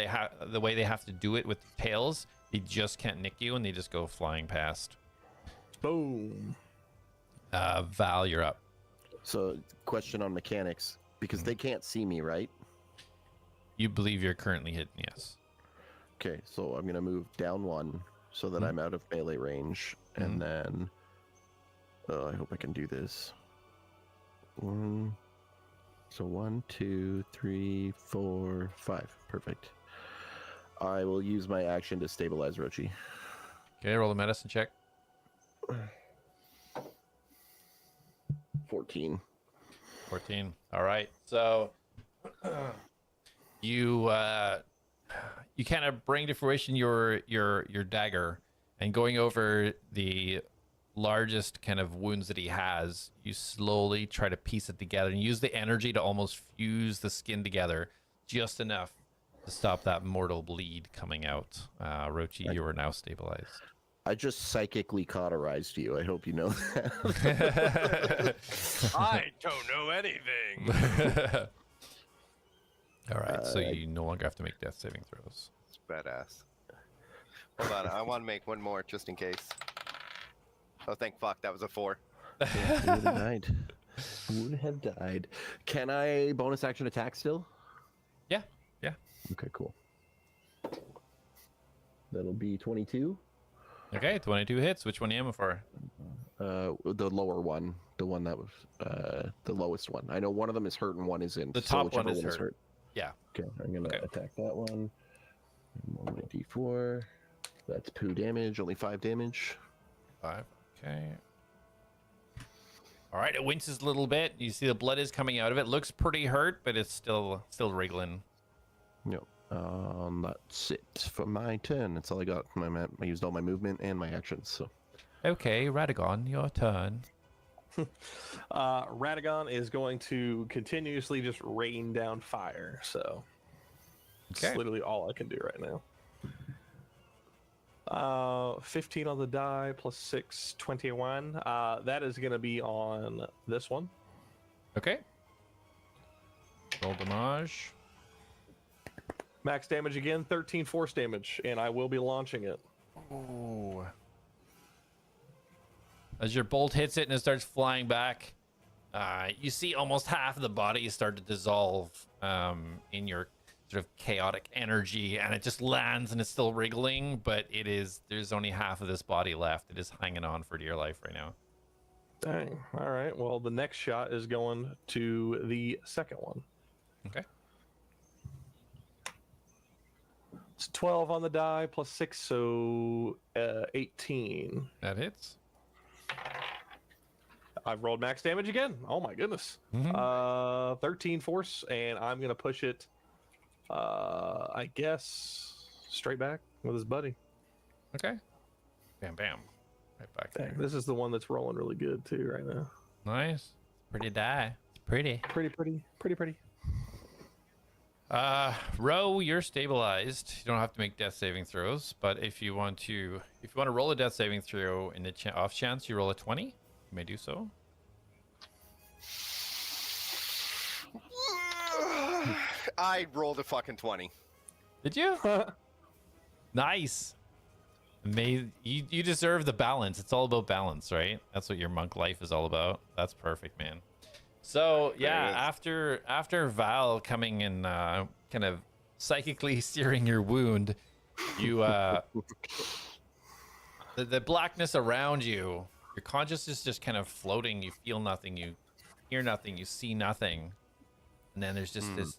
the way they have to do it with the tails, they just can't nick you, and they just go flying past. Boom. Val, you're up. So, question on mechanics. Because they can't see me, right? You believe you're currently hidden, yes. Okay, so I'm going to move down 1, so that I'm out of melee range, and then I hope I can do this. So 1, 2, 3, 4, 5. Perfect. I will use my action to stabilize Rochi. Okay, roll a medicine check. 14. 14. All right. So you kind of bring to fruition your dagger, and going over the largest kind of wounds that he has, you slowly try to piece it together and use the energy to almost fuse the skin together just enough to stop that mortal bleed coming out. Rochi, you are now stabilized. I just psychically cauterized you. I hope you know that. I don't know anything. All right, so you no longer have to make death saving throws. It's badass. Hold on, I want to make one more just in case. Oh, thank fuck, that was a 4. Would have died. Would have died. Can I bonus action attack still? Yeah, yeah. Okay, cool. That'll be 22. Okay, 22 hits. Which one are you aiming for? The lower one, the one that was the lowest one. I know one of them is hurt and one isn't. The top one is hurt. Yeah. Okay, I'm gonna attack that one. Roll my d4. That's poo damage. Only 5 damage. 5. Okay. All right, it winces a little bit. You see the blood is coming out of it. Looks pretty hurt, but it's still wriggling. Yep. That's it for my turn. That's all I got. I used all my movement and my actions. So. Okay, Radagon, your turn. Radagon is going to continuously just rain down fire. So Okay. it's literally all I can do right now. 15 on the die plus 6, 21. That is going to be on this one. Okay. Roll damage. Max damage again, 13 force damage, and I will be launching it. Ooh. As your bolt hits it and it starts flying back, you see almost half of the body start to dissolve in your sort of chaotic energy, and it just lands and it's still wriggling, but there's only half of this body left. It is hanging on for dear life right now. Dang. All right. Well, the next shot is going to the second one. Okay. It's 12 on the die plus 6, so 18. That hits. I've rolled max damage again. Oh my goodness. 13 force, and I'm gonna push it. I guess straight back with his buddy. Okay. Bam, bam. Right back Dang, there. this is the one that's rolling really good too right now. Nice. Pretty die. It's pretty. Pretty. Ro, you're stabilized. You don't have to make death saving throws, but if you want to roll a death saving throw in the off chance you roll a 20, you may do so. I rolled a fucking 20. Did you? Nice. You deserve the balance. It's all about balance, right? That's what your monk life is all about. That's perfect, man. So yeah, after Val coming and kind of psychically searing your wound, you the blackness around you, your consciousness is just kind of floating. You feel nothing, you hear nothing, you see nothing, and then there's just this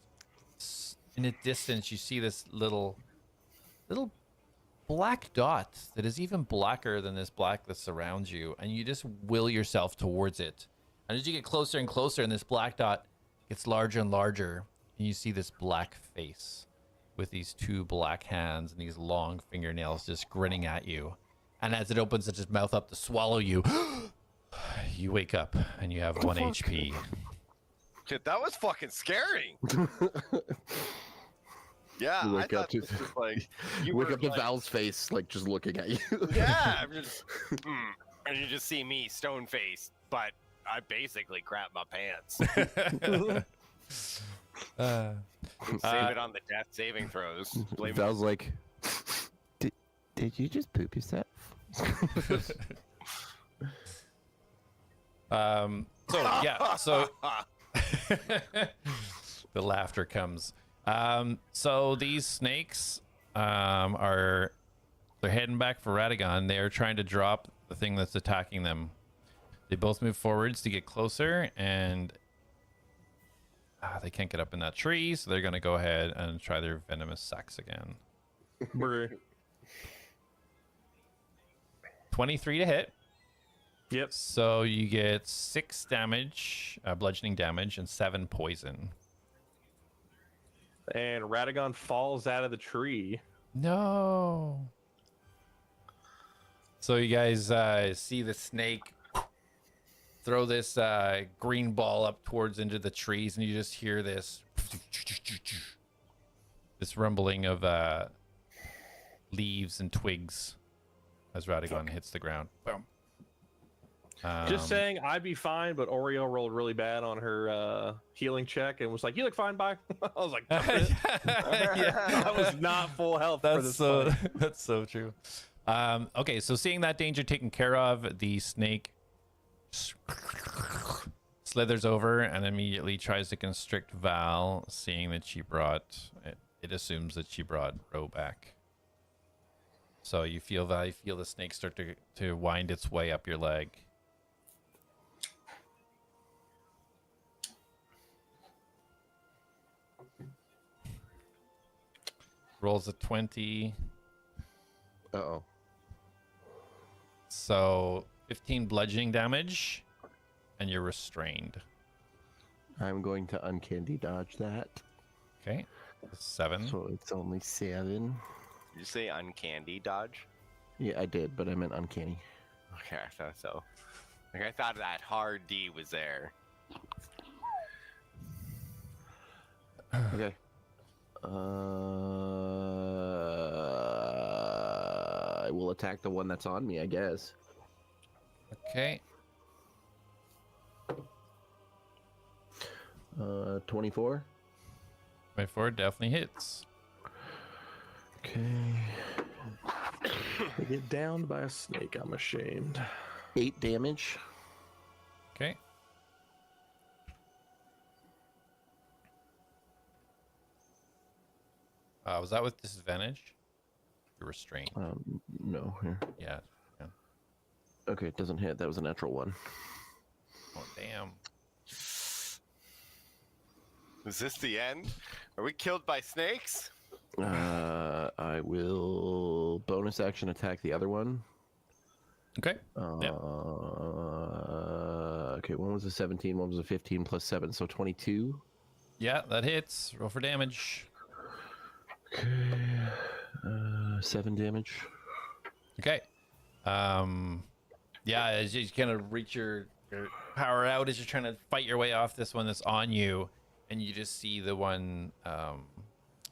in the distance. You see this little black dot that is even blacker than this black that surrounds you, and you just will yourself towards it. And as you get closer and closer, and this black dot gets larger and larger, and you see this black face with these 2 black hands and these long fingernails just grinning at you. And as it opens its mouth up to swallow you, you wake up and you have 1 HP. Shit, that was fucking scary. Yeah, You I wake thought up to this was like you wake were up to like, Val's face, like just looking at you. Yeah, I'm just, and you just see me stone faced, but I basically crap my pants. Save it on the death saving throws. Blame Val's like, did you just poop yourself? So the laughter comes. So these snakes are They're heading back for Radagon. They're trying to drop the thing that's attacking them. They both move forwards to get closer, and they can't get up in that tree, so they're going to go ahead and try their venomous sacs again. 23 to hit. Yep. So you get 6 damage, bludgeoning damage, and 7 poison. And Radagon falls out of the tree. No. So you guys see the snake throw this green ball up towards into the trees, and you just hear this rumbling of leaves and twigs as Radagon hits the ground. Boom. Just saying, I'd be fine, but Oreo rolled really bad on her healing check and was like, "You look fine, bye." I was like, Yeah. I was not full health for this fight. That's so true. Okay, so seeing that danger taken care of, the snake slithers over and immediately tries to constrict Val, seeing that she brought it assumes that she brought Ro back. So you feel Val, you feel the snake start to wind its way up your leg. Rolls a 20. Uh-oh. So 15 bludgeoning damage, and you're restrained. I'm going to uncandy dodge that. Okay. 7. So it's only 7. Did you say uncandy dodge? Yeah, I did, but I meant uncanny. Okay, I thought so. Like, I thought that hard D was there. Okay. I will attack the one that's on me, I guess. Okay. 24. 24 definitely hits. Okay. They get downed by a snake. I'm ashamed. 8 damage. Okay. Was that with disadvantage? You're restrained. No. Here. Yeah. Okay, it doesn't hit. That was a natural 1. Oh, damn. Is this the end? Are we killed by snakes? I will bonus action attack the other one. Okay. Okay, one was a 17, one was a 15 plus 7, so 22. Yeah, that hits. Roll for damage. Okay. 7 damage. Okay. Yeah, as you kind of reach your power out as you're trying to fight your way off this one that's on you, and you just see the one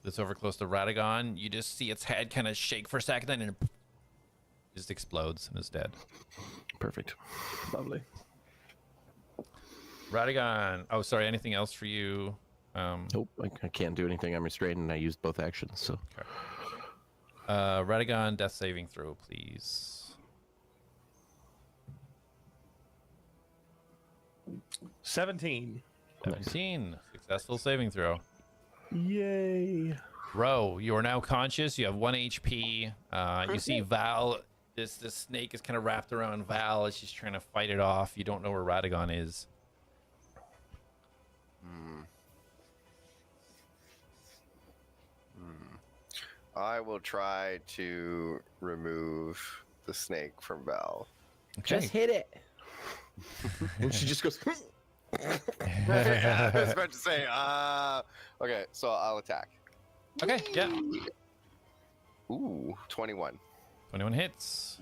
that's over close to Radagon. You just see its head kind of shake for a second, and it just explodes and is dead. Perfect. Lovely. Radagon. Oh, sorry. Anything else for you? Nope, I can't do anything. I'm restrained, and I used both actions, so. Okay. Radagon, death saving throw, please. 17. 17. Successful saving throw. Yay. Ro, you are now conscious. You have 1 HP. You see Val. This snake is kind of wrapped around Val as she's trying to fight it off. You don't know where Radagon is. I will try to remove the snake from Val. Okay. Just hit it. And she just goes. I was about to say, okay, so I'll attack. Okay, yeah. Ooh, 21. 21 hits.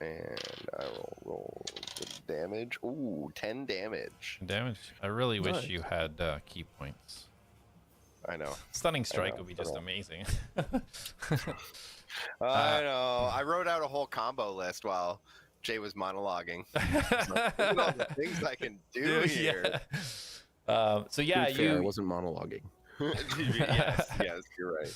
And I will roll the damage. Ooh, 10 damage. Damage. I really wish Nice. you had key points. I know. Stunning strike know, would be but just I'll- amazing. I know. I wrote out a whole combo list while Jay was monologuing. Look at all the things I can do here. So yeah, To be fair, I you wasn't monologuing. yes, you're right.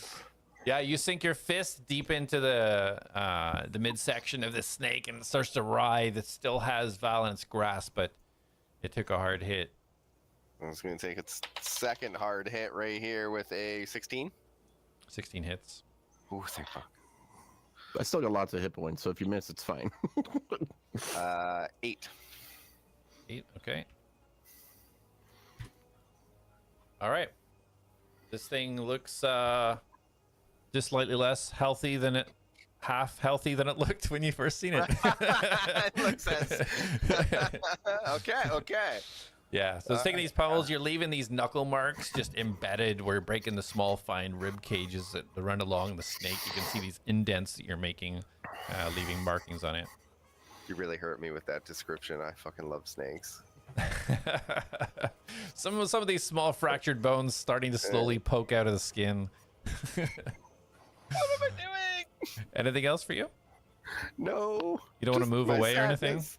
Yeah, you sink your fist deep into the midsection of this snake, and it starts to writhe. It still has Val in its grasp, but it took a hard hit. It's going to take its second hard hit right here with a 16. 16 hits. Ooh, thank fuck. I still got lots of hit points, so if you miss, it's fine. 8. 8. Okay. All right. This thing looks just slightly less healthy than it, half healthy than it looked when you first seen it. It looks okay. Yeah, so it's taking these pummels, you're leaving these knuckle marks just embedded where you're breaking the small, fine rib cages that run along the snake. You can see these indents that you're making, leaving markings on it. You really hurt me with that description. I fucking love snakes. Some of these small fractured bones starting to slowly poke out of the skin. What am I doing? Anything else for you? No. You don't want to move my away or anything? sadness.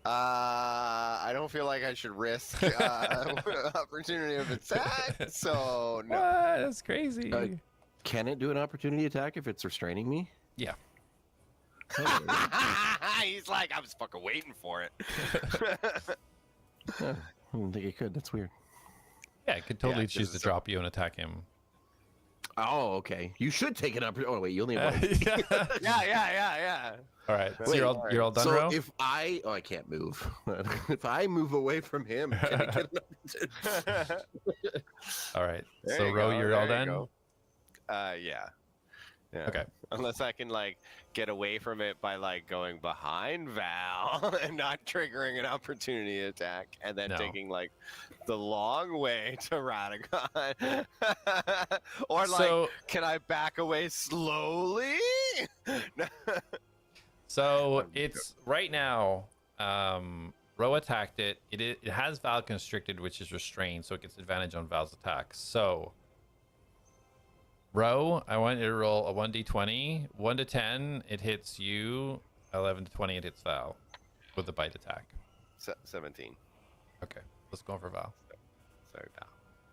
I don't feel like I should risk opportunity of attack, so no. What? That's crazy. Can it do an opportunity attack if it's restraining me? Yeah. He's like, I was fucking waiting for it. I don't think it could. That's weird. Yeah, it could totally Yeah, choose to this is drop you and attack him. Oh, okay. You should take an opportunity. Oh, wait, you only have one. Yeah. All right, so Wait, you're all done, So Ro? if I can't move. If I move away from him, can I get an opportunity? All right, There so you Ro, go, you're all there you done? go. Yeah. Okay. Unless I can like get away from it by like going behind Val and not triggering an opportunity attack, and then No. taking like the long way to Radagon. Or like, So- can I back away slowly? So it's right now. Ro attacked it. It has Val constricted, which is restrained, so it gets advantage on Val's attacks. So, Ro, I want you to roll a 1d20. 1 to 10, it hits you. 11 to 20, it hits Val with the bite attack. 17. Okay, let's go for Val Sorry, Val.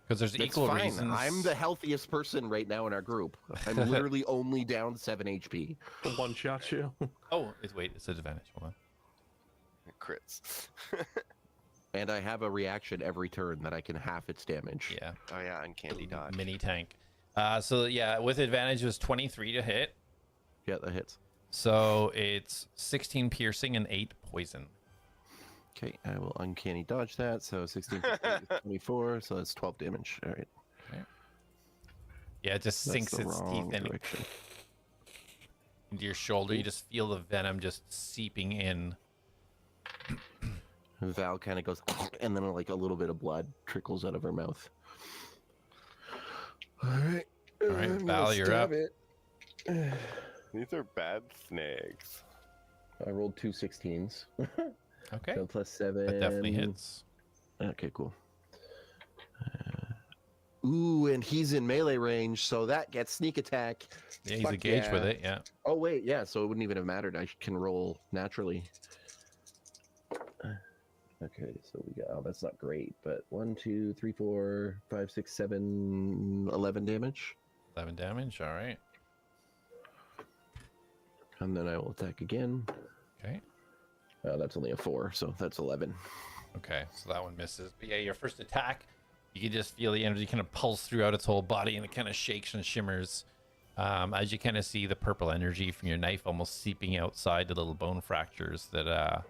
because there's It's equal fine. reasons. I'm the healthiest person right now in our group. I'm literally only down 7 HP. One shot you. Oh, wait, it's an advantage. Hold on. Crits. And I have a reaction every turn that I can half its damage. Yeah, Oh yeah, uncanny dodge. mini tank. So yeah, with advantage it was 23 to hit. Yeah, that hits. So it's 16 piercing and 8 poison. Okay, I will uncanny dodge that. So 16, 24, so that's 12 damage. All right. Yeah, it just That's sinks the its wrong teeth direction. into your shoulder. You just feel the venom just seeping in. Val kind of goes, and then like a little bit of blood trickles out of her mouth. All right. All right, Val, you're up. These are bad snakes. I rolled 2 16s. Okay, So plus 7. that definitely hits. Okay, cool. Ooh, and he's in melee range, so that gets sneak attack. Yeah, he's Fuck engaged with yeah. it. Yeah. Oh wait, yeah, so it wouldn't even have mattered. I can roll naturally. Okay, so we got, oh, that's not great, but 1, 2, 3, 4, 5, 6, 7, 11 damage. 11 damage. All right. And then I will attack again. Okay. That's only a 4, so that's 11. Okay, so that one misses. But yeah, your first attack, you can just feel the energy kind of pulse throughout its whole body, and it kind of shakes and shimmers as you kind of see the purple energy from your knife almost seeping outside the little bone fractures that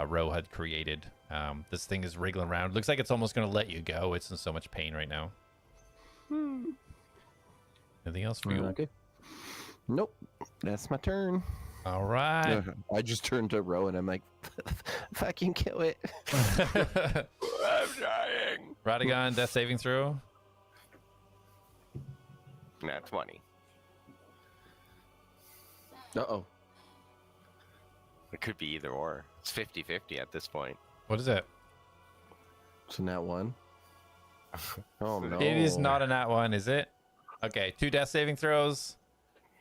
Ro had created. This thing is wriggling around. Looks like it's almost going to let you go. It's in so much pain right now. Anything else for you? Okay. Nope, that's my turn. All right. I just turned to Ro and I'm like, fucking kill it. I'm dying. Radagon, death saving throw. Nat 20. Uh-oh. It could be either or. It's 50-50 at this point. What is it? So now 1. Oh no. It is not a nat 1, is it? Okay, 2 death saving throws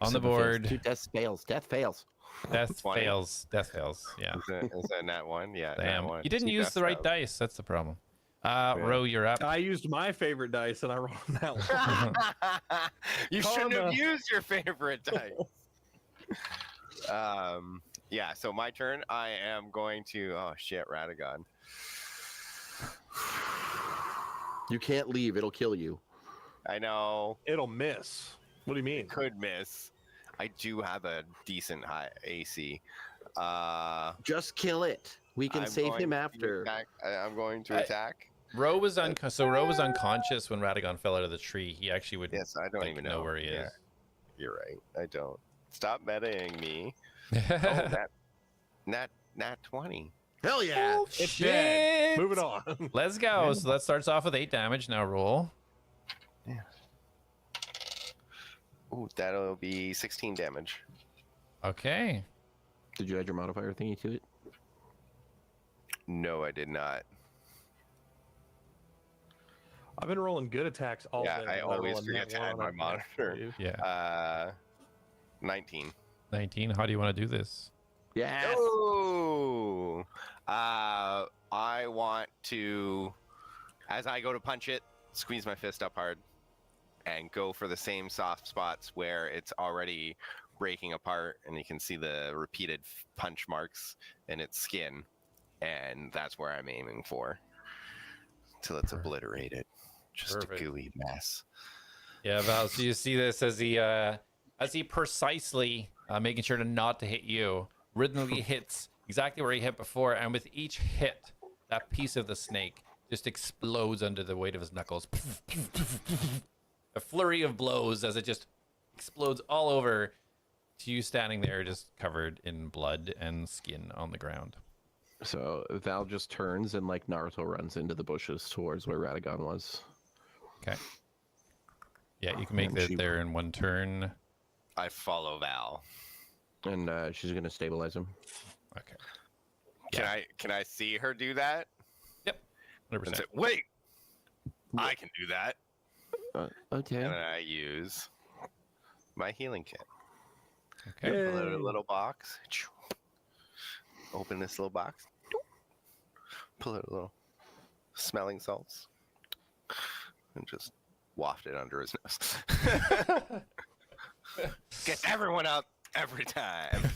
on the 7 fails. board. 2 death fails. Death fails. Death 20. fails. Death fails. Yeah. Is that nat 1? Yeah, nat Damn. 1. You didn't 2 use death the right fails. dice. That's the problem. Ro, you're up. I used my favorite dice and I rolled that one. You shouldn't have Karma. used your favorite dice. Yeah, so my turn. I am going to. Oh shit, Radagon. You can't leave. It'll kill you. I know. It'll miss. What do you mean? Could miss. I do have a decent high AC. Just kill it. We can I'm save going him to after. I'm going to attack. Ro was unconscious when Radagon fell out of the tree. He actually would Yes, I don't even know where he Yeah, is. you're right. I don't. Stop metaing me. Nat 20. Hell yeah! It's dead. Shit! Moving on. Let's go. So that starts off with 8 damage. Now roll. Yeah. Ooh, that'll be 16 damage. Okay. Did you add your modifier thingy to it? No, I did not. I've been rolling good attacks all Yeah, day. I and always roll a forget nat to one add on my that monitor. save. Yeah. 19. 19. How do you want to do this? Yeah. Ooh. I want to, as I go to punch it, squeeze my fist up hard and go for the same soft spots where it's already breaking apart and you can see the repeated punch marks in its skin. And that's where I'm aiming for. Till it's obliterated. Just Perfect. a gooey mess. Yeah, Val. So you see this as he precisely making sure to not to hit you, rhythmically hits exactly where he hit before, and with each hit, that piece of the snake just explodes under the weight of his knuckles. A flurry of blows as it just explodes all over to you standing there just covered in blood and skin on the ground. So Val just turns and like Naruto runs into the bushes towards where Radagon was. Okay. Yeah, you can make And that she- there in one turn. I follow Val. And she's gonna stabilize him. Okay. Can I see her do that? Yep. 100%. And say, wait, I can do that. Okay. And then I use my healing kit. Okay. Yay. Pull out a little box. Open this little box. Pull out a little smelling salts. And just waft it under his nose. Gets everyone up every time.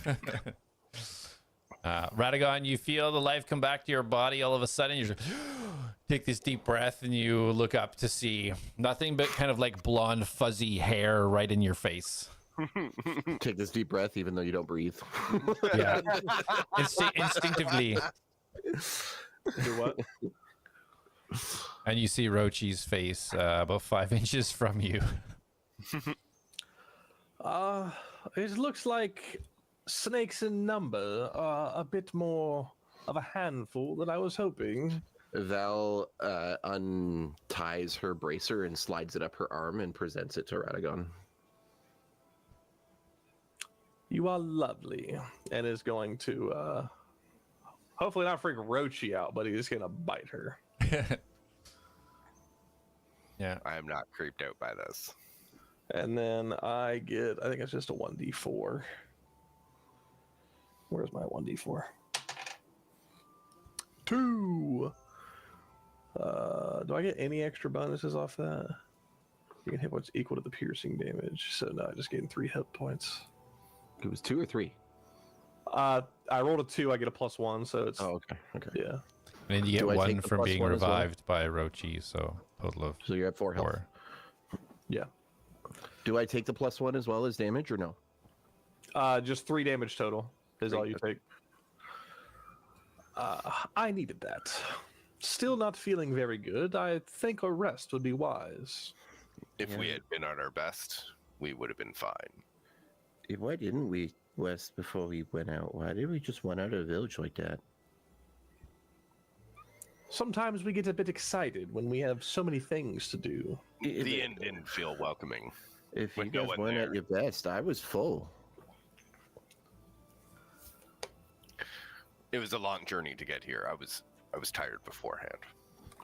Radagon, you feel the life come back to your body all of a sudden. You just take this deep breath and you look up to see nothing but kind of like blonde, fuzzy hair right in your face. Take this deep breath, even though you don't breathe. Yeah. Instinctively. Do what? And you see Rochi's face about 5 inches from you. It looks like snakes in number are a bit more of a handful than I was hoping. Val unties her bracer and slides it up her arm and presents it to Radagon. You are lovely, and is going to hopefully not freak Rochi out, but he's gonna bite her. Yeah. I am not creeped out by this. And then I think it's just a 1d4. Where's my 1d4? 2. Do I get any extra bonuses off that? You can hit what's equal to the piercing damage. So no, I just gained 3 hit points. It was 2 or 3. I rolled a 2. I get a +1, so it's Oh, okay. Okay. yeah. And then you Do get I take 1 the from plus being 1 as well? revived by Rochi, so total of So you're at 4 health. 4. Yeah. Do I take the +1 as well as damage or no? Just 3 damage total is all you take. I needed that. Still not feeling very good. I think a rest would be wise. If we had been at our best, we would have been fine. Why didn't we rest before we went out? Why did we just run out of the village like that? Sometimes we get a bit excited when we have so many things to do. The inn didn't feel welcoming. If you with no guys one weren't there. at your best, I was full. It was a long journey to get here. I was tired beforehand.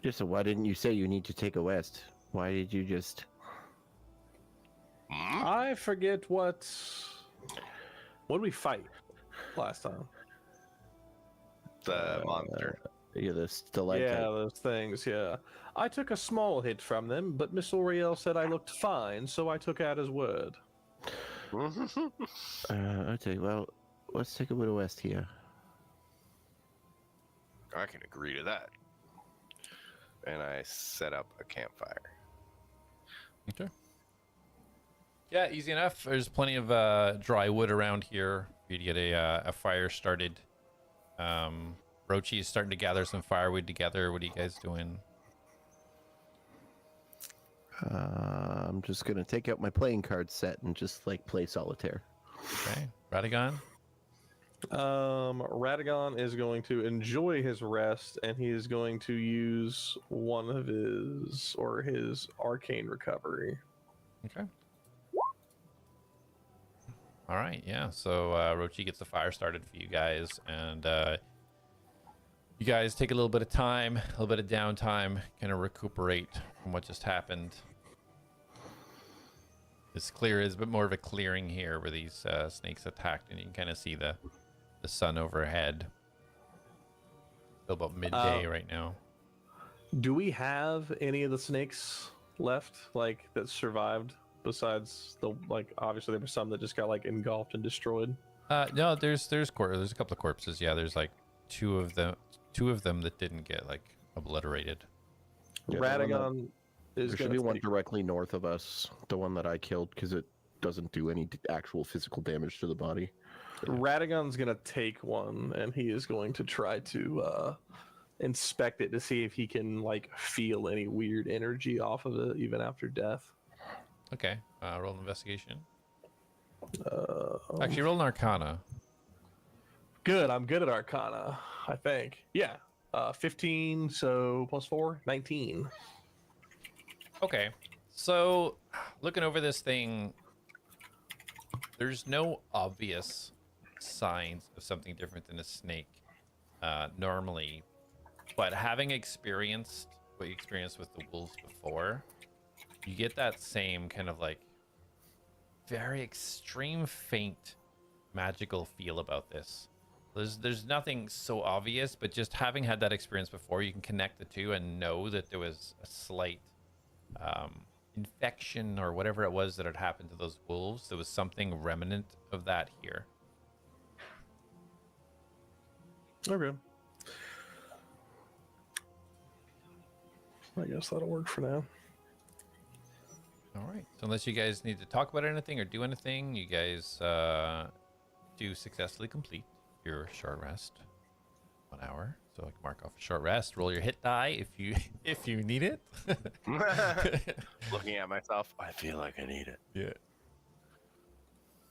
Just so why didn't you say you need to take a rest? Why did you just... Hmm? I forget what did we fight last time? The monster. Yeah, the stalactite. Yeah, those things, yeah. I took a small hit from them, but Miss Oriel said I looked fine, so I took out his word. Okay, well, let's take a little rest here. I can agree to that. And I set up a campfire. Okay. Yeah, easy enough. There's plenty of dry wood around here for you to get a fire started. Rochi is starting to gather some firewood together. What are you guys doing? I'm just gonna take out my playing card set and just like play solitaire. Okay, Radagon. Radagon is going to enjoy his rest, and he is going to use one of his arcane recovery. Okay. All right, yeah. So Rochi gets the fire started for you guys, and you guys take a little bit of time, a little bit of downtime, kind of recuperate from what just happened. This clear is a bit more of a clearing here where these snakes attacked, and you can kind of see the sun overhead. Still about midday right now. Do we have any of the snakes left, like, that survived? Besides the, like, obviously there were some that just got like engulfed and destroyed. No, there's a couple of corpses. Yeah, there's like two of them that didn't get like obliterated. Yeah, Radagon is there should going be to one directly north of us, the one that I killed, because it doesn't do any actual physical damage to the body. Radagon's going to take one, and he is going to try to inspect it to see if he can like feel any weird energy off of it even after death. Okay, roll an investigation. Actually, roll an arcana. Good, I'm good at Arcana, I think. Yeah, 15, so plus 4, 19. Okay, so looking over this thing, there's no obvious signs of something different than a snake normally, but having experienced what you experienced with the wolves before, you get that same kind of like very extreme faint magical feel about this. There's nothing so obvious, but just having had that experience before, you can connect the two and know that there was a slight infection or whatever it was that had happened to those wolves. There was something remnant of that here. Okay. I guess that'll work for now. All right. So unless you guys need to talk about anything or do anything, you guys do successfully complete your short rest. 1 hour. So I can mark off a short rest. Roll your hit die if you need it. Looking at myself, I feel like I need it. Yeah.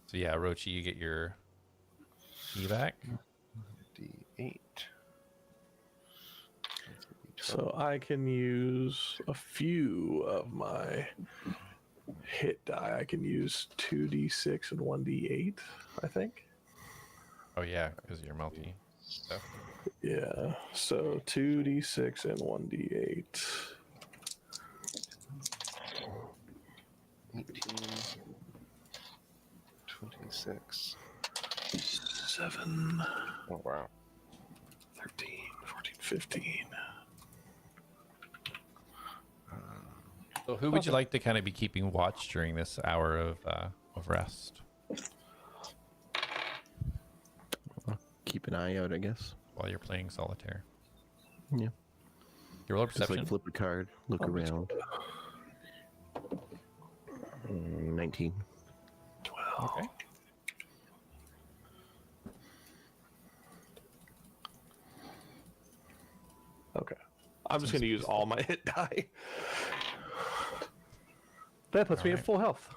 So yeah, Rochi, you get your key back. D8. So I can use a few of my hit die. I can use 2d6 and 1d8, I think. Oh yeah, because you're multi stuff. Yeah, so 2d6 and 1d8. 18, 26. 7, Oh, wow. 13, 14, 15. So who would you like to kind of be keeping watch during this hour of rest? Keep an eye out, I guess. While you're playing solitaire. Yeah. You roll a Just perception. like flip a card, look around. 19. 12. Okay. Okay. I'm just going to use all my hit die. That puts me at full health.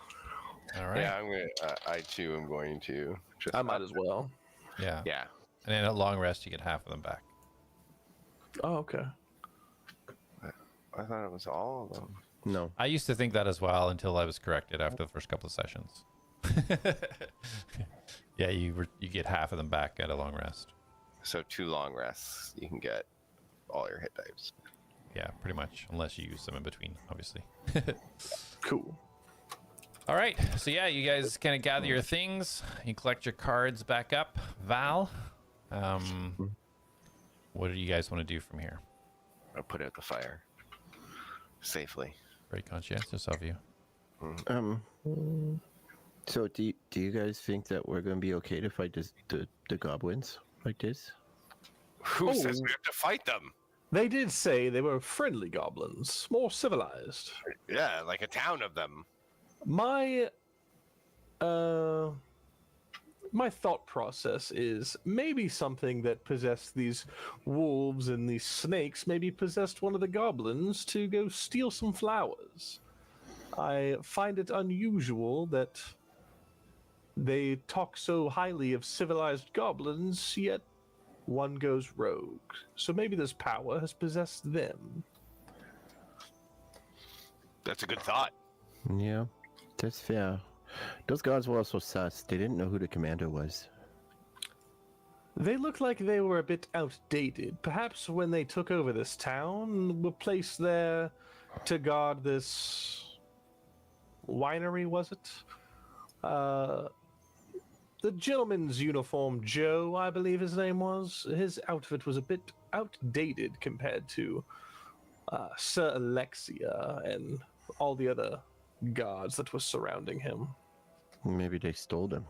All right. Yeah, I'm gonna. I too am going to. Just I might as well. Yeah. Yeah. And then at long rest, you get half of them back. Oh, okay. I thought it was all of them. No. I used to think that as well until I was corrected after the first couple of sessions. Yeah, you get half of them back at a long rest. So 2 long rests, you can get all your hit dice. Yeah, pretty much, unless you use them in between, obviously. Cool. All right, so yeah, you guys kind of gather your things. You collect your cards back up. Val, what do you guys want to do from here? I'll put out the fire safely. Very conscientious of you. So do you guys think that we're going to be okay to fight the goblins like this? Who says we have to fight them? They did say they were friendly goblins, more civilized. Yeah, like a town of them. My My thought process is maybe something that possessed these wolves and these snakes maybe possessed one of the goblins to go steal some flowers. I find it unusual that they talk so highly of civilized goblins, yet one goes rogue. So maybe this power has possessed them. That's a good thought. Yeah, that's fair. Those guards were also sus. They didn't know who the commander was. They looked like they were a bit outdated. Perhaps when they took over this town, were placed there to guard this winery, was it? The gentleman's uniform, Joe, I believe his name was. His outfit was a bit outdated compared to Sir Alexia and all the other guards that were surrounding him. Maybe they stole them.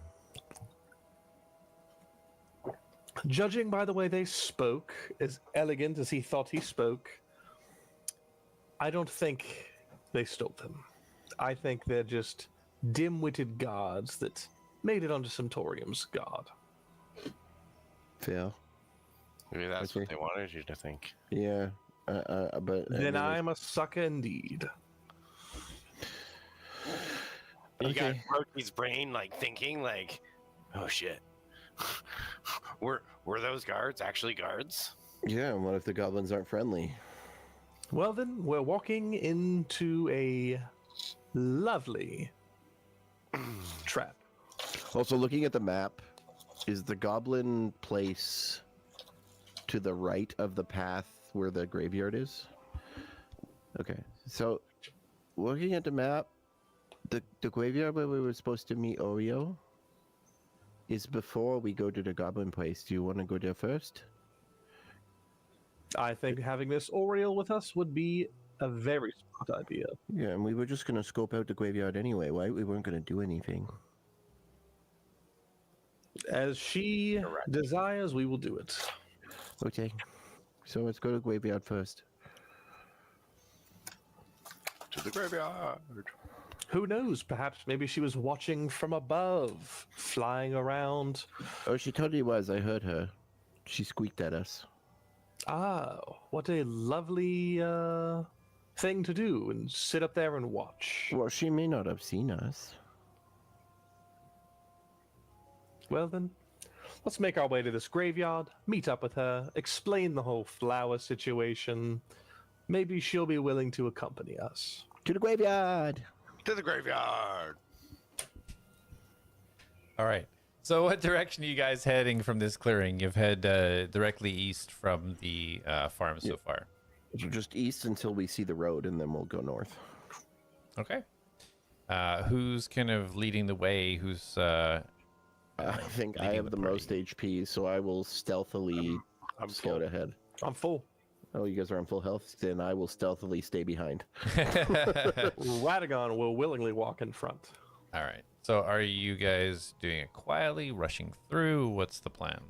Judging by the way they spoke, as elegant as he thought he spoke, I don't think they stole them. I think they're just dim-witted guards that made it onto Centurium's guard. Fair. Maybe that's Okay. what they wanted you to think. Yeah, but Then I'm a sucker indeed. You got Okay. Murphy's brain like thinking like, oh shit. were those guards actually guards? Yeah, and what if the goblins aren't friendly? Well then, we're walking into a lovely trap. Also, looking at the map, is the goblin place to the right of the path where the graveyard is? Okay, so looking at the map, the graveyard where we were supposed to meet Oreo is before we go to the goblin place. Do you want to go there first? I think having this Oriole with us would be a very smart idea. Yeah, and we were just going to scope out the graveyard anyway, right? We weren't going to do anything. As she Correct. desires, we will do it. Okay, so let's go to the graveyard first. To the graveyard. Who knows? Perhaps maybe she was watching from above, flying around. Oh, she totally was. I heard her. She squeaked at us. Ah, what a lovely thing to do, and sit up there and watch. Well, she may not have seen us. Well then, let's make our way to this graveyard, meet up with her, explain the whole flower situation. Maybe she'll be willing to accompany us. To the graveyard! To the graveyard. All right. So, what direction are you guys heading from this clearing? You've head directly east from the farm so far. So just east until we see the road, and then we'll go north. Okay. Who's kind of leading the way? Who's I think I leading have the the most HP, so I will stealthily I'm scout ahead. I'm full. Oh, you guys are on full health? Then I will stealthily stay behind. Radagon will willingly walk in front. All right. So, are you guys doing it quietly, rushing through? What's the plan?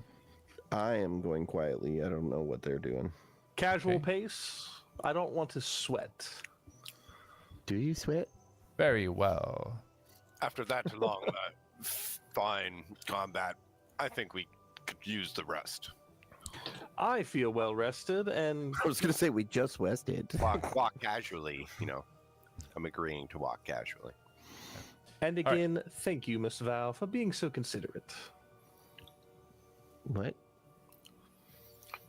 I am going quietly. I don't know what they're doing. Casual Okay. pace. I don't want to sweat. Do you sweat? Very well. After that long, fine combat, I think we could use the rest. I feel well rested, and I was going to say we just rested. Walk casually, you know. I'm agreeing to walk casually. again, thank you, Miss Val, for being so considerate. What?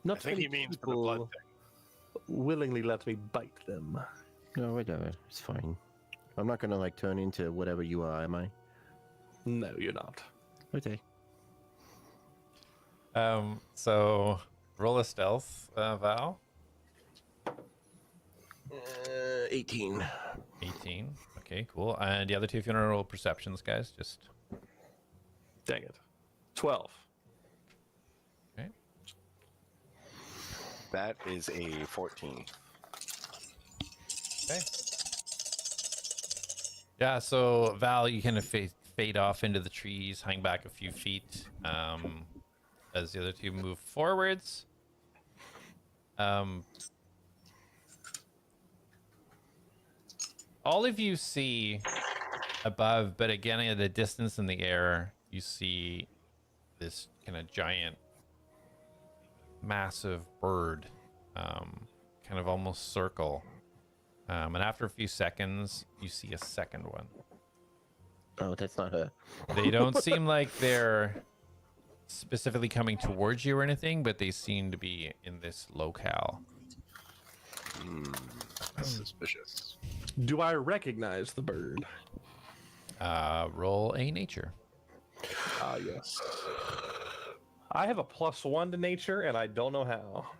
Not I think many he means for the blood people thing. willingly let me bite them. No, whatever. It's fine. I'm not going to like turn into whatever you are, am I? No, you're not. Okay. So roll a stealth, Val. 18. 18. Okay, cool. And the other two, if you want to roll perceptions, guys, just Dang it. 12. okay. That is a 14. Okay. Yeah, so Val, you kind of fade off into the trees, hang back a few feet as the other two move forwards. All of you see above, but again, at a distance in the air, you see this kind of giant, massive bird, kind of almost circle. And after a few seconds, you see a second one. Oh, that's not her. They don't seem like they're specifically coming towards you or anything, but they seem to be in this locale. Suspicious. Do I recognize the bird? Roll a nature. Ah, yes. I have a +1 to nature, and I don't know how.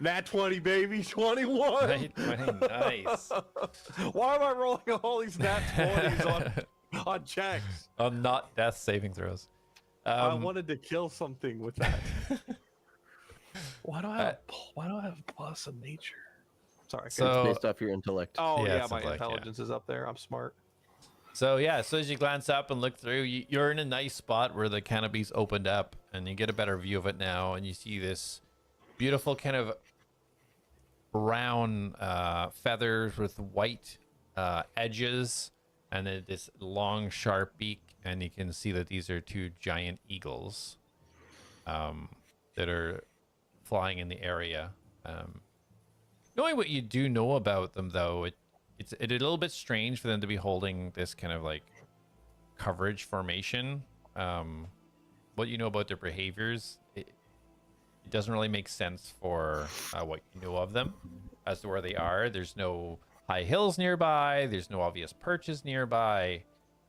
Nat 20, baby, 21. Nice. Why am I rolling all these nat 20s on checks? Not death saving throws. I wanted to kill something with that. Why do I have a plus in nature? Sorry. So- It's based off your intellect. oh yeah, yeah, it's my intellect, yeah. intelligence is up there. I'm smart. So yeah, so as you glance up and look through, you're in a nice spot where the canopy's opened up, and you get a better view of it now, and you see this beautiful kind of brown feathers with white edges, and then this long, sharp beak, and you can see that these are two giant eagles that are flying in the area. Knowing what you do know about them, though, it's a little bit strange for them to be holding this kind of like coverage formation. What you know about their behaviors, it doesn't really make sense for what you know of them as to where they are. There's no high hills nearby. There's no obvious perches nearby.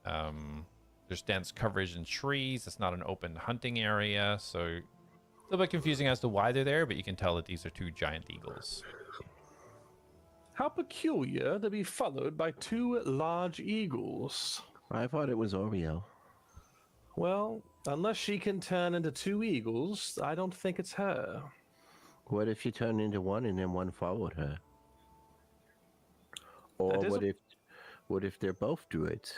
There's dense coverage in trees. It's not an open hunting area, so a little bit confusing as to why they're there, but you can tell that these are two giant eagles. How peculiar to be followed by two large eagles. I thought it was Oreo. Well, unless she can turn into two eagles, I don't think it's her. What if she turned into one and then one followed her? Or That is what if they're both druids?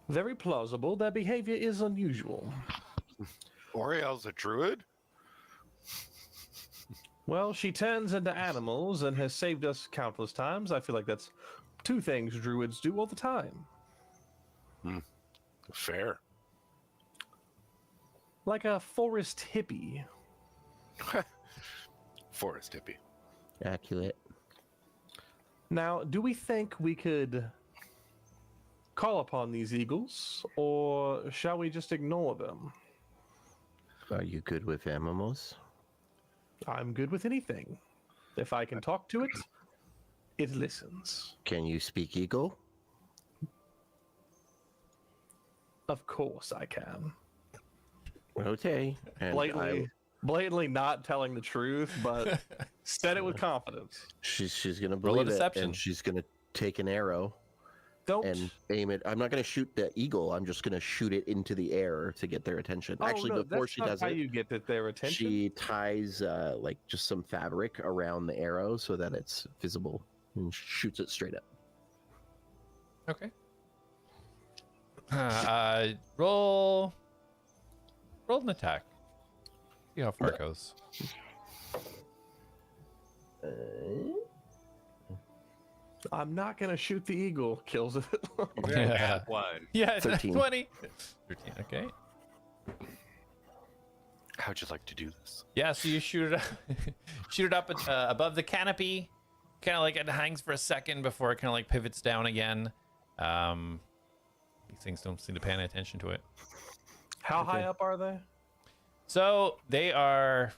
Very plausible. Their behavior is unusual. Oriel's a druid? Well, she turns into animals and has saved us countless times. I feel like that's two things druids do all the time. Fair. Like a forest hippie. Forest hippie. Accurate. Now, do we think we could call upon these eagles, or shall we just ignore them? Are you good with animals? I'm good with anything. If I can talk to it, it listens. Can you speak eagle? Of course I can. Okay. And Blatantly not telling the truth, but said it with confidence. she's gonna Roll a believe it, deception. and she's gonna take an arrow Don't. and aim it. I'm not gonna shoot the eagle. I'm just gonna shoot it into the air to get their attention. Oh, Actually, no, before that's she not does how it, you get their attention. she ties like just some fabric around the arrow so that it's visible and shoots it straight up. Okay. Roll an attack. See how far it goes. I'm not gonna shoot the eagle. Kills it. Yeah. One. Yeah, 13. 20. 13, okay. How'd you like to do this? Yeah, so you shoot it up, shoot it up above the canopy. Kind of like it hangs for a second before it kind of like pivots down again. These things don't seem to pay any attention to it. How high up are they? So they are,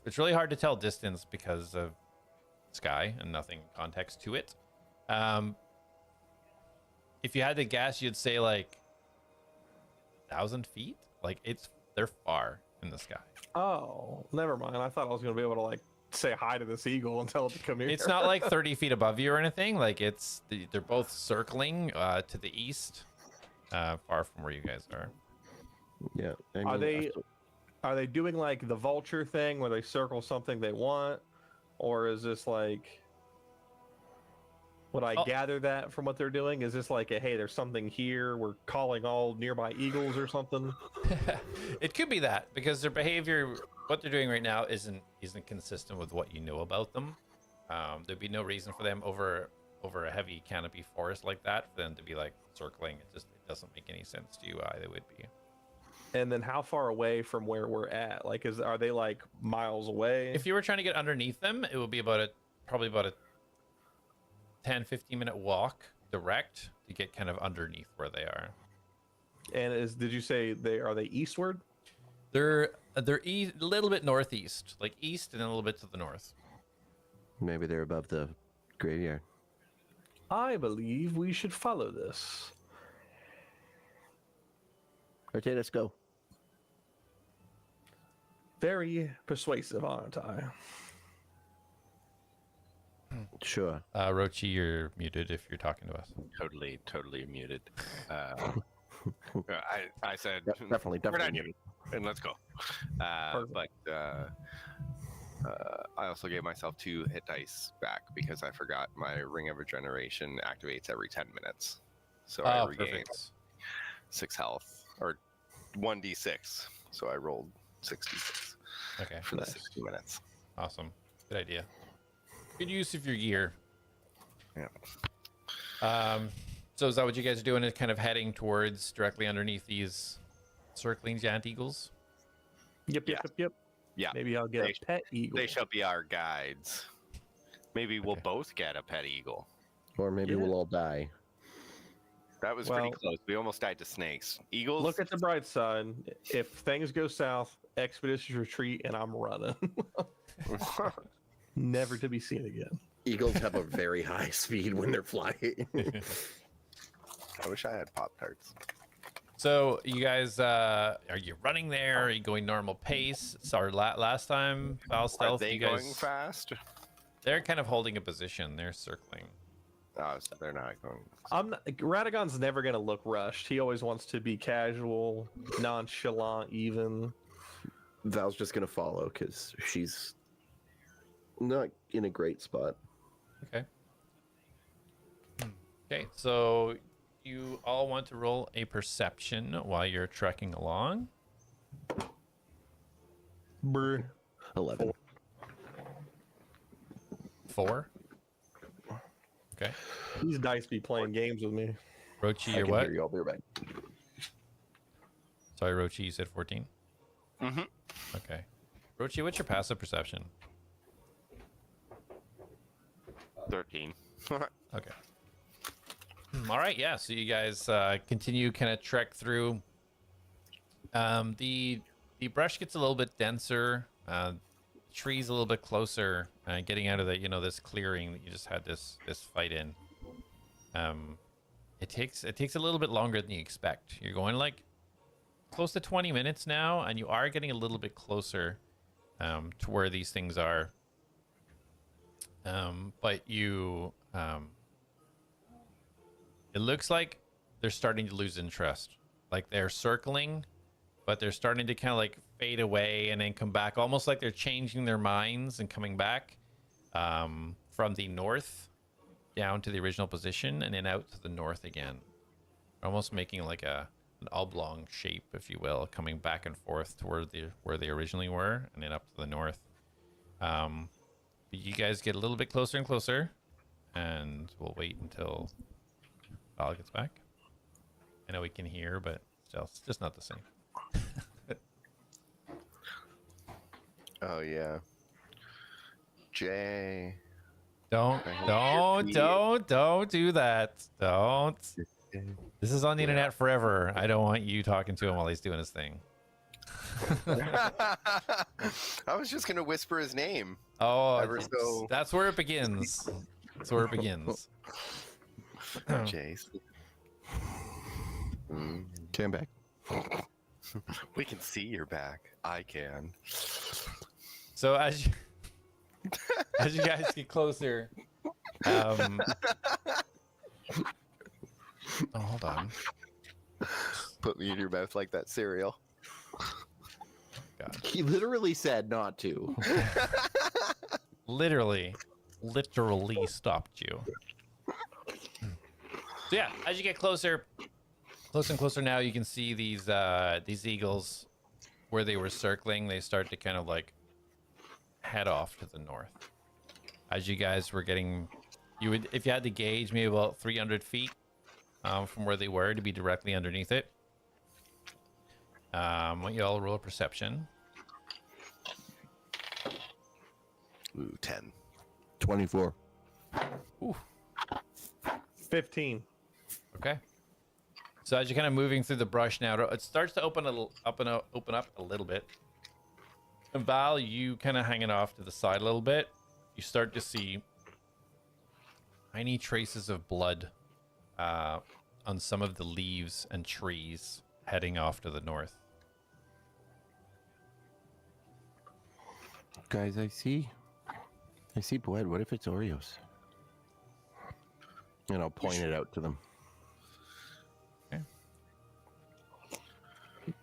it's really hard to tell distance because of sky and nothing context to it. If you had to guess, you'd say like 1,000 feet. Like they're far in the sky. Oh, never mind. I thought I was gonna be able to like say hi to this eagle and tell it to come here. It's not like 30 feet above you or anything. Like they're both circling to the east, far from where you guys are. Yeah. Are they doing like the vulture thing where they circle something they want, or is this like? Would I gather that from what they're doing? Is this like a hey, there's something here? We're calling all nearby eagles or something? It could be that because their behavior, what they're doing right now, isn't consistent with what you know about them. There'd be no reason for them over over a heavy canopy forest like that for them to be like circling. It doesn't make any sense to you why they would be. And then how far away from where we're at? Like, are they like miles away? If you were trying to get underneath them, it would be probably about a 10-15 minute walk direct to get kind of underneath where they are. And did you say are they eastward? They're a little bit northeast, like east and then a little bit to the north. Maybe they're above the graveyard. I believe we should follow this. Okay, let's go. Very persuasive, aren't I? Sure. Rochi, you're muted if you're talking to us. Totally muted. I said Definitely we're not muted. muted, and let's go. But I also gave myself 2 hit dice back because I forgot my Ring of Regeneration activates every 10 minutes, so I regained Perfect. 6 health or 1d6. So I rolled 66 Okay, for the Nice. 60 minutes. awesome. Good idea. Good use of your gear. Yeah. So is that what you guys are doing? Is kind of heading towards directly underneath these circling giant eagles? Yep. Yeah. Maybe I'll get a pet eagle. They shall be our guides. Maybe we'll Okay. both get a pet eagle. Or maybe Yeah. we'll all die. That was Well- pretty close. We almost died to snakes. Eagles. Look at the bright side. If things go south, expeditious retreat, and I'm running. Never to be seen again. Eagles have a very high speed when they're flying. I wish I had Pop-Tarts. So you guys, are you running there? Are you going normal pace? Sorry, last time Foul Are Stealth, they you guys, going fast? they're kind of holding a position. They're circling. Oh, so they're not going. Radagon's never gonna look rushed. He always wants to be casual, nonchalant, even. Val's just gonna follow because she's not in a great spot. Okay. Okay, so you all want to roll a perception while you're trekking along. Brr. 11. 4. Okay. These dice be playing games with me. Rochi, I you're can what? hear you. I'll be right back. Sorry, Rochi, you said 14? Mm-hmm. Okay. Rochi, what's your passive perception? 13. Okay. All right, yeah. So you guys continue kind of trek through. The brush gets a little bit denser. Trees a little bit closer. Getting out of the this clearing that you just had this fight in. It takes a little bit longer than you expect. You're going like close to 20 minutes now, and you are getting a little bit closer to where these things are. But you it looks like they're starting to lose interest. Like they're circling, but they're starting to kind of like fade away and then come back, almost like they're changing their minds and coming back from the north down to the original position and then out to the north again. Almost making like an oblong shape, if you will, coming back and forth toward where they originally were and then up to the north. You guys get a little bit closer and closer, and we'll wait until Val gets back. I know we can hear, but still, it's just not the same. Oh yeah. Jay. Don't do that. Don't. This is on the internet forever. I don't want you talking to him while he's doing his thing. I was just gonna whisper his name. Oh, Ever so- that's where it begins. That's where it begins. Jace. Came back. We can see your back. I can. So as you guys get closer, oh, hold on. Put me in your mouth like that cereal. God. He literally said not to. Literally stopped you. So yeah, as you get closer and closer now, you can see these eagles where they were circling. They start to kind of like head off to the north. As you guys were getting You would, if you had to gauge, maybe about 300 feet from where they were to be directly underneath it. Want you all roll a perception. Ooh, 10. 24. Ooh, 15. okay. So as you're kind of moving through the brush now, it starts to open up a little bit. And Val, you kind of hanging off to the side a little bit. You start to see tiny traces of blood on some of the leaves and trees heading off to the north. Guys, I see blood. What if it's Oreos? And I'll point it out to them. Okay.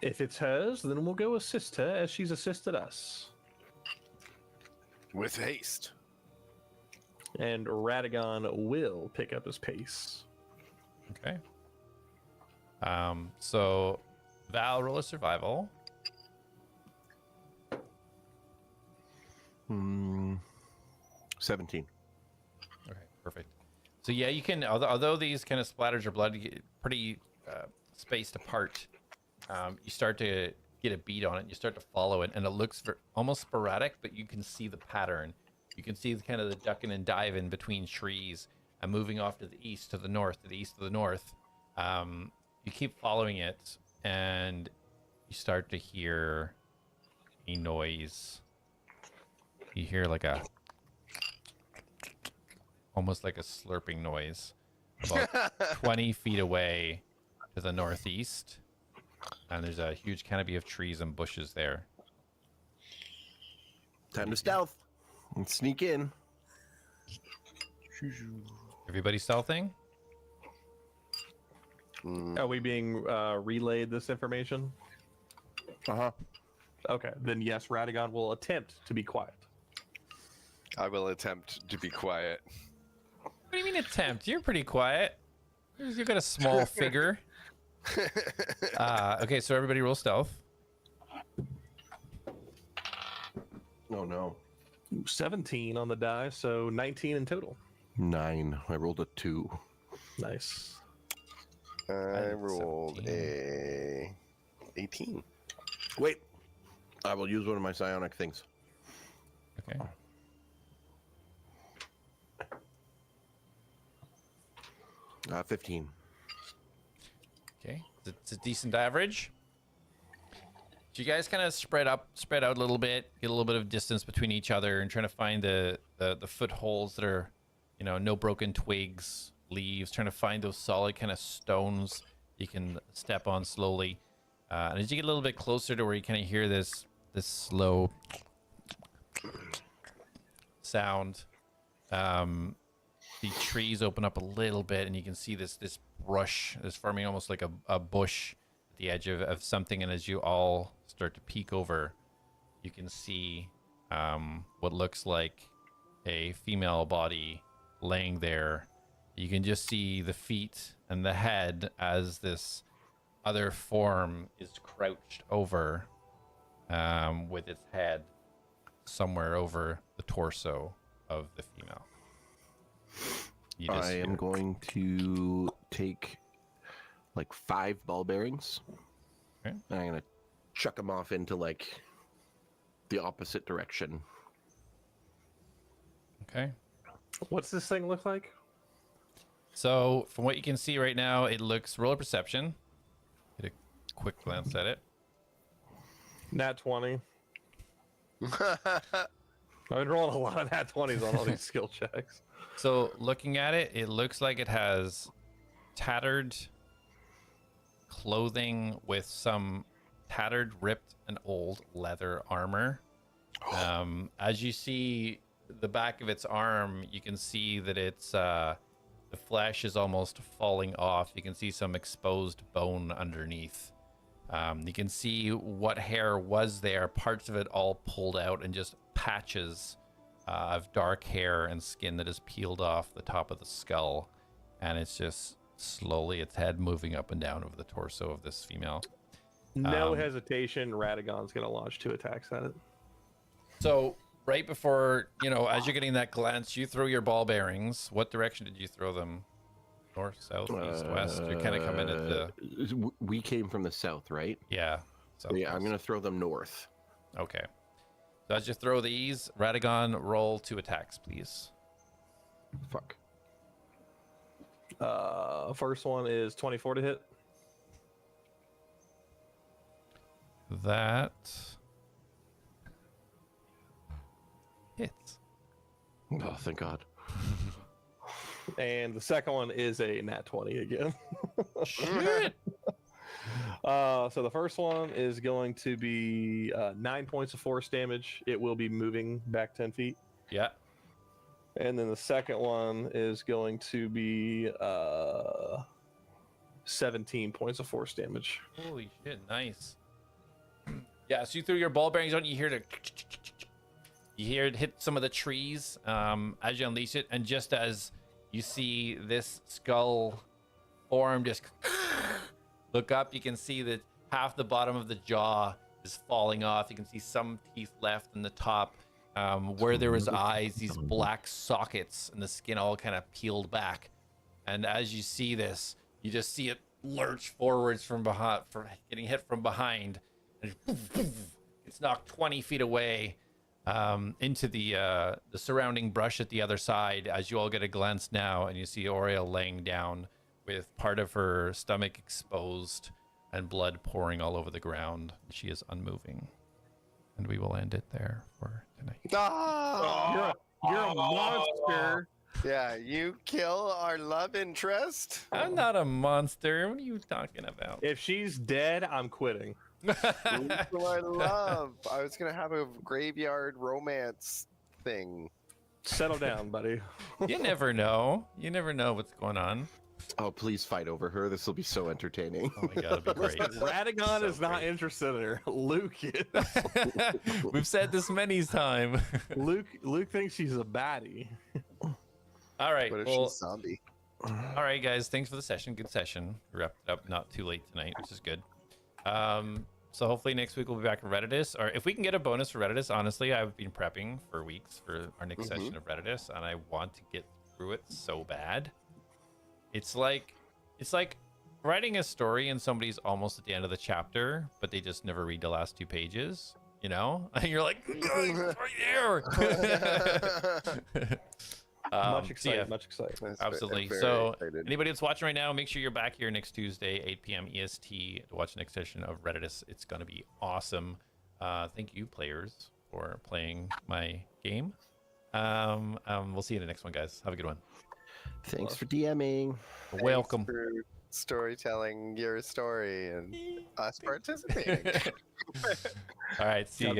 If it's hers, then we'll go assist her as she's assisted us. With haste. And Radagon will pick up his pace. Okay. So Val, roll a survival. 17. Okay, perfect. So yeah, you can, although these kind of splatters of blood get pretty spaced apart, you start to get a beat on it. You start to follow it, and it looks almost sporadic, but you can see the pattern. You can see the kind of the ducking and diving between trees and moving off to the east, to the north, to the east, to the north. You keep following it, and you start to hear a noise. You hear like almost like a slurping noise about 20 feet away to the northeast. And there's a huge canopy of trees and bushes there. Time to stealth and sneak in. Everybody stealthing? Are we being relayed this information? Uh-huh. Okay, then yes, Radagon will attempt to be quiet. I will attempt to be quiet. What do you mean attempt? You're pretty quiet. You've got a small figure. Okay, so everybody roll stealth. Oh, no. 17 on the die, so 19 in total. 9. I rolled a 2. Nice. I rolled 17. a 18. Wait. I will use one of my psionic things. Okay. 15. Okay, it's a decent average. So you guys kind of spread out a little bit, get a little bit of distance between each other, and trying to find the footholds that are, you know, no broken twigs, leaves. Trying to find those solid kind of stones you can step on slowly. And as you get a little bit closer to where you kind of hear this slow sound, the trees open up a little bit, and you can see this brush is forming almost like a bush at the edge of something. And as you all start to peek over, you can see what looks like a female body laying there. You can just see the feet and the head as this other form is crouched over with its head somewhere over the torso of the female. I am going to take like 5 ball bearings. Okay. And I'm going to chuck them off into like the opposite direction. Okay. What's this thing look like? So from what you can see right now, it looks, roll a perception. Get a quick glance at it. Nat 20. I've been rolling a lot of nat 20s on all these skill checks. So looking at it, it looks like it has tattered clothing with some tattered, ripped, and old leather armor. As you see the back of its arm, you can see that it's the flesh is almost falling off. You can see some exposed bone underneath. You can see what hair was there, parts of it all pulled out, and just patches of dark hair and skin that is peeled off the top of the skull. And it's just slowly its head moving up and down over the torso of this female. No hesitation, Radagon's going to launch 2 attacks at it. So right before, as you're getting that glance, you throw your ball bearings. What direction did you throw them? North, south, east, west? You're kind of coming at the... We came from the south, right? Yeah. So yeah, I'm going to throw them north. Okay. So as you throw these, Radagon, roll 2 attacks, please. Fuck. First one is 24 to hit. That hits. Oh, thank God. And the second one is a nat 20 again. Shit. So the first one is going to be 9 points of force damage. It will be moving back 10 feet. Yeah. And then the second one is going to be 17 points of force damage. Holy shit, nice. Yeah, so you threw your ball bearings on, you hear it hit some of the trees as you unleash it, and just as you see this skull form just look up, you can see that half the bottom of the jaw is falling off. You can see some teeth left in the top. Where there was eyes, these black sockets, and the skin all kind of peeled back. And as you see this, you just see it lurch forwards from behind, getting hit from behind. And it's knocked 20 feet away into the surrounding brush at the other side. As you all get a glance now, and you see Oriel laying down with part of her stomach exposed and blood pouring all over the ground. She is unmoving. And we will end it there for tonight. Ah! You're a monster. Yeah, you kill our love interest. I'm not a monster. What are you talking about? If she's dead, I'm quitting. Who I love. I was gonna have a graveyard romance thing. Settle down, buddy. You never know. You never know what's going on. Oh, please fight over her. This will be so entertaining. Oh my god, it'd be great. Radagon So is not great. interested in her. Luke is. We've said this many times. Luke thinks she's a baddie. All right. What if Well, she's zombie? all right, guys. Thanks for the session. Good session. We wrapped it up not too late tonight, which is good. So hopefully next week we'll be back in Redditus. Or if we can get a bonus for Redditus, honestly, I've been prepping for weeks for our next session of Redditus, and I want to get through it so bad. It's like writing a story and somebody's almost at the end of the chapter, but they just never read the last 2 pages, And you're like, it's right there. Much excited. Yeah, Much excited. absolutely. So anybody that's watching right now, make sure you're back here next Tuesday, 8 p.m. EST, to watch the next session of Redditus. It's going to be awesome. Thank you, players, for playing my game. We'll see you in the next one, guys. Have a good one. Thanks for DMing. Welcome. For storytelling your story and us participating. All right. See you guys.